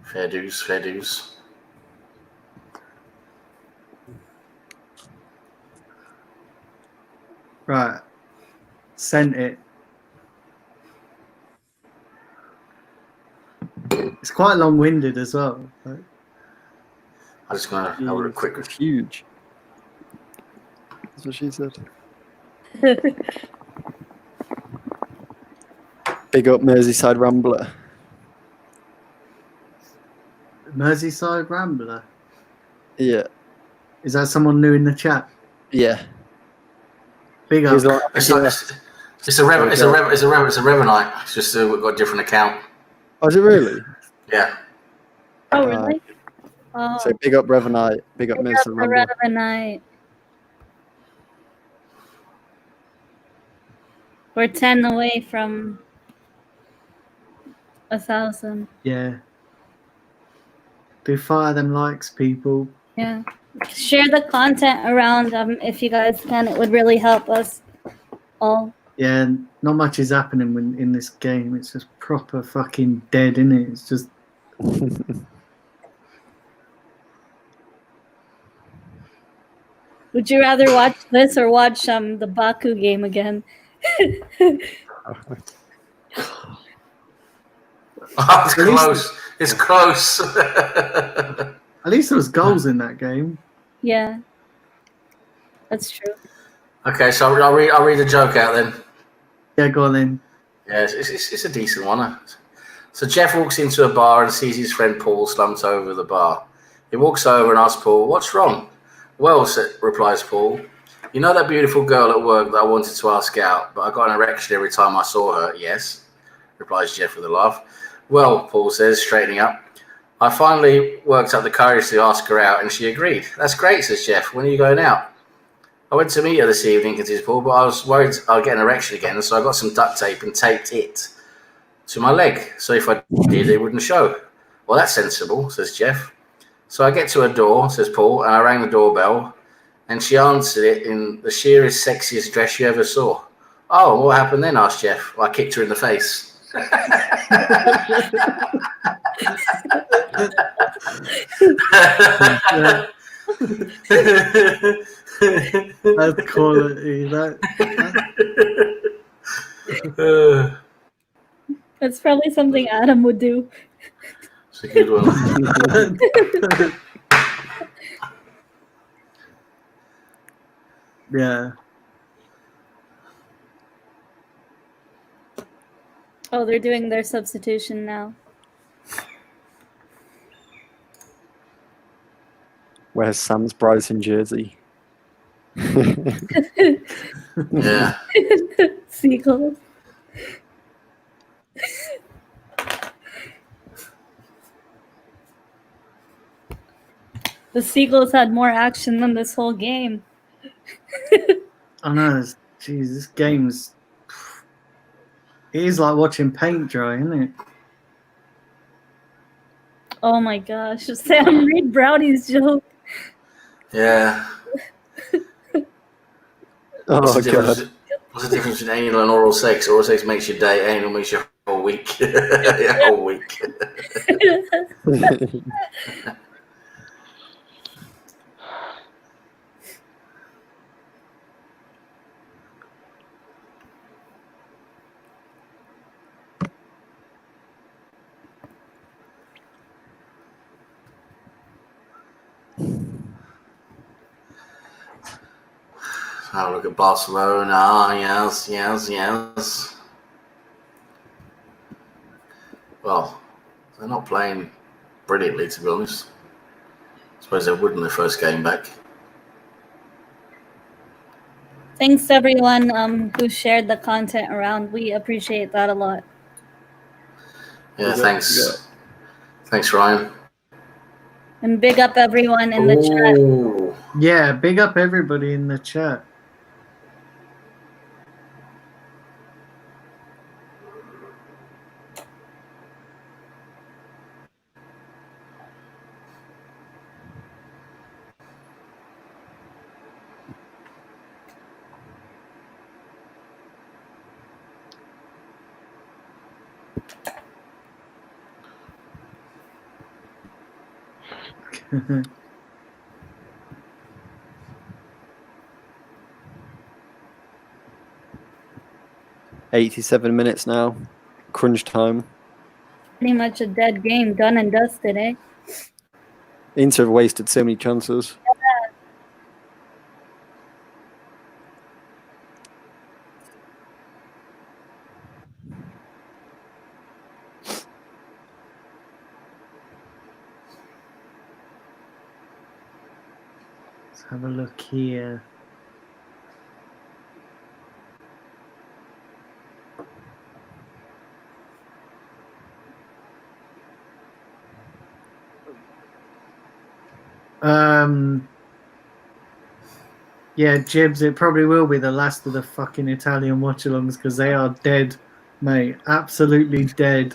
Fair dues, fair dues. Right. Sent it. It's quite long-winded as well. But... I'm just going to have a quick... It's huge. That's what she said. Big up Merseyside Rambler. Merseyside Rambler? Yeah. Is that someone new in the chat? Yeah. Big up. It's a Revenite. It's just we've got a different account. Oh, is it really? Yeah. Oh, really? Oh. So big up Revenite. Big up Merseyside Rambler. Revenite. We're 10 away from 1,000. Yeah. Do fire them likes, people. Yeah. Share the content around if you guys can. It would really help us all. Yeah, not much is happening in this game. It's just proper fucking dead, isn't it? It's just... Would you rather watch this or watch the Baku game again? Oh, it's close. It's close. At least there was goals in that game. Yeah, that's true. Okay, so I'll read a joke out then. Yeah, go on then. Yeah, it's a decent one. Huh? So Jeff walks into a bar and sees his friend Paul slumped over the bar. He walks over and asks Paul, "What's wrong?" "Well," replies Paul, "you know that beautiful girl at work that I wanted to ask out, but I got an erection every time I saw her." "Yes," replies Jeff with a laugh. "Well," Paul says, straightening up, "I finally worked up the courage to ask her out and she agreed." "That's great," says Jeff. "When are you going out?" "I went to meet her this evening," continues Paul, "but I was worried I'd get an erection again, so I got some duct tape and taped it to my leg, so if I did, it wouldn't show." "Well, that's sensible," says Jeff. "So I get to her door," says Paul, "and I rang the doorbell, and she answered it in the sheerest, sexiest dress you ever saw." "Oh, what happened then?" asked Jeff. "Well, I kicked her in the face." That's quality. That's probably something Adam would do. It's a good one. Yeah. Oh, they're doing their substitution now. Where's Sam's Bryson jersey? Yeah. Seagulls. The Seagulls had more action than this whole game. I know. Jeez, this game's... It is like watching paint dry, isn't it? Oh my gosh. Sam, read Brownie's joke. Yeah. Oh, What's the difference between anal and oral sex? Oral sex makes your day, anal makes your whole week. Your whole week. Have a look at Barcelona. Yes, yes, yes. Well, they're not playing brilliantly, to be honest. I suppose they would in their first game back. Thanks everyone who shared the content around. We appreciate that a lot. Yeah, thanks. Thanks, Ryan. And big up everyone in the chat. Yeah, big up everybody in the chat. $87 now. Crunch time. Pretty much a dead game, done and dusted, eh? Inter have wasted so many chances. Let's have a look here. Yeah, Jibs, it probably will be the last of the fucking Italian watch-alongs because they are dead, mate. Absolutely dead.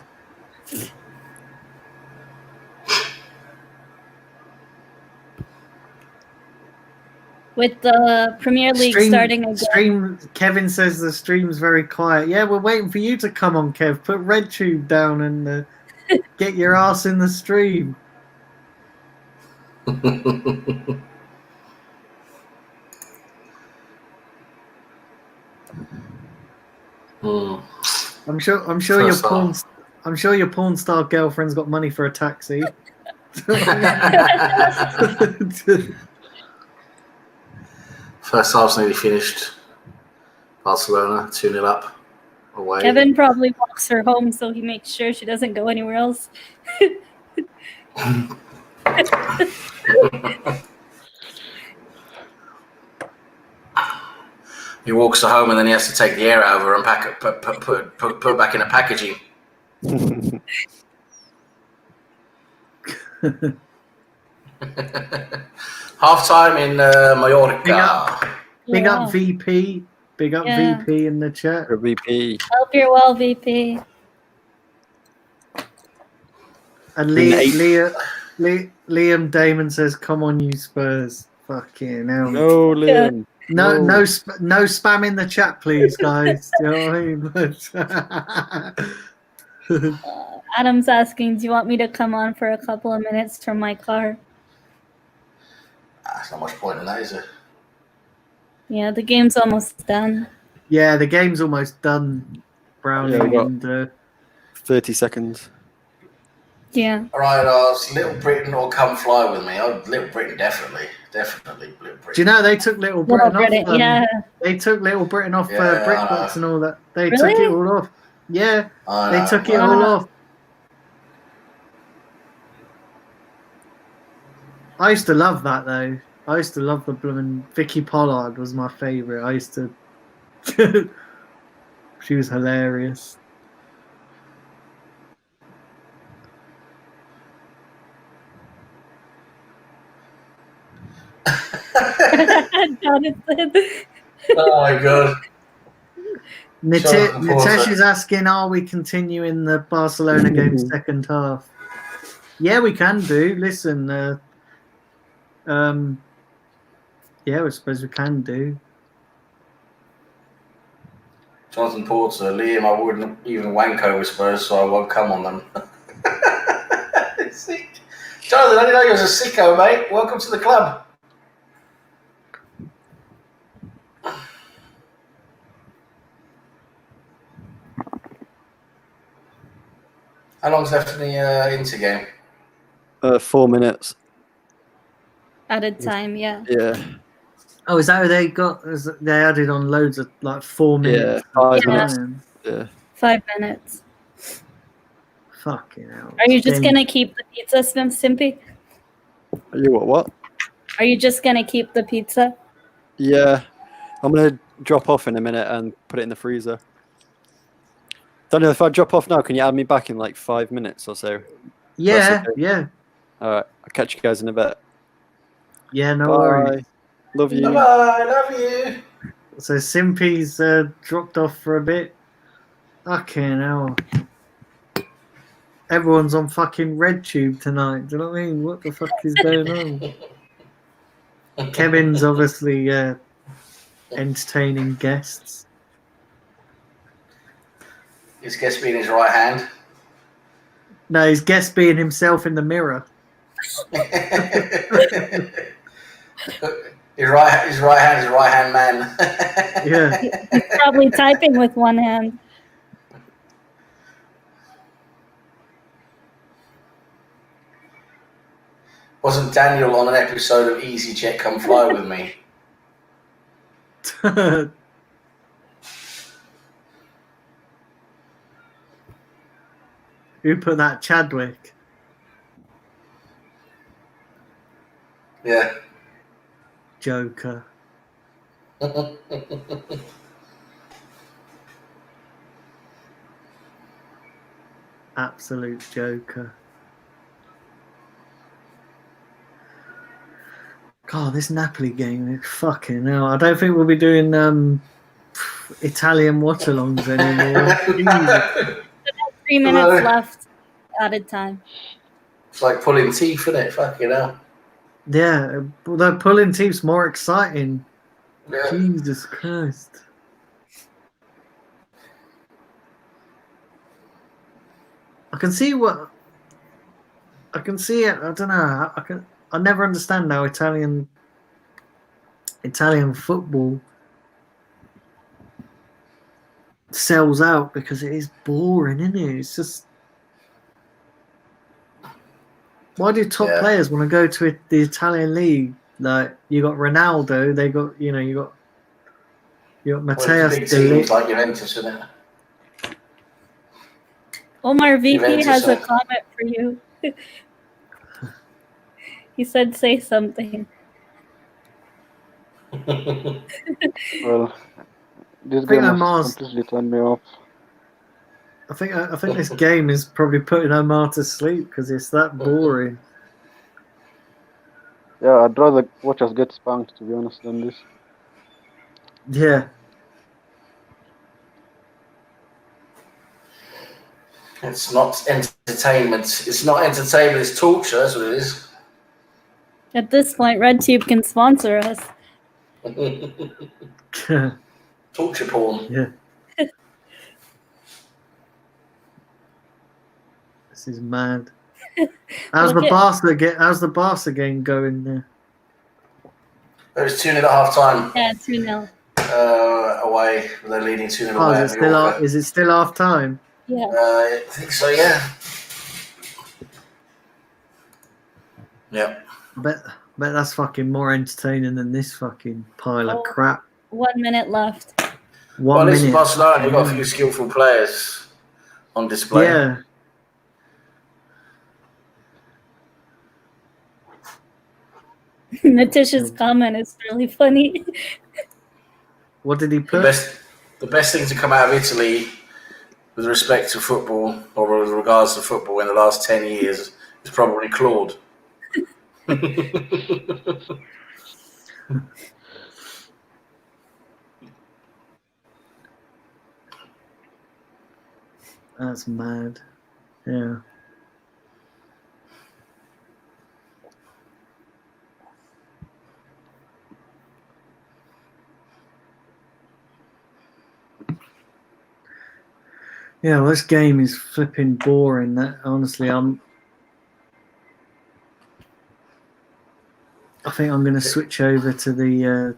With the Premier League starting again. Kevin says the stream's very quiet. Yeah, we're waiting for you to come on, Kev. Put RedTube down and get your ass in the stream. I'm sure your porn star girlfriend's got money for a taxi. First half's nearly finished. Barcelona 2-0 up away. Kevin probably walks her home so he makes sure she doesn't go anywhere else. He walks her home and then he has to take the air out of her and put back in a packaging. Half time in Mallorca. Big up VP. Big up VP in the chat. VP. Hope you're well, VP. And Liam Damon says, "Come on, you Spurs." Fucking hell. No, Liam. No spam in the chat, please, guys. Do you know what I mean? Adam's asking, do you want me to come on for a couple of minutes from my car? There's not much point in that, is there? Yeah, the game's almost done. Yeah, the game's almost done, Brownie. And 30 seconds. Yeah. All right, Little Britain will come fly with me. Little Britain, definitely Little Britain. Do you know they took Little Britain off? Yeah. They took Little Britain off BritBox and all that. They Really? took it all off. Yeah, they took it all off. I used to love that though. I used to love the blooming Vicky Pollard was my favourite. I used to. She was hilarious. Jonathan. Oh my god. Nitesh is asking, are we continuing the Barcelona game second half? Yeah, we can do. Listen, yeah, I suppose we can do. Jonathan Porter, Liam, I wouldn't even wank over Spurs, so I won't come on them. Jonathan, I didn't know you was a sicko, mate. Welcome to the club. How long's left in the Inter game? 4 minutes. Added time, yeah. Yeah. Oh, is that how they got? They added on loads of like 4 minutes. Yeah, 5 minutes. Yeah. 5 minutes. Fucking hell. Are you just gonna keep the pizza, Stimpy? Are you what? Are you just gonna keep the pizza? Yeah. I'm gonna drop off in a minute and put it in the freezer. Don't know if I drop off now. Can you add me back in like 5 minutes or so? Yeah, okay. yeah. All right. I'll catch you guys in a bit. Yeah, no Bye. worries. Love you. Bye, love you. So Simpy's dropped off for a bit. Fucking hell. Everyone's on fucking RedTube tonight. Do you know what I mean? What the fuck is going on? Kevin's obviously entertaining guests. His guest being his right hand. No, he's guest being himself in the mirror. His right hand man. Yeah. He's probably typing with one hand. Wasn't Daniel on an episode of EasyJet Come Fly With Me? Who put that? Chadwick. Yeah. Joker. Absolute joker. God, this Napoli game is fucking hell. I don't think we'll be doing Italian watch-alongs anymore. Jesus. 3 minutes left added time. It's like pulling teeth, isn't it? Fucking hell. Yeah, although pulling teeth's more exciting. Yeah. Jesus Christ. I can see it. I don't know. I never understand how Italian football sells out, because it is boring, isn't it? It's just, why do top players want to go to the Italian league? Like, you got Ronaldo, they got you got Matteo. Big teams like Juventus, isn't it? Omar VP Juventus, has a comment for you. He said, "Say something." Well, this game has completely turned me off. I think this game is probably putting Omar to sleep because it's that boring. Yeah, I'd rather watch us get spanked, to be honest, than this. Yeah. It's not entertainment. It's not entertainment. It's torture. That's what it is. At this point, RedTube can sponsor us. Torture porn. Yeah. This is mad. How's the Barca game going there? It was 2-0 at half time. Yeah, 2-0. Away. They're leading 2-0 away. Is it still half time? Yeah. I think so, yeah. Yep. I bet that's fucking more entertaining than this fucking pile of crap. 1 minute left. Well, at least in Barcelona, you've got a few skillful players on display. Yeah. Natish's comment is really funny. What did he put? The best thing to come out of Italy with respect to football, or with regards to football in the last 10 years, is probably Claude. That's mad. Yeah. Yeah, well, this game is flipping boring. That honestly, I think I'm going to switch over to the.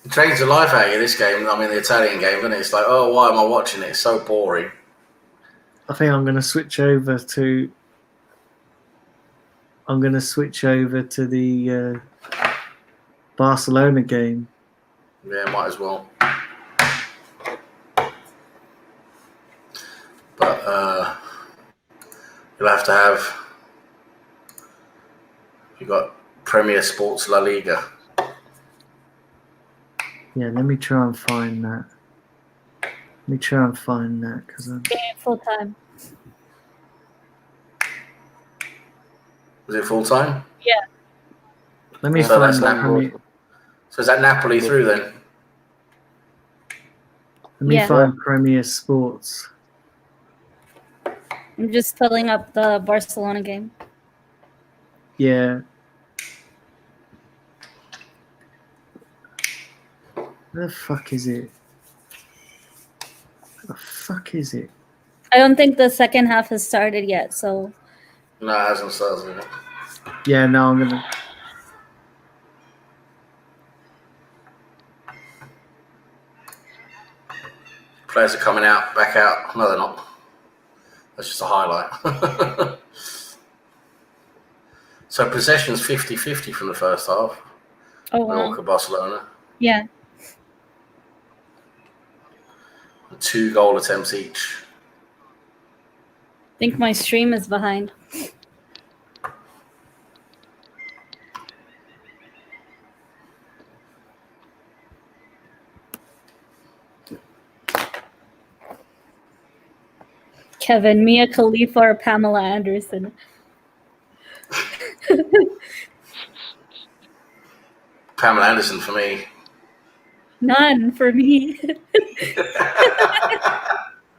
It drains the life out of you, this game. I mean, the Italian game, isn't it? It's like, oh, why am I watching it? It's so boring. I think I'm going to switch over to. I'm going to switch over to the Barcelona game. Yeah, might as well. But you'll have to have. You've got Premier Sports La Liga. Yeah, let me try and find that. Because I'm full time. Was it full time? Yeah. Let me find that. So is that Napoli through then? Let me find Premier Sports. I'm just filling up the Barcelona game. Yeah. Where the fuck is it? Where the fuck is it? I don't think the second half has started yet, so. No, it hasn't started. Yeah, no, I'm gonna. Players are coming out, back out. No, they're not. That's just a highlight. So possession's 50-50 from the first half. Oh, wow. Mallorca, Barcelona. Yeah. 2 goal attempts each. I think my stream is behind. Kevin, Mia Khalifa or Pamela Anderson? Pamela Anderson for me. None for me.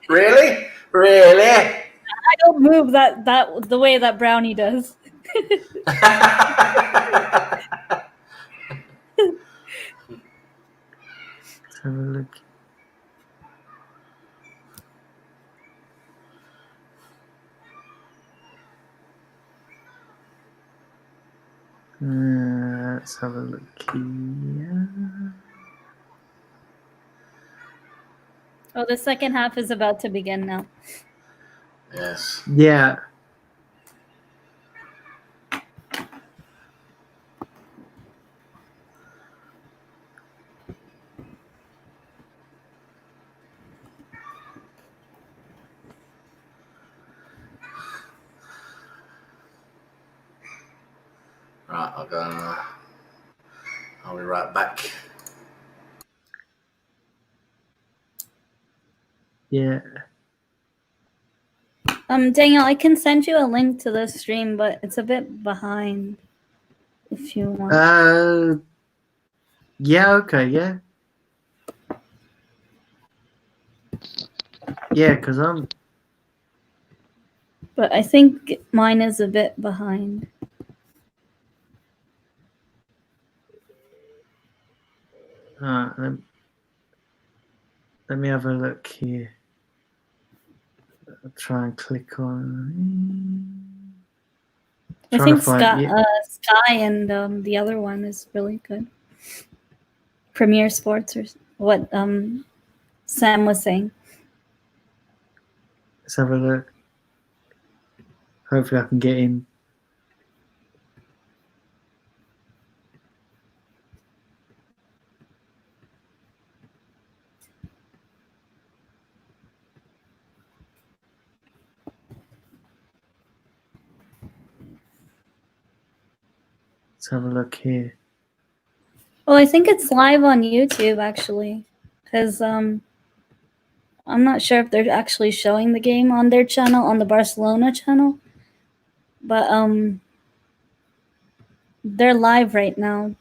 Really? Really? I don't move that the way that Brownie does. Let's have a look. Let's have a look here. Oh, the second half is about to begin now. Yes. Yeah. Right, I'll go and I'll be right back. Yeah. Daniel, I can send you a link to the stream, but it's a bit behind. If you want. Yeah. Okay. Yeah. Yeah, because I'm. But I think mine is a bit behind. Let me have a look here. I'll try and click on. I think Sky and the other one is really good. Premier Sports or what Sam was saying. Let's have a look. Hopefully I can get in. Let's have a look here. Oh, I think it's live on YouTube actually, because I'm not sure if they're actually showing the game on their channel, on the Barcelona channel, but they're live right now.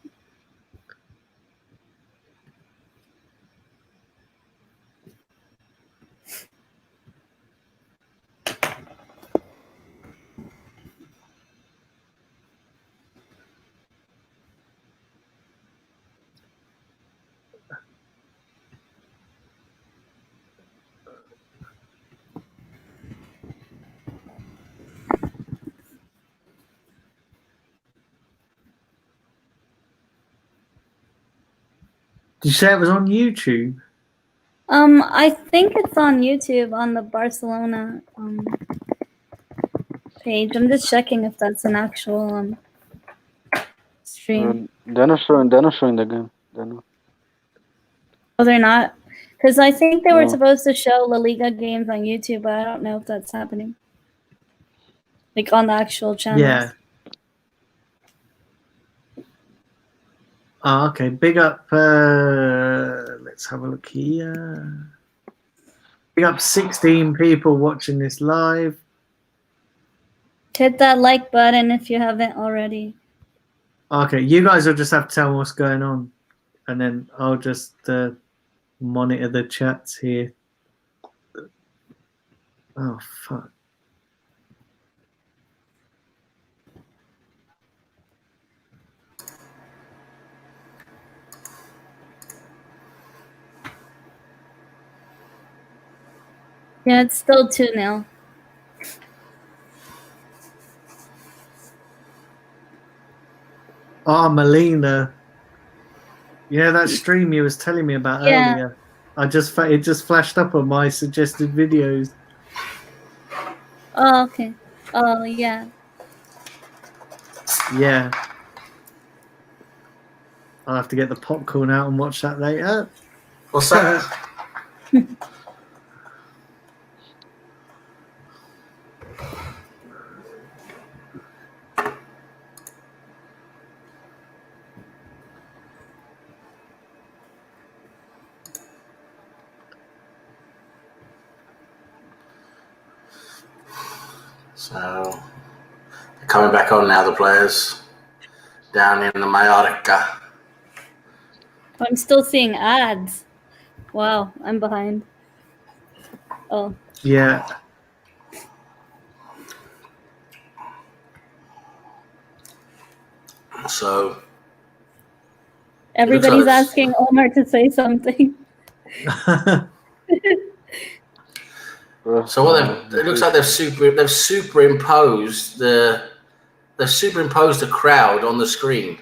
Did you say it was on YouTube? I think it's on YouTube on the Barcelona page. I'm just checking if that's an actual stream. They're not showing the game. They're not. Oh, they're not? Because I think they were No. supposed to show La Liga games on YouTube, but I don't know if that's happening. Like on the actual channels. Yeah. Oh, okay. Big up. Let's have a look here. Big up 16 people watching this live. Hit that like button if you haven't already. Okay, you guys will just have to tell me what's going on, and then I'll just monitor the chats here. Oh, fuck. Yeah, it's still 2-0. Melina. Yeah, that stream you was telling me about earlier. It just flashed up on my suggested videos. Oh, okay. Oh, yeah. Yeah. I'll have to get the popcorn out and watch that later. What's that? So, they're coming back on now, the players, down in the Mallorca. I'm still seeing ads. Wow, I'm behind. Oh. Yeah. So, everybody's asking Omar to say something. So what it looks like they've superimposed the crowd on the screen.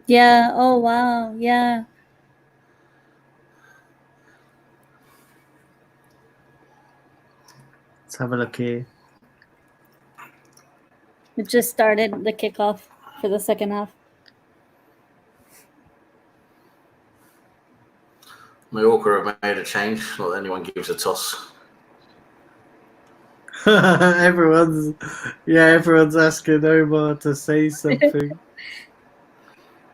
Yeah. Oh wow. Yeah. Let's have a look here. It just started the kickoff for the second half. Mallorca have made a change. Not that anyone gives a toss. everyone's asking Omar to say something.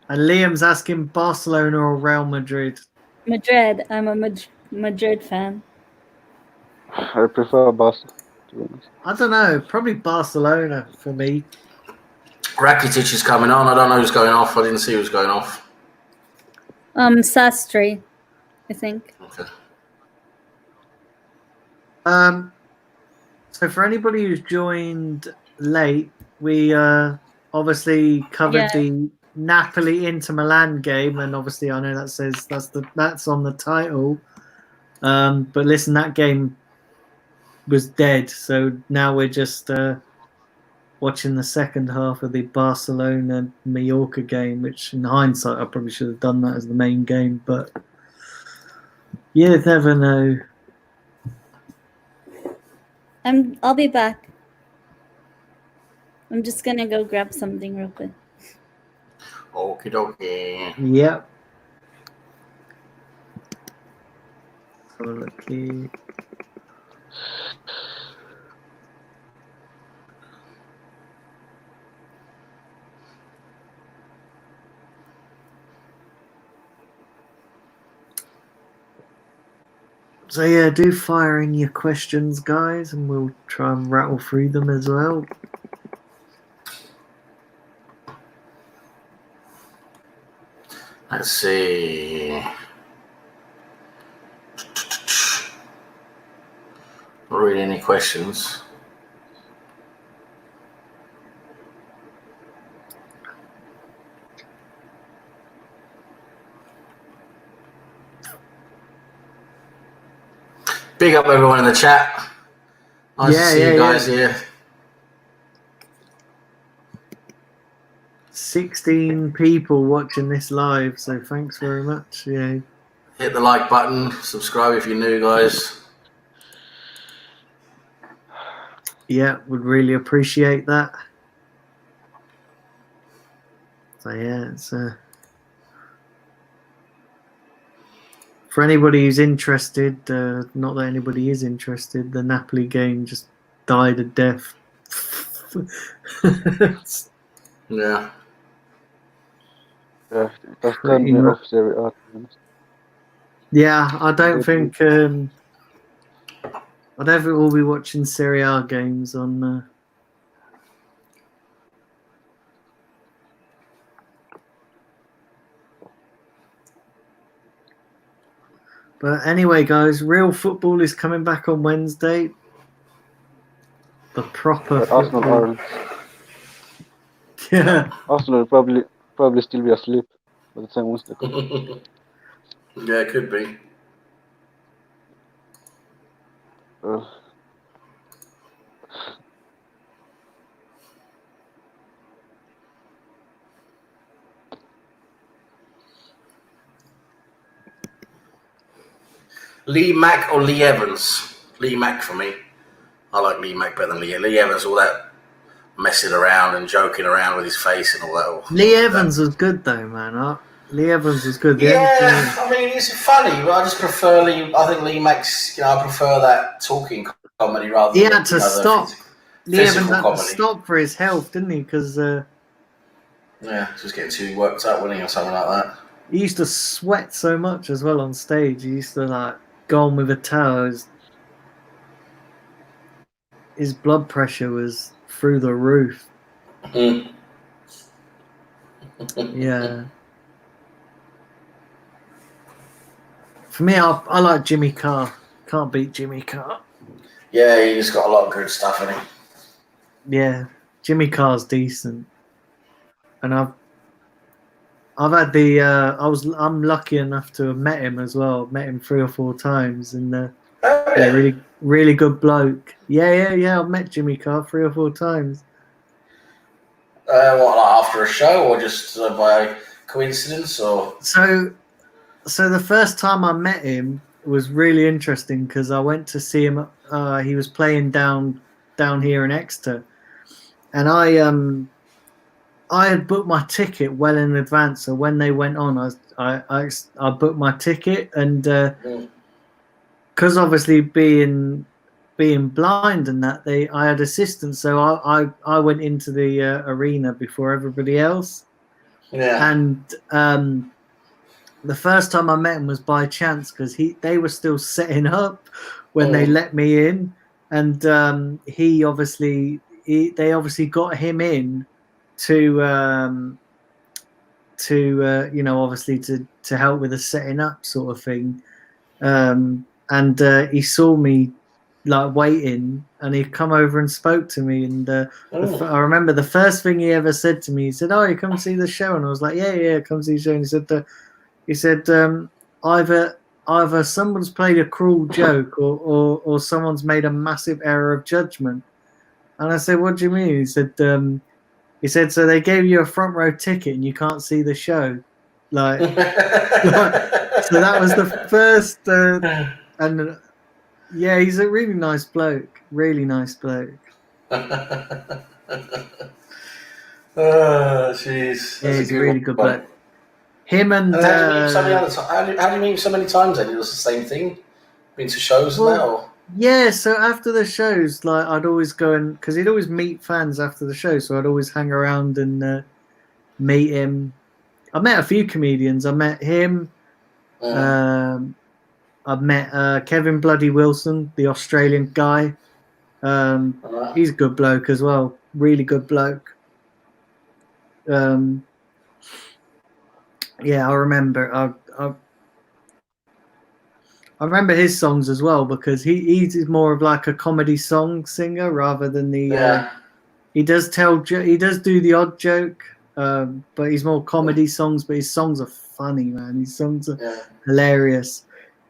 And Liam's asking Barcelona or Real Madrid. Madrid. I'm a Madrid fan. I prefer Barca, to be honest. I don't know. Probably Barcelona for me. Rakitic is coming on. I don't know who's going off. I didn't see who's going off. Sastre, I think. Okay. So for anybody who's joined late, we obviously covered the Napoli Inter Milan game, and obviously I know that says that's on the title. But listen, that game was dead, so now we're just watching the second half of the Barcelona Mallorca game, which in hindsight I probably should have done that as the main game, but you never know. I'll be back. I'm just gonna go grab something real quick. Okie dokie. Yep. So look here. So yeah, do fire in your questions, guys, and we'll try and rattle through them as well. Let's see. Not really any questions. Big up everyone in the chat. Nice to see you guys here. 16 people watching this live, so thanks very much. Yeah. Hit the like button, subscribe if you're new, guys. Yeah, would really appreciate that. So yeah, it's for anybody who's interested, not that anybody is interested, the Napoli game just died a death. Yeah, that's turned me off Serie A, to be honest. Yeah, I don't think we'll be watching Serie A games on. But anyway, guys, real football is coming back on Wednesday. The proper Arsenal aren't. Yeah. Arsenal will probably still be asleep by the time Wednesday comes. Yeah, it could be. Lee Mack or Lee Evans? Lee Mack for me. I like Lee Mack better than Lee Evans. All that messing around and joking around with his face and all that. Lee Evans was good though, man. Lee Evans was good. Yeah, I mean, he's funny, but I just prefer Lee. I think Lee Mack's. I prefer that talking comedy rather. He than had to stop. Lee Evans had comedy. to stop for his health, didn't he? Because just getting too worked up, wasn't he, or something like that. He used to sweat so much as well on stage. He used to like go on with a towel. His blood pressure was through the roof. Yeah. For me, I like Jimmy Carr. Can't beat Jimmy Carr. Yeah, he's got a lot of good stuff in him. Yeah, Jimmy Carr's decent, and I've had the I'm lucky enough to have met him as well. Met him 3 or 4 times, and yeah, really good bloke. Yeah. I've met Jimmy Carr 3 or 4 times. What, like after a show, or just by coincidence, or? So the first time I met him was really interesting because I went to see him. He was playing down here in Exeter, and I had booked my ticket well in advance. So when they went on, I booked my ticket, and because obviously being blind and that, I had assistance, so I went into the arena before everybody else. Yeah. And the first time I met him was by chance because they were still setting up when they let me in, and they obviously got him in to obviously to help with the setting up sort of thing, and he saw me like waiting, and he come over and spoke to me, and I remember the first thing he ever said to me, he said, "Oh, you come see the show?" And I was like, yeah, come see the show. And he said either someone's played a cruel joke or someone's made a massive error of judgment. And I said, what do you mean? He said, so they gave you a front row ticket and you can't see the show. Like, so that was the first, and yeah, he's a really nice bloke. Really nice bloke. Oh, jeez. Yeah, he's a really good bloke. Him and how do you meet him so many times then? It was the same thing? Been to shows and that, or? Yeah, so after the shows, like I'd always go and because he'd always meet fans after the show, so I'd always hang around and meet him. I met a few comedians. I met him. I've met Kevin Bloody Wilson, the Australian guy. He's a good bloke as well. Really good bloke. Yeah, I remember. I remember his songs as well because he's more of like a comedy song singer rather than the. He does do the odd joke, but he's more comedy songs. But his songs are funny, man. His songs are hilarious.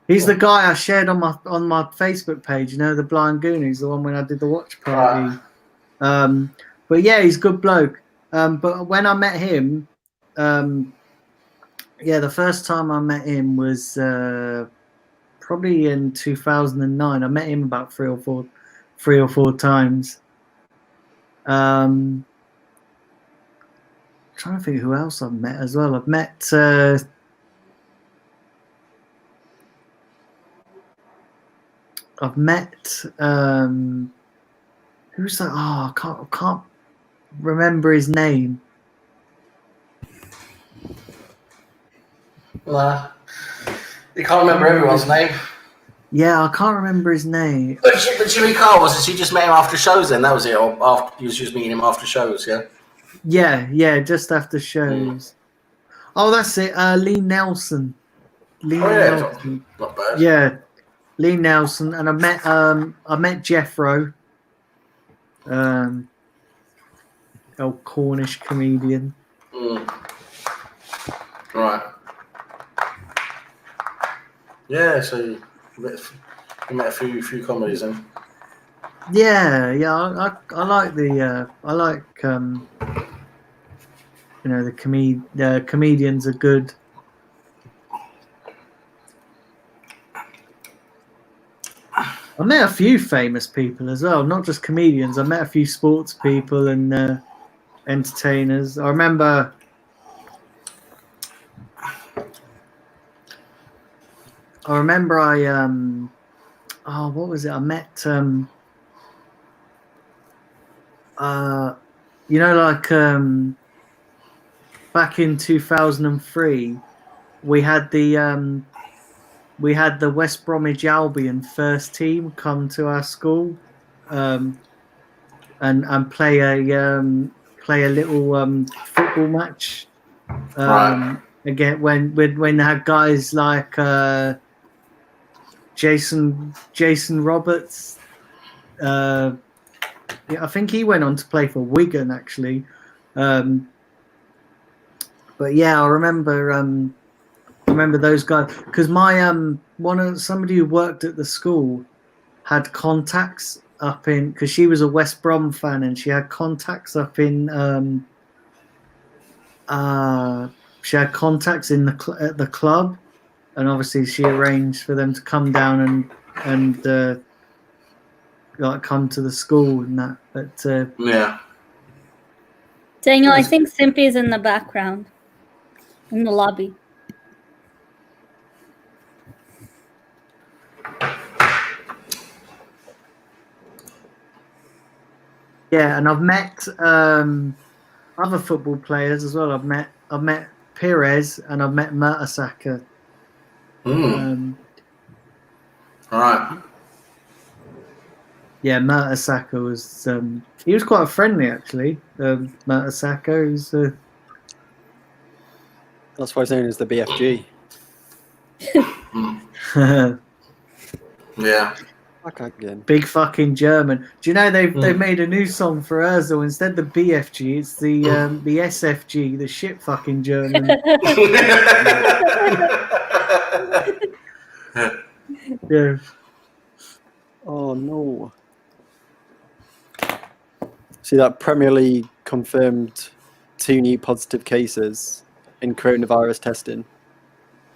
He's the guy I shared on my Facebook page. You know, the Blind Goonies, the one when I did the watch party. But yeah, he's a good bloke. But when I met him, the first time I met him was probably in 2009. I met him about three or four times. Trying to think who else I've met as well. I've met who's that? Oh, I can't remember his name. Nah. You can't remember everyone's name. Yeah, I can't remember his name. But Jimmy Carr, was it? You just met him after shows then? That was it? Or after, you was just meeting him after shows, yeah? Yeah, just after shows. Oh, that's it. Lee Nelson. Nelson. Not bad. Yeah, Lee Nelson. And I met Jeffro. Old Cornish comedian. Right. Yeah, so you met a few comedies then. Yeah. I like the the comedians are good. I met a few famous people as well, not just comedians. I met a few sports people and entertainers. I remember. Oh, what was it? I met back in 2003, we had the West Bromwich Albion first team come to our school, and play a little football match. Right. Again, when they had guys like Jason Roberts. Yeah, I think he went on to play for Wigan actually. But yeah, I remember those guys because my somebody who worked at the school had contacts up in, because she was a West Brom fan and she had contacts up in she had contacts in at the club, and obviously she arranged for them to come down and like come to the school and that. But yeah. Daniel, I think Simpy's in the background, in the lobby. Yeah, and I've met other football players as well. I've met Perez and I've met Mertesacker. All right. Yeah, Mertesacker was he was quite friendly actually. Mertesacker, he's that's why he's known as the BFG. Yeah. Again. Big fucking German. Do you know they've made a new song for Ozil? Instead of the BFG, it's the SFG, the shit fucking German. Yeah. Oh no. See that Premier League confirmed 2 new positive cases in coronavirus testing.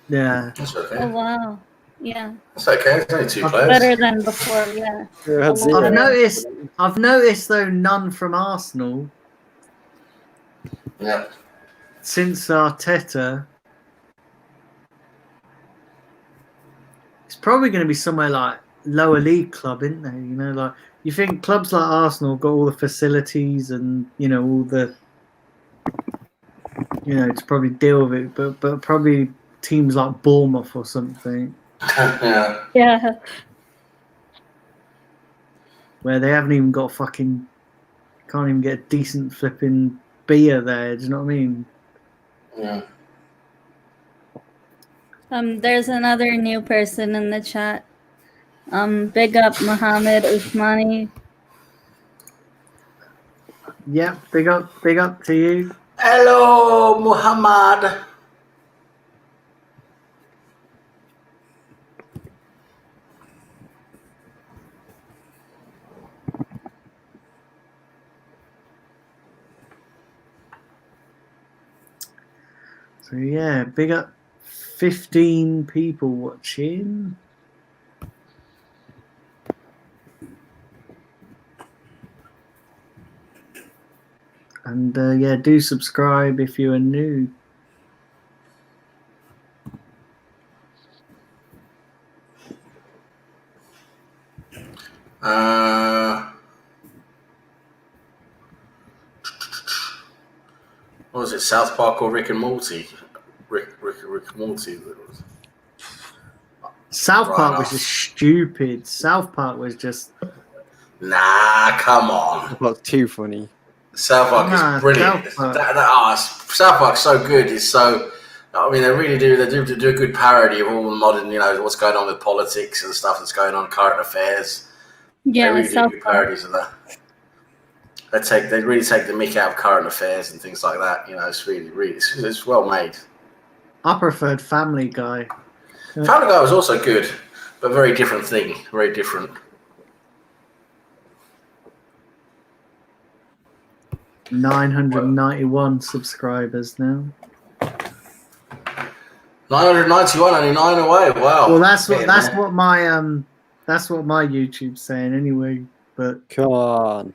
Yeah. That's okay. Oh wow. Yeah. That's okay. It's only 2 players. Better than before, yeah. I've noticed though none from Arsenal. Yeah. Since Arteta. It's probably going to be somewhere like lower league club, isn't there? You know, like you think clubs like Arsenal got all the facilities and all the to probably deal with it, but probably teams like Bournemouth or something. Yeah. Yeah. Where they haven't even got can't even get a decent flipping beer there. Do you know what I mean? Yeah. There's another new person in the chat. Big up Mohammed Usmani. Yeah, big up to you. Hello, Muhammad. So yeah, big up 15 people watching. And yeah, do subscribe if you are new. What was it? South Park or Rick and Morty? Rick and Morty. South Park was just stupid. South Park was just. Nah, come on. That's too funny. South Park is brilliant. South Park's so good. It's so. I mean, they really do. They do a good parody of all the modern, what's going on with politics and stuff that's going on, current affairs. Yeah, they really do good parodies of that. They really take the mick out of current affairs and things like that. It's really, it's well made. I preferred Family Guy. Family Guy was also good, but very different thing. Very different. 991 subscribers now. 991, only 9 away. Wow. Well, that's what my That's what my YouTube's saying anyway. But Come on.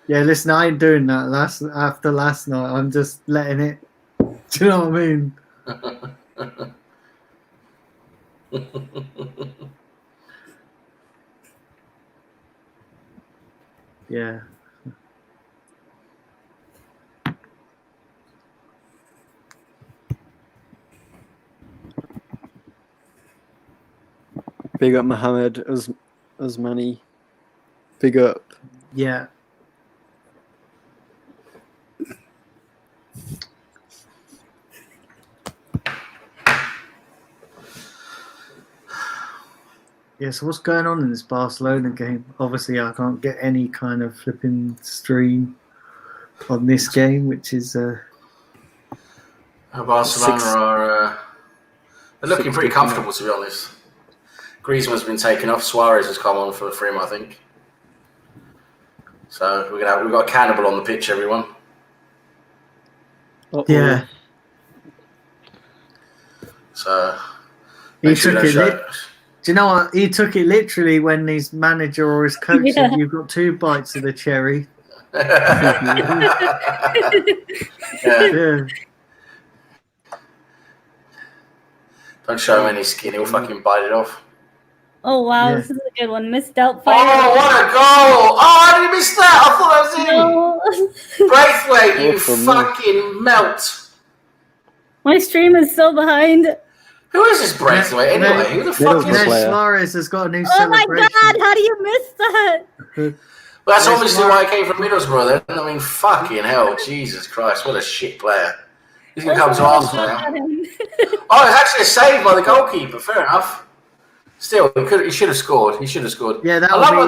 yeah, listen, I ain't doing that. After last night, I'm just letting it. Do you know what I mean? Yeah. Big up Mohammed Usmani. Big up. Yeah. Yeah, so what's going on in this Barcelona game? Obviously, I can't get any kind of flipping stream on this game, which is Barcelona are they're looking pretty comfortable, to be honest. Griezmann's been taken off. Suarez has come on for him, I think. So we've got a cannibal on the pitch, everyone. yeah. So He took it. Do you know what? He took it literally when his manager or his coach said, "You've got 2 bites of the cherry." Yeah. Don't show him any skin; he'll fucking bite it off. Oh wow, Yeah. this is a good one. Missed out. Oh, what a goal! Oh, I didn't miss that. I thought that was him. Braithwaite, you fucking melt. My stream is so behind. Who is this Braithwaite anyway? Who the fuck is this? Suarez has got a new Oh celebration. my god, how do you miss that? Well, that's obviously why I came from Middlesbrough then. I mean, fucking hell, Jesus Christ, what a shit player. He's going to come to Arsenal now. Oh, it's actually a save by the goalkeeper, fair enough. Still, he should have scored. He should have scored. Yeah, I love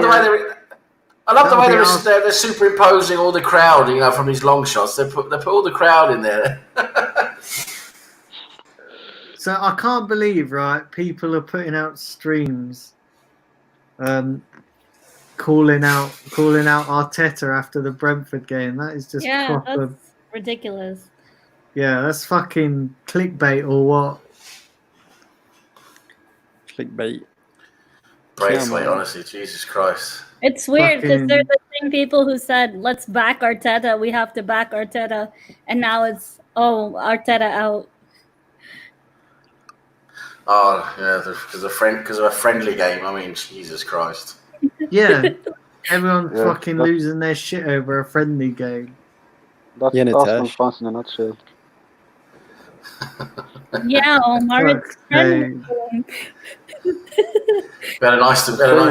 the way they're superimposing all the crowd, you know, from these long shots. They put all the crowd in there. So I can't believe, right? People are putting out streams, calling out Arteta after the Brentford game. That is just proper. That's ridiculous. Yeah, that's fucking clickbait or what? Clickbait. Braithwaite, honestly, Jesus Christ. It's weird because they're the same people who said, "Let's back Arteta. We have to back Arteta," and now it's Arteta out. Oh yeah, because of a friendly game. I mean, Jesus Christ. Yeah, everyone fucking losing their shit over a friendly game. That's Arsenal fans in a nutshell. Yeah, Omar. It's friendly. We had a nice debate on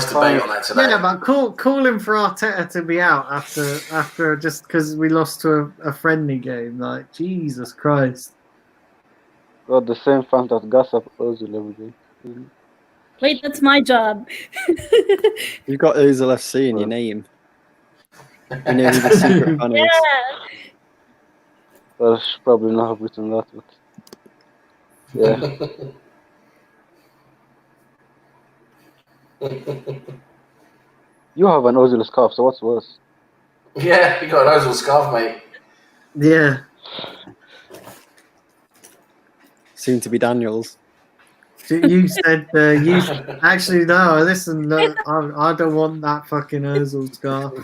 that today. Yeah, but calling for Arteta to be out after just because we lost to a friendly game, like Jesus Christ. Got the same fans that gossip Ozil every day. Wait, that's my job. You've got Ozil FC in your name. You know who the secret fan is. Yeah. I should probably not have written that, but yeah. You have an Ozil scarf, so what's worse? Yeah, you got an Ozil scarf, mate. Yeah. Soon to be Daniels. You said you actually no. Listen, no, I don't want that fucking Ozil scarf.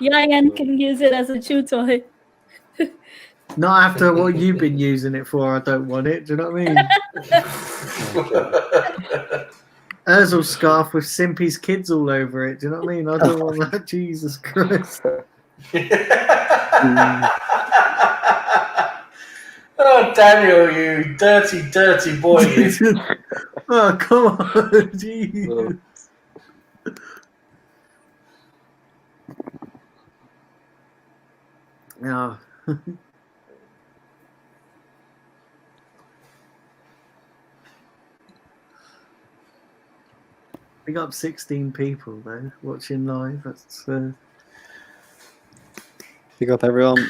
Yayan can use it as a chew toy. Not after what you've been using it for. I don't want it. Do you know what I mean? Ozil scarf with Simpy's kids all over it. Do you know what I mean? I don't want that. Jesus Christ. Oh, Daniel, you dirty, dirty boy. Oh, come on. Jesus. Yeah. We got 16 people though watching live. That's Pick up everyone.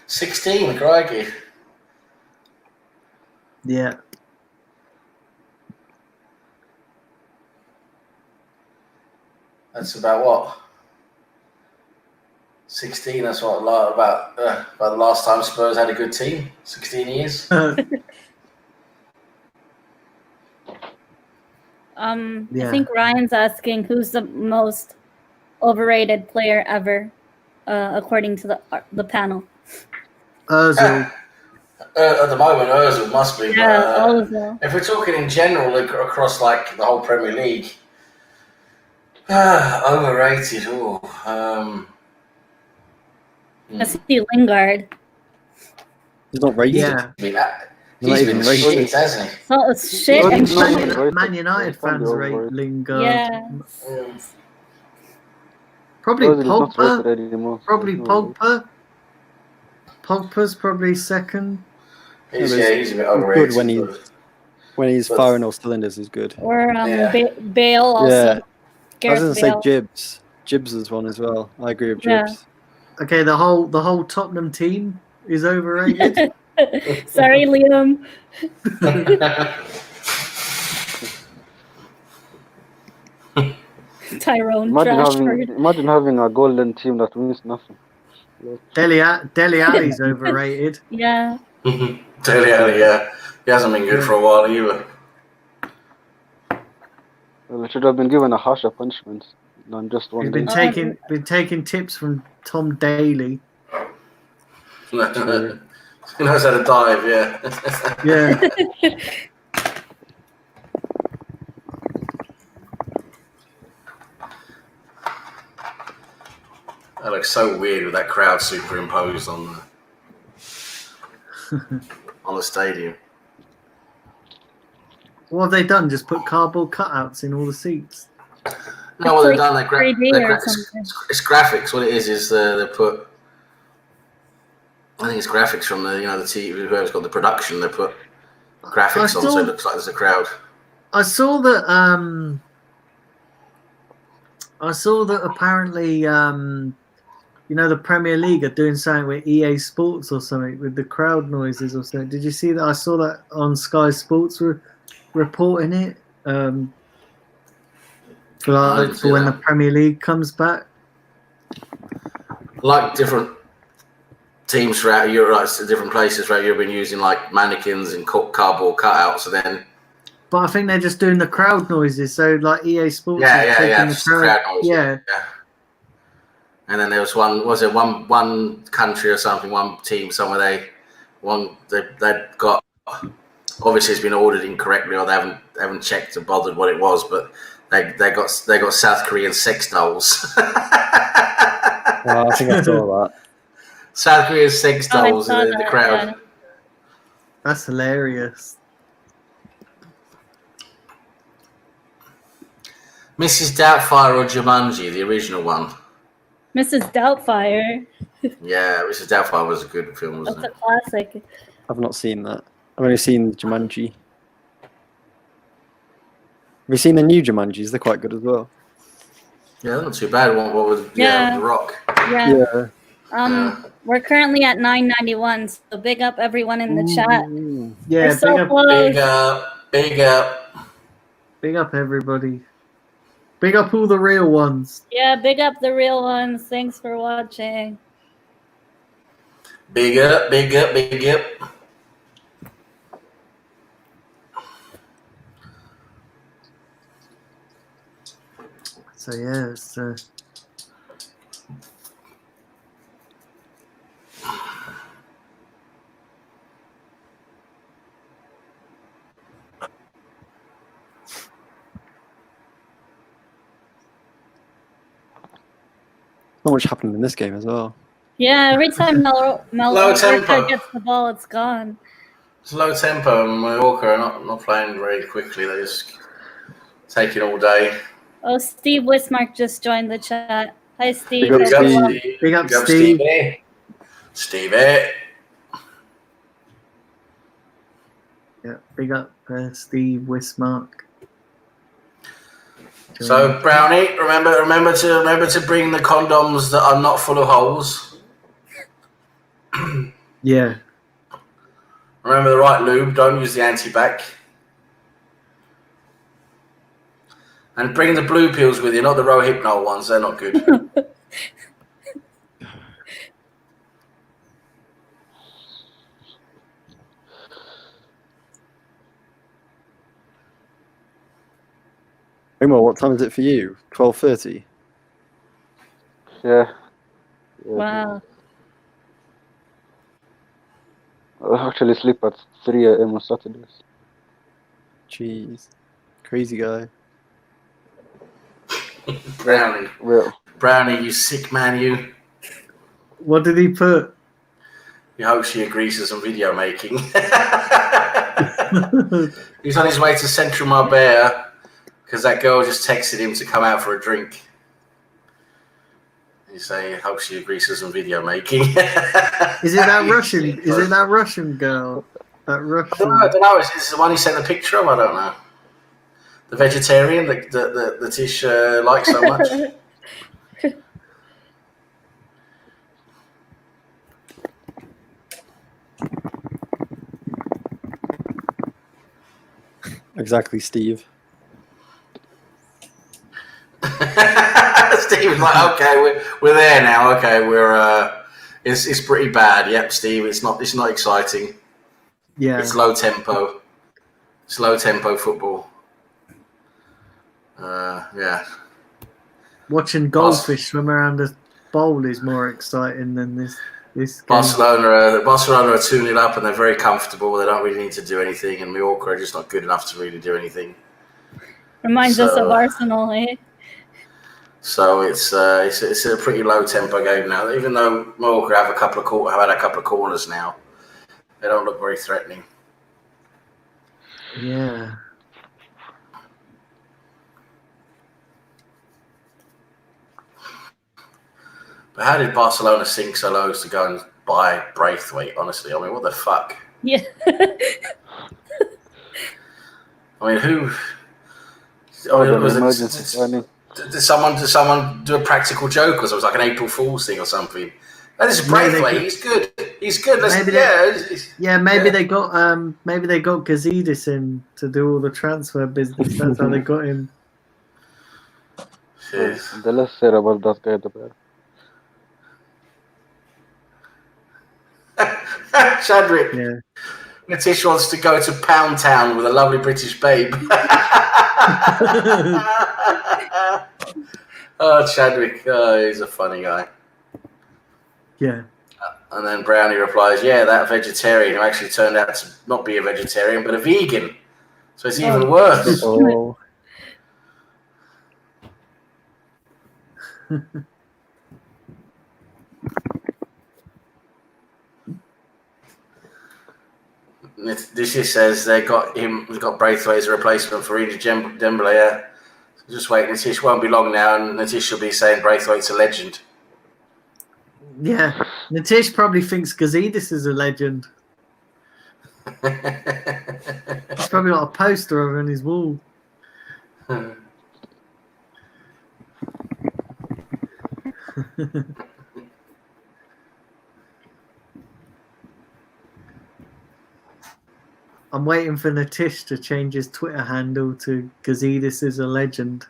$16, crikey. That's about what? 16. That's what about the last time Spurs had a good team. 16 years. I think Ryan's asking who's the most overrated player ever, according to the panel. Ozil. At the moment, Ozil must be. Yeah, Ozil. If we're talking in general across like the whole Premier League, overrated. I see Lingard. He's not rated. Yeah. He's been shit, hasn't he? So it's shit and shit. Man United fans rate Lingard. Yeah. Probably Pogba. Probably Pogba. Pogba's probably second. He's a bit overrated. Good when he's firing all cylinders, he's good. Or Bale also. Yeah. I was Gareth going to say Gibbs. Gibbs is one as well. I agree with Gibbs. Okay, the whole Tottenham team is overrated. Sorry, Liam. Tyrone. Imagine having a golden team that wins nothing. Dele Alli's overrated. Yeah. Dele Alli, yeah. He hasn't been good for a while either. Well, it should have been given a harsher punishment than just one. He's been taking tips from Tom Daly. He knows how to dive, yeah. Yeah. That looks so weird with that crowd superimposed on the stadium. What have they done? Just put cardboard cutouts in all the seats? No, what they've done, it's graphics. What it is they put. I think it's graphics from the TV. Whoever's got the production, they put graphics on, so it looks like there's a crowd. I saw that. Apparently, the Premier League are doing something with EA Sports or something with the crowd noises or something. Did you see that? I saw that on Sky Sports reporting it. For when the Premier League comes back. Like different teams throughout Europe, like different places throughout Europe, been using like mannequins and cardboard cutouts, and then. But I think they're just doing the crowd noises. So like EA Sports, just the crowd noises. Yeah. And then there was one country or something, one team somewhere they've got. Obviously, it's been ordered incorrectly, or they haven't checked or bothered what it was, but they got South Korean sex dolls. I think I saw that. South Korean sex dolls in the crowd. Yeah. That's hilarious. Mrs. Doubtfire or Jumanji, the original one? Mrs. Doubtfire. Yeah, Mrs. Doubtfire was a good film, wasn't it? That's a classic. I've not seen that. I've only seen Jumanji. Have you seen the new Jumanjis? They're quite good as well. Yeah, they're not too bad. What with The Rock? Yeah. We're currently at 991, so big up everyone in the chat. Yeah, we're so close. Big up. Big up everybody. Big up all the real ones. Yeah, big up the real ones. Thanks for watching. Big up, big up, big up. So yeah, it's not much happened in this game as well. Yeah, every time Mallorca gets the ball, it's gone. It's low tempo, and Mallorca are not playing very quickly. They just take it all day. Oh, Steve Wismark just joined the chat. Hi, Steve. Big up, Steve. Stevie. Yeah, big up Steve Wismark. So Brownie, remember to bring the condoms that are not full of holes. Yeah. Remember the right lube. Don't use the anti-bac. And bring the blue pills with you, not the Rohypnol ones. They're not good. Omar, what time is it for you? 12:30. Yeah. Wow. I actually sleep at 3 a.m. on Saturdays. Jeez, crazy guy. Brownie. Well, Brownie, you sick man, you. What did he put? He hopes he agrees to some video making. He's on his way to Central Marbella because that girl just texted him to come out for a drink. He's saying he hopes she agrees to some video making. Is it that Russian? Is it that Russian girl? That Russian? I don't know. Is this the one he sent the picture of? I don't know. The vegetarian that Tish likes so much. Exactly, Steve. Steve's like, okay, we're there now. Okay, it's pretty bad. Yep, Steve. It's not exciting. Yeah. It's low tempo. It's low tempo football. Yeah. Watching goldfish swim around a bowl is more exciting than this game. Barcelona are 2-0 up and they're very comfortable. They don't really need to do anything, and Mallorca are just not good enough to really do anything. Reminds us of Arsenal, eh? So it's a pretty low tempo game now. Even though Mallorca have had a couple of corners now, they don't look very threatening. Yeah. But how did Barcelona sink so low as to go and buy Braithwaite? Honestly, I mean, what the fuck? Yeah. I mean, who? emergency signing. Did someone do a practical joke, or it was like an April Fool's thing or something? Oh, this is Braithwaite. He's good. He's good. Maybe they got Gazidis in to do all the transfer business. That's how they got him. The less said about that guy, the better. Chadwick. Yeah. Natish wants to go to Pound Town with a lovely British babe. Oh, Chadwick. Oh, he's a funny guy. Yeah. And then Brownie replies, yeah, that vegetarian who actually turned out to not be a vegetarian, but a vegan. So it's even worse. Oh. This says they got Braithwaite as a replacement for Ida Dembele. Yeah. So just wait, Natish won't be long now, and Natish will be saying Braithwaite's a legend. Yeah. Natish probably thinks Gazidis is a legend. He's probably got a poster over on his wall. I'm waiting for Natish to change his Twitter handle to Gazidis is a legend.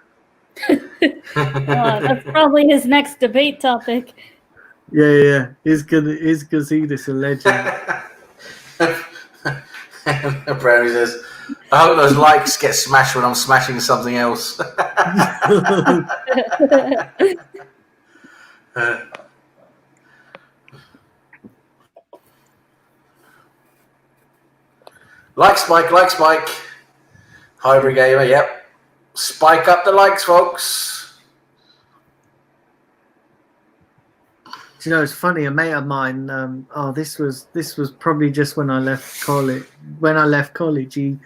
That's probably his next debate topic. Yeah. Is Gazidis a legend? Brownie says, I hope those likes get smashed when I'm smashing something else. Like Spike. Hybrid Gamer, yep. Spike up the likes, folks. Do you know, it's funny, a mate of mine, this was probably just when I left college. When I left college, he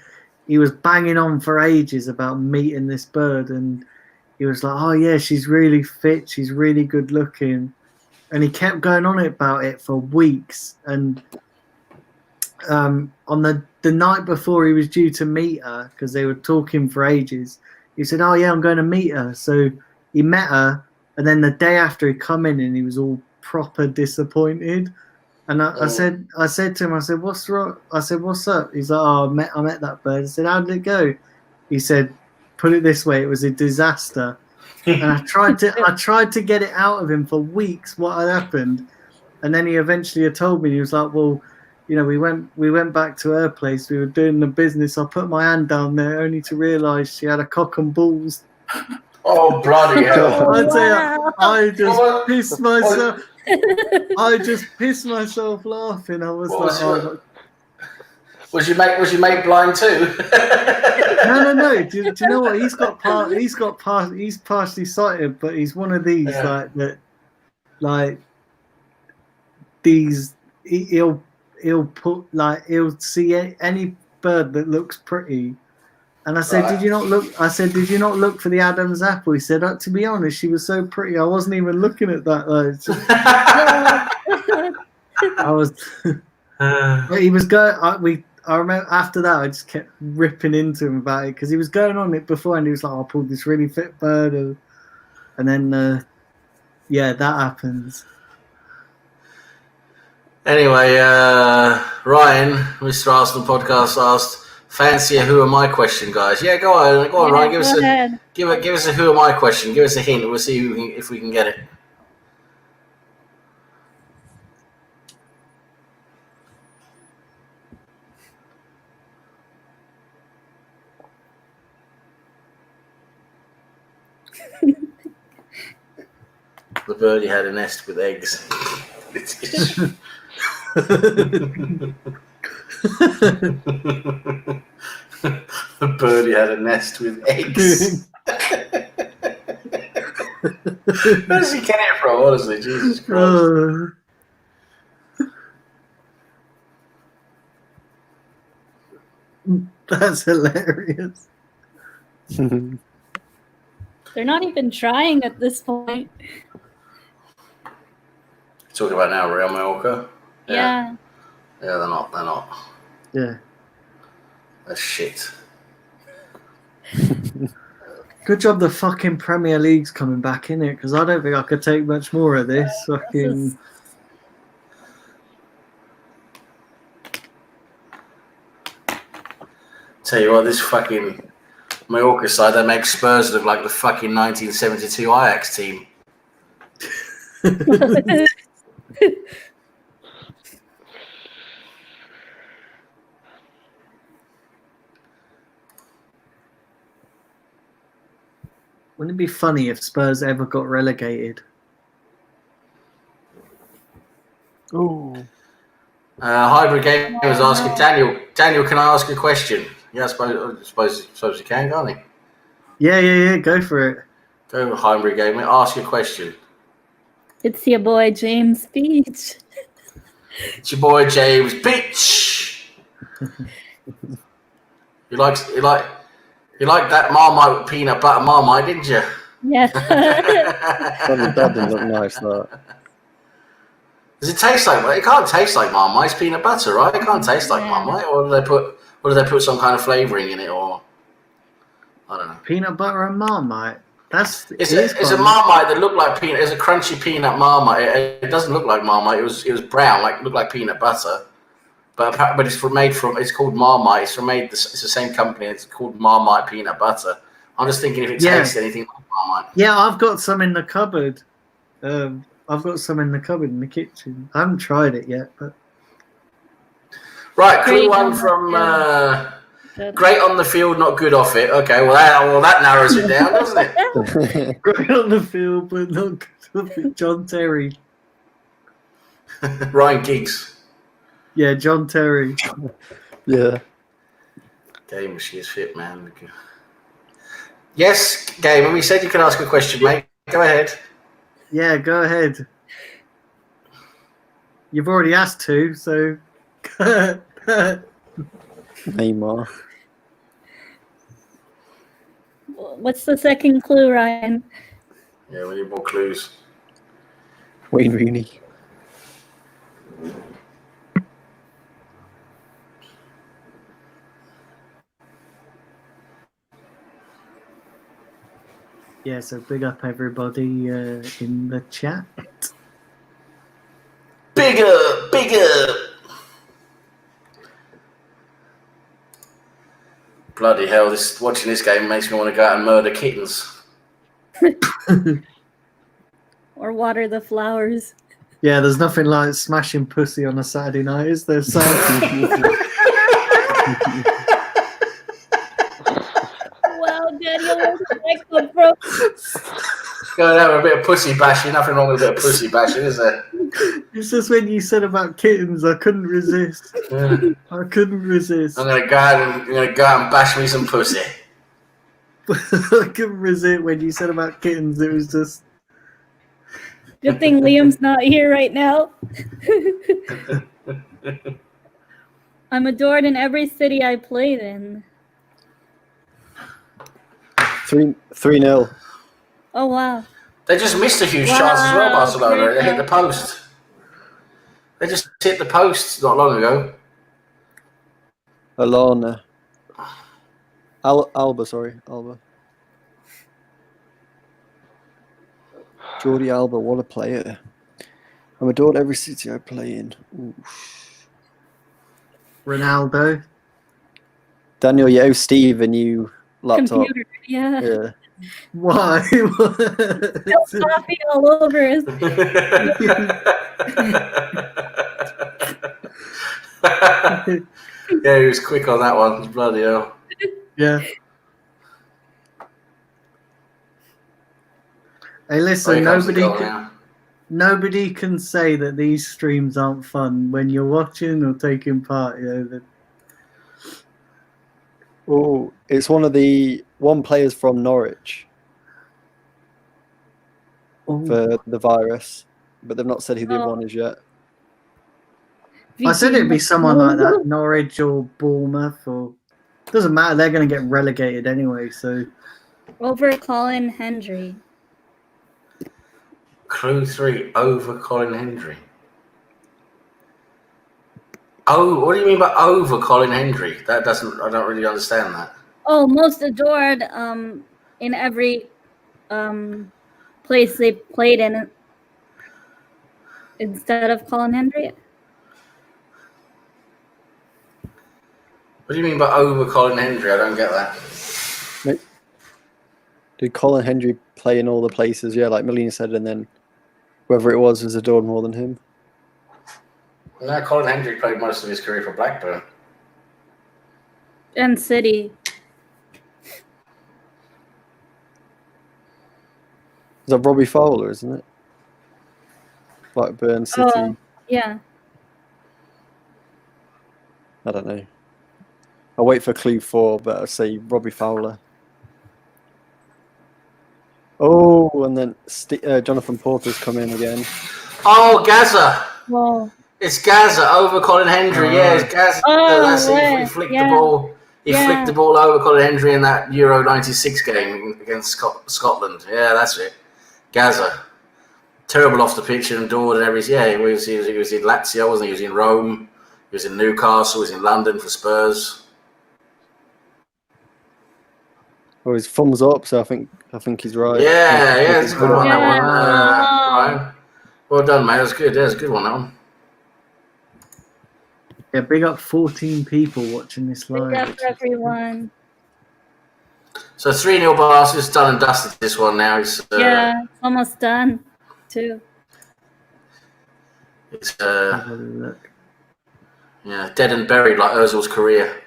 was banging on for ages about meeting this bird, and he was like, oh yeah, she's really fit, she's really good looking. And he kept going on about it for weeks. And on the night before he was due to meet her, because they were talking for ages, he said, oh yeah, I'm going to meet her. So he met her, and then the day after he come in and he was all proper disappointed. And I said to him, I said, what's wrong? I said, what's up? He's like, oh, I met that bird. I said, how did it go? He said, put it this way, it was a disaster. And I tried to get it out of him for weeks what had happened. And then he eventually had told me, he was like, well, you know, we went back to her place, we were doing the business, I put my hand down there only to realise she had a cock and balls. Oh, bloody hell. I tell you, I just pissed myself. I just pissed myself laughing. I was Was your mate blind too? No. Do you know what? He's partially sighted, but he's one of these he'll see any bird that looks pretty. And I said, Right. Did you not look? I said, did you not look for the Adam's apple? He said, to be honest, she was so pretty, I wasn't even looking at that. I was. He was going. I remember after that, I just kept ripping into him about it because he was going on it before, and he was like, "I pulled this really fit bird," and then, that happens. Anyway, Ryan, Mr. Arsenal podcast asked, "Fancy a who am I question, guys?" Yeah, go on, Ryan. Give us a who am I question. Give us a hint. We'll see if we can get it. The birdie had a nest with eggs. The birdie had a nest with eggs. Where does he get it from, honestly? Jesus Christ. That's hilarious. They're not even trying at this point. Talking about now, Real Mallorca? Yeah. Yeah, they're not. Yeah. That's shit. Good job the fucking Premier League's coming back, innit? Because I don't think I could take much more of this. Fucking. Tell you what, this fucking Mallorca side, they make Spurs look like the fucking 1972 Ajax team. Wouldn't it be funny if Spurs ever got relegated? Ooh. Hybrid Game was asking Daniel, can I ask a question? Yeah, I suppose you can, can't he? Yeah, go for it. Go Hybrid Game, ask your question. It's your boy James Beach. It's your boy James Beach. You like that Marmite with peanut butter Marmite, didn't you? Yeah. That doesn't look nice, that. Does it taste like? It can't taste like Marmite. It's peanut butter, right? It can't taste like Marmite. Or do they put some kind of flavouring in it, or I don't know. Peanut butter and Marmite. It's a Marmite that looked like peanut. It's a crunchy peanut Marmite. It doesn't look like Marmite. It was brown, looked like peanut butter. But it's it's called Marmite. It's the same company. It's called Marmite peanut butter. I'm just thinking if it tastes anything like Marmite. Yeah, I've got some in the cupboard. I've got some in the cupboard in the kitchen. I haven't tried it yet, but right. Clue one from great on the field, not good off it. Okay, well that narrows it down, doesn't it? Great on the field, but not good off it. John Terry. Ryan Giggs. Yeah, John Terry. Yeah. Game, she is fit, man. Yes, Game. We said you can ask a question, mate. Go ahead. Yeah, go ahead. You've already asked two, so. Neymar. What's the second clue, Ryan? Yeah, we need more clues. Wayne Rooney. Yeah, so big up everybody in the chat. Big up. Bloody hell! Watching this game makes me want to go out and murder kittens. Or water the flowers. Yeah, there's nothing like smashing pussy on a Saturday night, is there, Sam? Wow, Daniel, where did that come from? Going out with a bit of pussy bashing. Nothing wrong with a bit of pussy bashing, is there? It's just when you said about kittens, I couldn't resist. Yeah. I couldn't resist. I'm gonna go out and bash me some pussy. I couldn't resist when you said about kittens. It was just. Good thing Liam's not here right now. I'm adored in every city I played in. 3-0. Oh, wow. They just missed a huge chance as well, Barcelona. They hit the post. They just hit the post not long ago. Alana. Alba. Jordi Alba, what a player. I'm adored every city I play in. Oof. Ronaldo. Daniel, you owe Steve a new laptop. Computer, yeah. Why? There's coffee all over us. Yeah, he was quick on that one. Bloody hell. Yeah. Hey, listen, nobody can say that these streams aren't fun when you're watching or taking part. Oh, it's one players from Norwich for the virus, but they've not said who the other one is yet. I said it'd be someone like that, Norwich or Bournemouth, or doesn't matter. They're going to get relegated anyway. So over Colin Hendry. Clue 3 over Colin Hendry. Oh, what do you mean by over Colin Hendry? I don't really understand that. Oh, most adored in every place they played in instead of Colin Hendry. What do you mean by over Colin Hendry? I don't get that. Did Colin Hendry play in all the places? Yeah, like Melina said, and then whoever it was adored more than him. No, Colin Hendry played most of his career for Blackburn. And City. Is that Robbie Fowler, isn't it? Blackburn City. Oh, yeah. I don't know. I'll wait for clue 4, but I'll say Robbie Fowler. Oh, and then Jonathan Porter's come in again. Oh, Gaza. Whoa. It's Gaza over Colin Hendry. Yeah, it's Gaza. That's it. He flicked the ball. He flicked the ball over Colin Hendry in that Euro '96 game against Scotland. Yeah, that's it. Gaza. Terrible off the pitch and adored and everything. Yeah, he was in Lazio, wasn't he? He was in Rome. He was in Newcastle. He was in London for Spurs. Oh, his thumbs up, so I think he's right. Yeah, it's a good one, that one. Ryan. Well done, mate. That's good. That's a good one, that one. Yeah, big up 14 people watching this live. Big up everyone. So 3-0 Barca is done and dusted this one now. It's almost done, too. It's dead and buried like Ozil's career.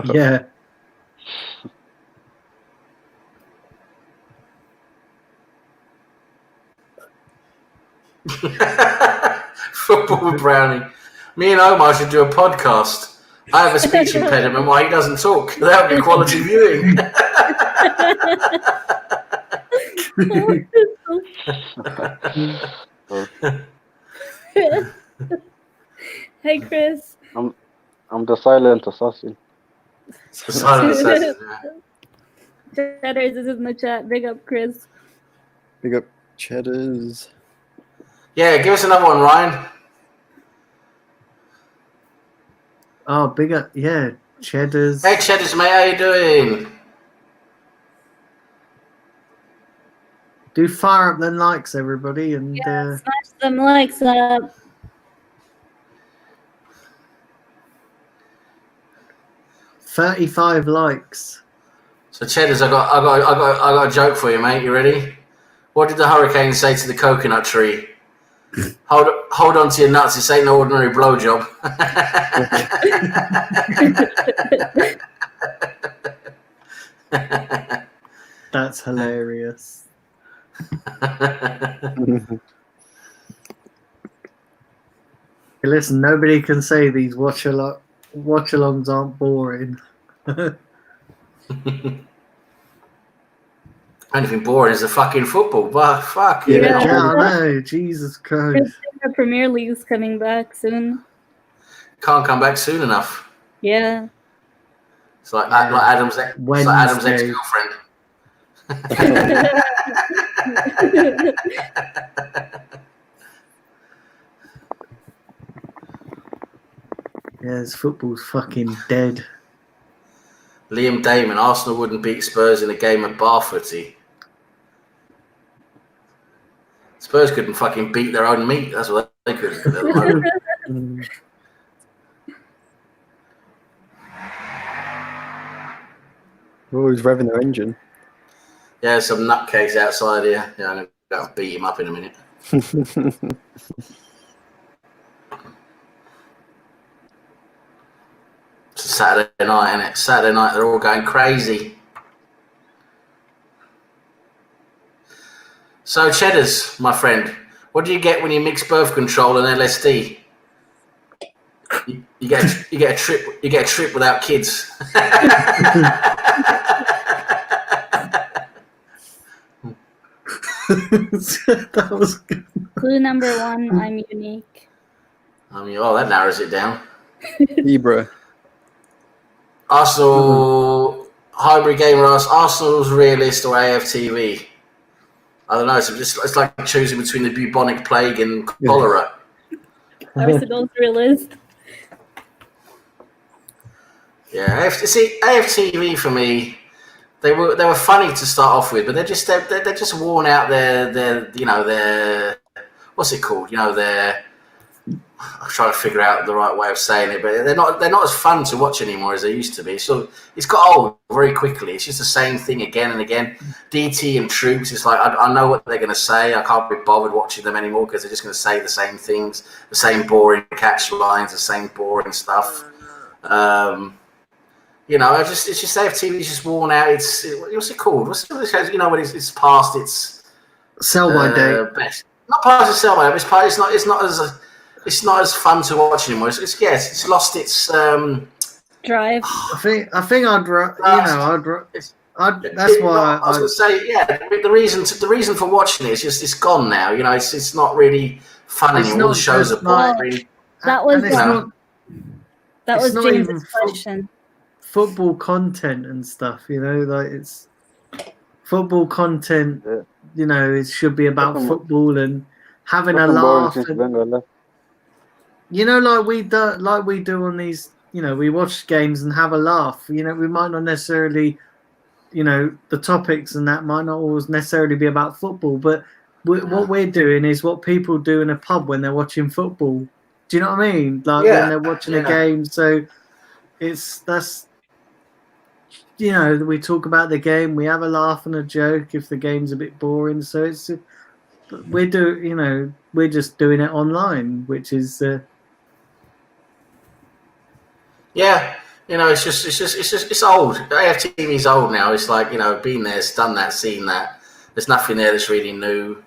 Yeah. Football with Brownie. Me and Omar should do a podcast. I have a speech impediment while he doesn't talk. That would be quality viewing. Hey, Chris. I'm the silent assassin. The silent assassin. Cheddars is in the chat. Big up, Chris. Big up, Cheddars. Yeah, give us another one, Ryan. Oh, big up, Cheddars. Hey, Cheddars, mate, how you doing? Do fire up them likes, everybody, and smash them likes up. 35 likes. So Cheddars, I got a joke for you, mate. You ready? What did the hurricane say to the coconut tree? Hold on to your nuts. This ain't no ordinary blowjob. That's hilarious. Listen, nobody can say these watch-alongs aren't boring. Anything boring is the fucking football, but fuck it. Yeah, I know. Jesus Christ. The Premier League's coming back soon. Can't come back soon enough. Yeah. It's like Adam's ex-girlfriend. Yes, football's fucking dead. Liam Damon, Arsenal wouldn't beat Spurs in a game of bar footy. Spurs couldn't fucking beat their own meat. That's what they couldn't do at the moment. Always revving their engine. Yeah, some nutcase outside here. Yeah, I'm going to go and beat him up in a minute. It's a Saturday night, isn't it? Saturday night, they're all going crazy. So, Cheddars, my friend, what do you get when you mix birth control and LSD? You get a trip without kids. That was good. Clue number 1, I'm unique. I mean, that narrows it down. Ibra. Arsenal, Highbury Gamer asks, Arsenal's realist or AFTV? I don't know. It's like choosing between the bubonic plague and cholera. Arsenal's realist. Yeah, AFTV for me, they were funny to start off with, but they're just worn out. Their what's it called? I'm trying to figure out the right way of saying it, but they're not as fun to watch anymore as they used to be. So it's got old very quickly. It's just the same thing again and again. DT and Troops, it's like I know what they're going to say. I can't be bothered watching them anymore because they're just going to say the same things, the same boring catch lines, the same boring stuff. It's just AFTV is just worn out. What's it called? What's it when it's past its sell by date. Best. Not past its sell by date. It's not as fun to watch anymore. It's lost its drive. I think I'd that's why I was going to say, yeah. The reason for watching it is just it's gone now. It's not really fun anymore. All the shows are boring. That was James's question. Football content and stuff, it's football content. It should be about football and having a laugh. Like we do on these. We watch games and have a laugh. We might not necessarily, the topics and that might not always necessarily be about football, but what we're doing is what people do in a pub when they're watching football. Do you know what I mean? Like when they're watching a game. So we talk about the game, we have a laugh and a joke if the game's a bit boring. So we're just doing it online, which is it's old. AFTV's old now. It's like been there, done that, seen that. There's nothing there that's really new.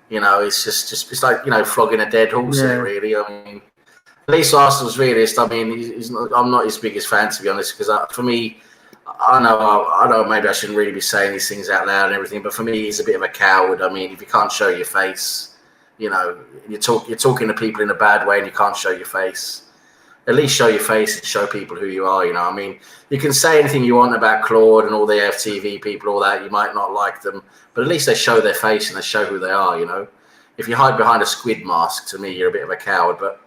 It's like flogging a dead horse there, really. I mean, at least Arsenal's realist. I mean, I'm not his biggest fan, to be honest, because for me, I know maybe I shouldn't really be saying these things out loud and everything, but for me, he's a bit of a coward. I mean, if you can't show your face, you're talking to people in a bad way and you can't show your face. At least show your face and show people who you are. I mean, you can say anything you want about Claude and all the FTV people, all that. You might not like them, but at least they show their face and they show who they are. If you hide behind a squid mask, to me, you're a bit of a coward. But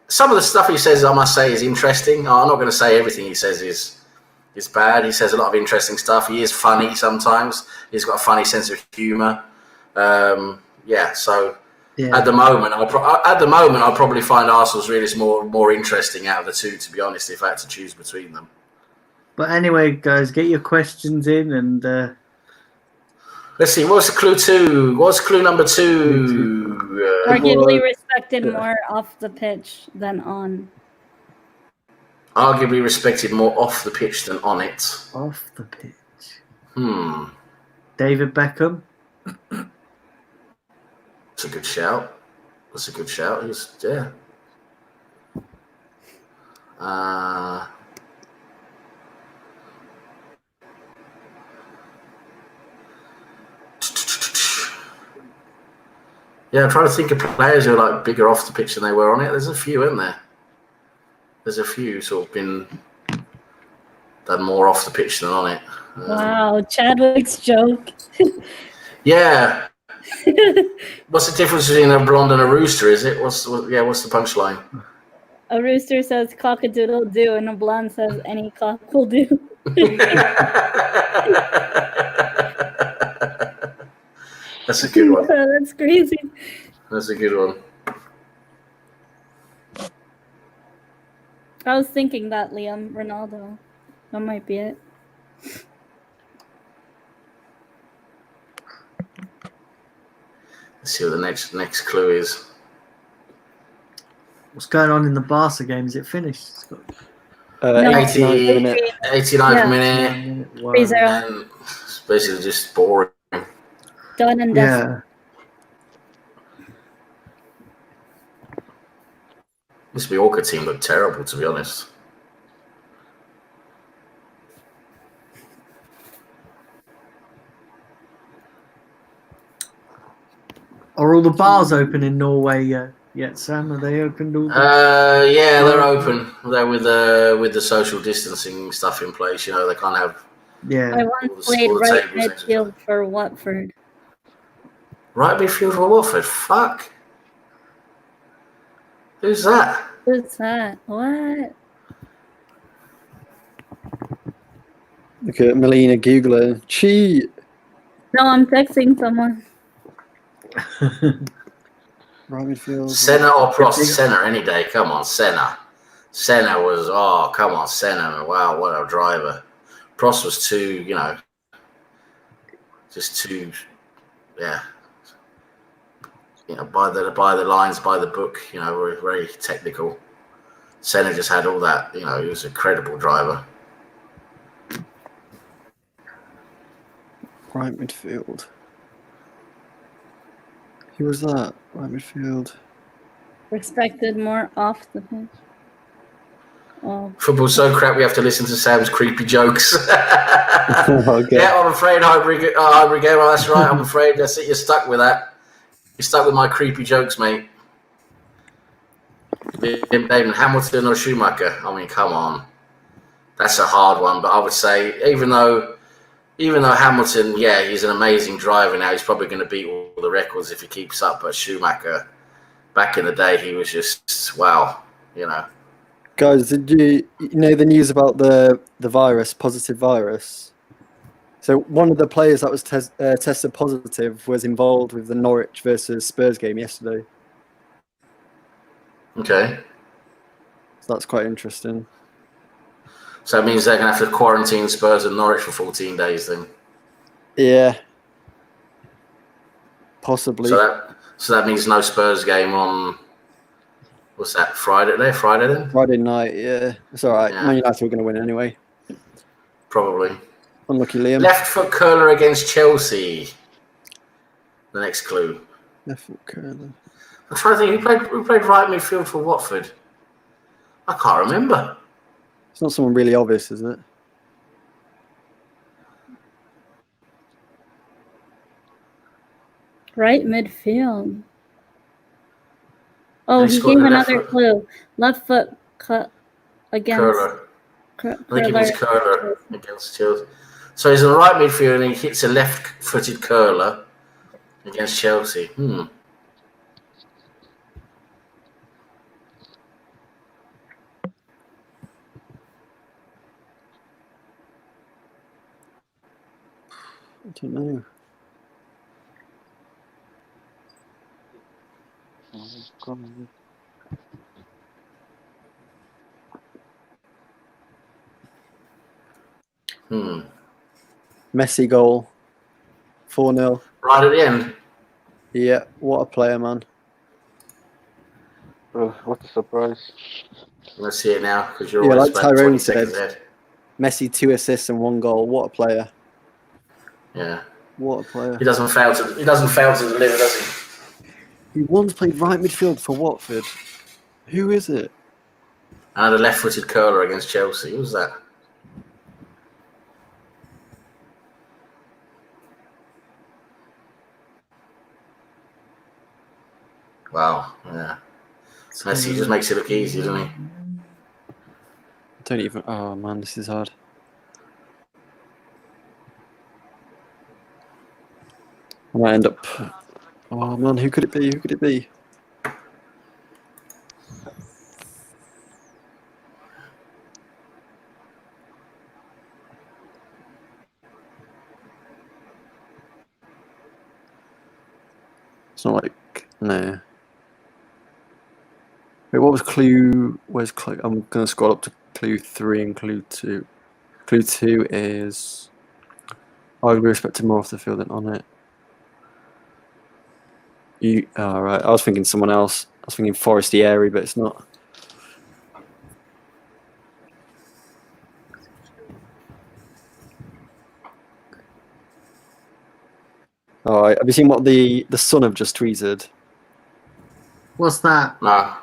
some of the stuff he says, I must say, is interesting. I'm not going to say everything he says is bad. He says a lot of interesting stuff. He is funny sometimes. He's got a funny sense of humour. At the moment, I'll probably find Arsenal's realist more interesting out of the two, to be honest, if I had to choose between them. But anyway, guys, get your questions in and let's see. What's clue 2? What's clue number 2? Arguably respected more off the pitch than on. Arguably respected more off the pitch than on it. Off the pitch. David Beckham. That's a good shout. He's yeah. Yeah, I'm trying to think of players who are like bigger off the pitch than they were on it. There's a few, isn't there? There's a few sort of been done more off the pitch than on it. Wow, Chadwick's joke. Yeah. What's the difference between a blonde and a rooster? Is it? What's the punchline? A rooster says cock-a-doodle doo, and a blonde says any cock will do. That's a good one. That's crazy. That's a good one. I was thinking that, Liam. Ronaldo. That might be it. Let's see what the next clue is. What's going on in the Barca game? Is it finished? 89th minute. Wow. 3-0. And it's basically just boring. Done and dusted. Yeah. This Mallorca team looked terrible, to be honest. Are all the bars open in Norway yet, Sam? Are they opened all? Yeah, they're open. They're with the social distancing stuff in place. You know, they can't have. Yeah. I once played right midfield for Watford. Right midfield for Watford? Fuck. Who's that? Who's that? What? Look at Melina Googler. Cheat. No, I'm texting someone. Right midfield. Senna or Prost? Senna any day. Come on, Senna. Senna was, come on, Senna. Wow, what a driver. Prost was too, just too, yeah. By the lines, by the book, very, very technical. Senna just had all that, he was an incredible driver. Right midfield. Who was that? Right midfield. Respected more off the pitch. Oh. Football's so crap we have to listen to Sam's creepy jokes. Okay. Yeah, I'm afraid hybrid game. Well, that's right. I'm afraid that's it. You're stuck with that. You're stuck with my creepy jokes, mate. David Hamilton or Schumacher? I mean, come on. That's a hard one, but I would say even though Hamilton, yeah, he's an amazing driver now, he's probably going to beat all the records if he keeps up. But Schumacher, back in the day, he was just wow, Guys, did you know the news about the virus, positive virus? So one of the players that was tested positive was involved with the Norwich versus Spurs game yesterday. Okay. So that's quite interesting. So that means they're going to have to quarantine Spurs and Norwich for 14 days then? Yeah. Possibly. So that means no Spurs game on, what's that, Friday then? Friday night, yeah. It's all right. Yeah. Man United were going to win anyway. Probably. Unlucky Liam. Left foot curler against Chelsea. The next clue. Left foot curler. I'm trying to think, who played right midfield for Watford? I can't remember. It's not someone really obvious, is it? Right midfield. Oh, he gave another clue. Left foot against Curler. I think it was curler against Chelsea. So he's in the right midfield and he hits a left-footed curler against Chelsea. I don't know. Messi goal. 4-0. Right at the end. Yeah, what a player, man. What a surprise. Let's see it now, because you're Yeah, always like about 20 Tyrone seconds said, ahead. Messi 2 assists and 1 goal. What a player. Yeah. What a player. He doesn't fail to deliver, does he? He once played right midfield for Watford. Who is it? And a left-footed curler against Chelsea. Who's that? Wow. Yeah. Messi just makes it look easy, doesn't he? Don't even. Oh man, this is hard. I might end up. Oh man, who could it be? Who could it be? It's not like no. Wait, what was clue? Where's clue? I'm gonna scroll up to clue 3 and clue 2. Clue 2 is. I would be expecting more off the field than on it. Right. I was thinking someone else. I was thinking Forestieri, but it's not. All right. Have you seen what the Sun have just tweeted? What's that? No.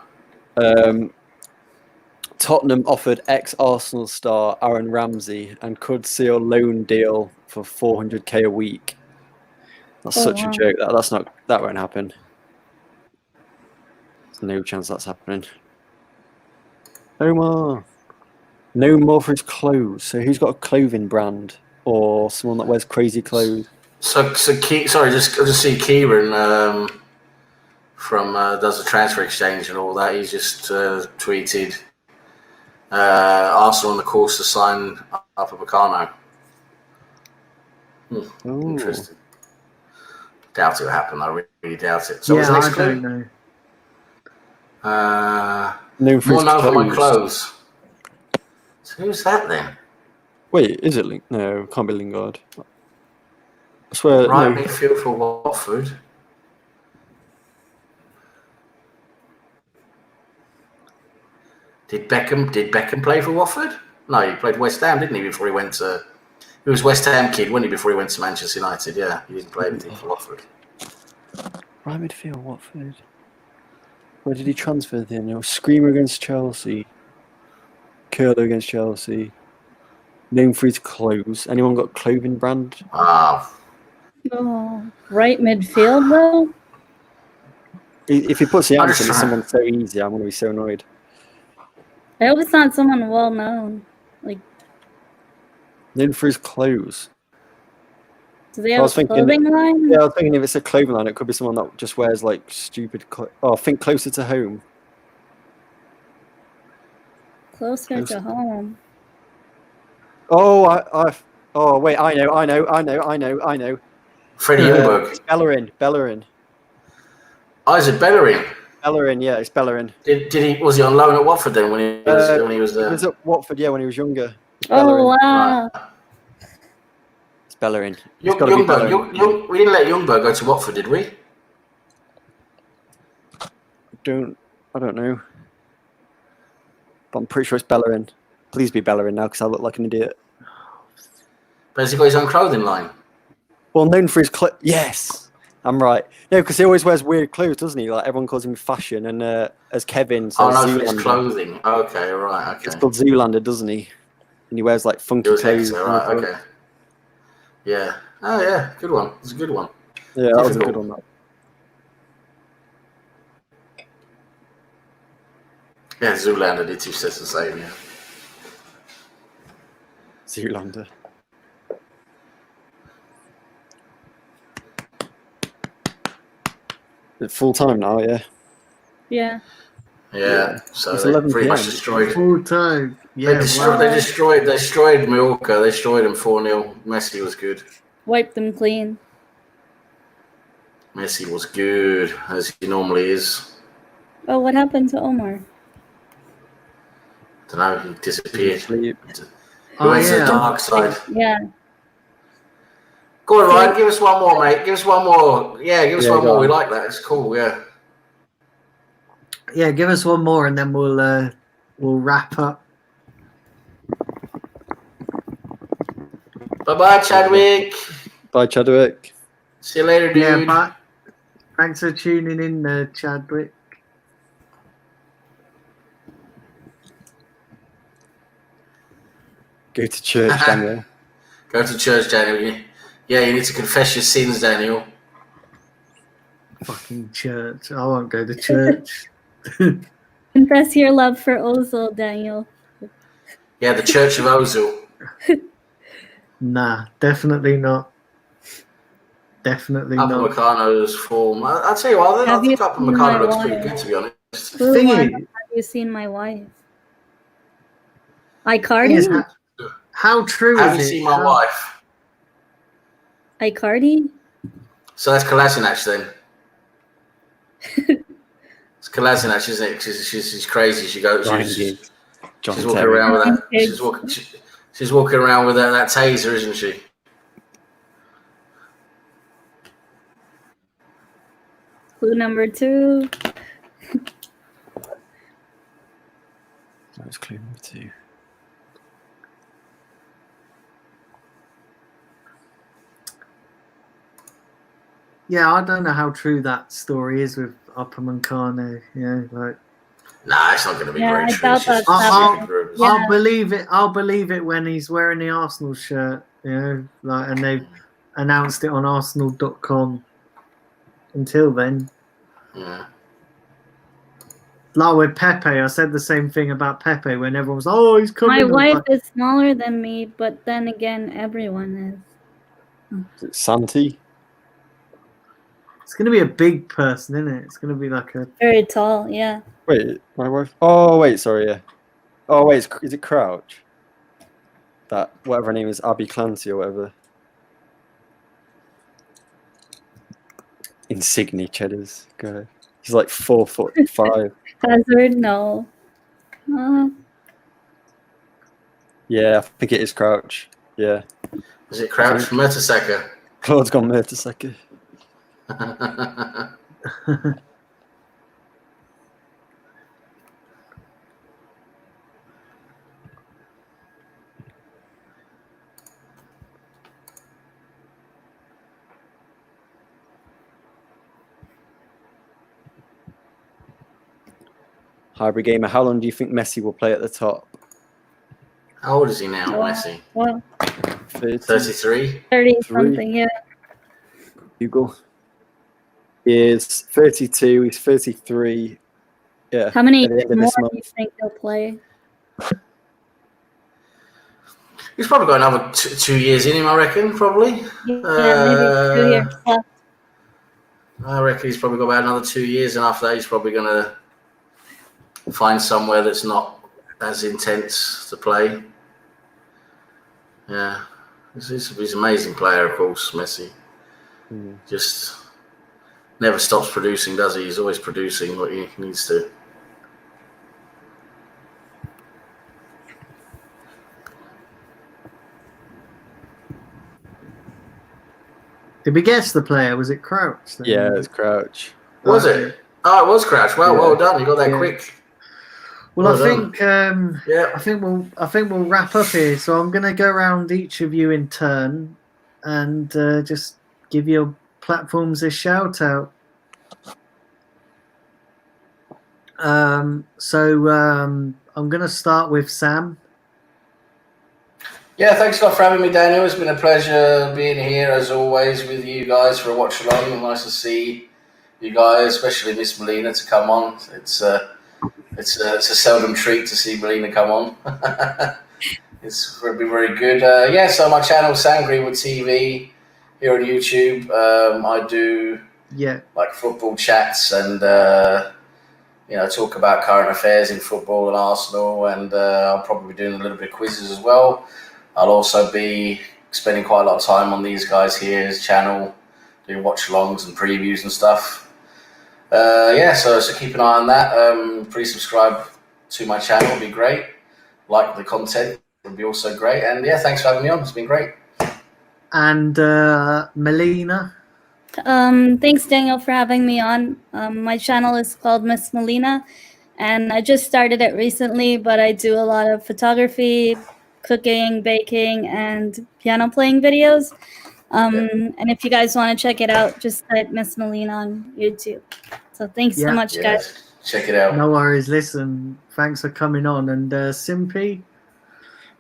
Tottenham offered ex-Arsenal star Aaron Ramsey and could seal loan deal for 400k a week. That's such a joke. That won't happen. There's no chance that's happening. Omar. No more for his clothes. So who's got a clothing brand or someone that wears crazy clothes? I just see Kieran from does the transfer exchange and all that. He's just tweeted Arsenal on the course to sign Upamecano. Interesting. Doubt it will happen. I really doubt it. So what's the next clue? Don't know. More known for my clothes. So who's that then? Wait, is it Lingard? No, it can't be Lingard. I swear. Right no. midfield for Watford. Did Beckham play for Watford? No, he played West Ham, didn't he? Before he went to. He was West Ham kid, wasn't he? Before he went to Manchester United. Yeah, he didn't play anything for Watford. Right midfield, Watford. Where did he transfer then? Screamer against Chelsea. Curler against Chelsea. Known for his clothes. Anyone got a clothing brand? Right midfield though. If he puts the answer to someone so easy, I'm going to be so annoyed. I hope it's not someone well known. Like known for his clothes. Do they have a clothing line? Yeah, I was thinking if it's a clothing line, it could be someone that just wears like stupid. Think closer to home. Closer to home. Oh, wait! I know. Freddie Ljungberg. Bellerin. Oh, is it Bellerin? Bellerin, yeah, it's Bellerin. Was he on loan at Watford then when he was there? He was at Watford, yeah, when he was younger. Oh wow. Right. It's Bellerin. Ljungberg. We didn't let Ljungberg go to Watford, did we? I don't know. But I'm pretty sure it's Bellerin. Please be Bellerin now, because I look like an idiot. But has he got his own clothing line? Well, known for his clothes. Yes, I'm right. No, because he always wears weird clothes, doesn't he? Like everyone calls him fashion, and as Kevin says, for his clothing. Okay, right, okay. It's called Zoolander, doesn't he? And he wears like funky clothes. Right, okay. Yeah. Oh, yeah. Good one. It's a good one. Yeah, that was a good one. That. Yeah, Zoolander did 2 sets the same, yeah. Zoolander. Full time now, yeah. Yeah. Yeah. So it's they 11 pretty PM. much destroyed. Full time. Yeah. They destroyed Mallorca. They destroyed them 4-0. Messi was good. Wiped them clean. Messi was good, as he normally is. Oh, what happened to Omar? Don't know. He disappeared. Who went to the dark side. Yeah. Go on, Ryan. Give us one more, mate. Give us one more. Yeah, give us one more. We like that. It's cool. Yeah. Yeah, give us one more, and then we'll wrap up. Bye, Chadwick. Bye, Chadwick. See you later, dude. Yeah, bye. Thanks for tuning in, Chadwick. Go to church, Daniel. Go to church, Daniel. Yeah, you need to confess your sins, Daniel. Fucking church. I won't go to church. Confess your love for Ozil, Daniel. Yeah, the Church of Ozil. Nah, definitely not. Definitely not. Upamecano's form. I'll tell you what, I think Upamecano looks pretty good, to be honest. Have you seen my wife? Icardi? How true Have is it? you seen my wife? Icardi? So that's Kolasinac then. It's Kolasinac, isn't it? She's crazy. She goes. She's walking around with that. She's walking around with that taser, isn't she? Clue number 2. That was clue number 2. Yeah, I don't know how true that story is with Upamecano. Like. Nah, it's not going to be very true. I'll believe it. I'll believe it when he's wearing the Arsenal shirt. And they've announced it on Arsenal.com. Until then, yeah. Like with Pepe, I said the same thing about Pepe when everyone was, "Oh, he's coming." My wife is smaller than me, but then again, everyone is. Is it Santi? It's going to be a big person, isn't it? It's going to be like a very tall. Yeah. Wait, my wife. Oh wait, sorry. Yeah. Oh wait, is it Crouch? That whatever her name is, Abby Clancy or whatever. Insigne Cheddars. Go. He's like 4'5". Hazard, no. Yeah, I think it is Crouch. Yeah. Is it Crouch from Mertesacker? Claude's gone Mertesacker. Hybrid Gamer, how long do you think Messi will play at the top? How old is he now, Messi? Well, 33? 30 something, yeah. Google. He is 32, he's 33. Yeah. How many more do you think he'll play? He's probably got another 2 years in him, I reckon, probably. Yeah, maybe 2 years left. I reckon he's probably got about another 2 years, and after that he's probably going to find somewhere that's not as intense to play. Yeah. He's an amazing player, of course, Messi. Just never stops producing, does he? He's always producing what he needs to. Did we guess the player? Was it Crouch? Then? Yeah, it's Crouch. Was it? Oh, it was Crouch. Well, well done. You got that quick. Well, I think I think we'll wrap up here. So I'm going to go around each of you in turn and just give your platforms a shout out. I'm going to start with Sam. Yeah, thanks a lot for having me, Daniel. It's been a pleasure being here as always with you guys for a watch along. Nice to see you guys, especially Miss Melina, to come on. It's a seldom treat to see Melina come on. It's going to be very good. So my channel, Sangrewood TV, here on YouTube. I do like football chats and talk about current affairs in football and Arsenal, and I'll probably be doing a little bit of quizzes as well. I'll also be spending quite a lot of time on these guys here's channel, doing watch-alongs and previews and stuff. So keep an eye on that. Please subscribe to my channel, it'd be great. Like the content, would be also great. And yeah, thanks for having me on. It's been great. And Melina. Thanks, Daniel, for having me on. My channel is called Miss Melina, and I just started it recently, but I do a lot of photography, cooking, baking, and piano playing videos. And if you guys want to check it out, just type Miss Melina on YouTube. So thanks so much, guys. Check it out. No worries. Listen, thanks for coming on. And Simpy?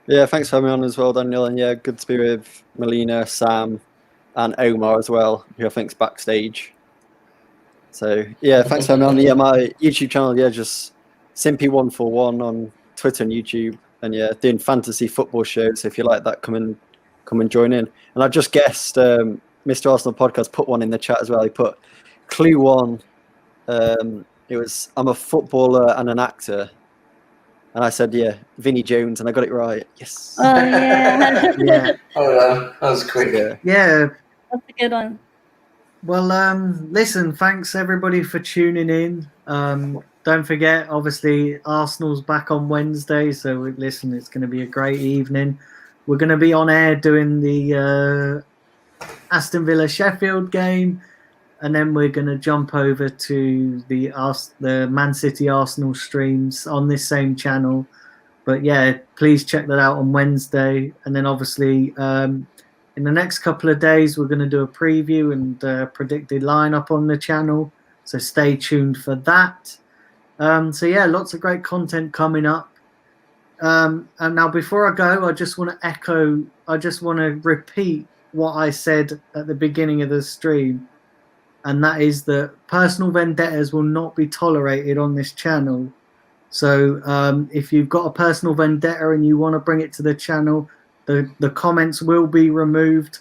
Yeah, thanks for having me on as well, Daniel. And yeah, good to be with Melina, Sam, and Omar as well, who I think's backstage. So yeah, thanks for having me on. Yeah, my YouTube channel, yeah, just Simpy141 on Twitter and YouTube, and yeah, doing fantasy football shows. So if you like that, come and join in. And I just guessed Mr. Arsenal podcast put one in the chat as well. He put clue 1. It was I'm a footballer and an actor. And I said, yeah, Vinnie Jones, and I got it right. Yes. Oh, yeah. Yeah. Oh, that was quick. Yeah. That's a good one. Well, listen, thanks everybody for tuning in. Don't forget, obviously, Arsenal's back on Wednesday, so listen, it's going to be a great evening. We're going to be on air doing the Aston Villa Sheffield game, and then we're going to jump over to the Man City Arsenal streams on this same channel. But yeah, please check that out on Wednesday, and then obviously in the next couple of days, we're going to do a preview and predicted lineup on the channel. So stay tuned for that. So yeah, lots of great content coming up. And now before I go, I just want to repeat what I said at the beginning of the stream. And that is that personal vendettas will not be tolerated on this channel. So if you've got a personal vendetta and you want to bring it to the channel, the comments will be removed.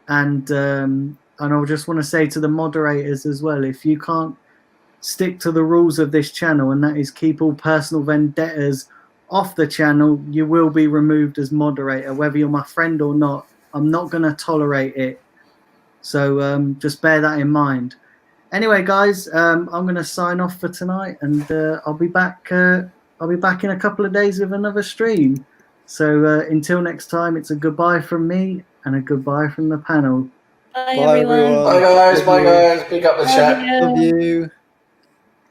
And I just want to say to the moderators as well, if you can't stick to the rules of this channel, and that is keep all personal vendettas off the channel, you will be removed as moderator, whether you're my friend or not. I'm not going to tolerate it. So just bear that in mind. Anyway, guys, I'm going to sign off for tonight, and I'll be back. I'll be back in a couple of days with another stream. So until next time, it's a goodbye from me and a goodbye from the panel. Bye everyone. Bye guys. Bye guys. Pick up the chat. Love you.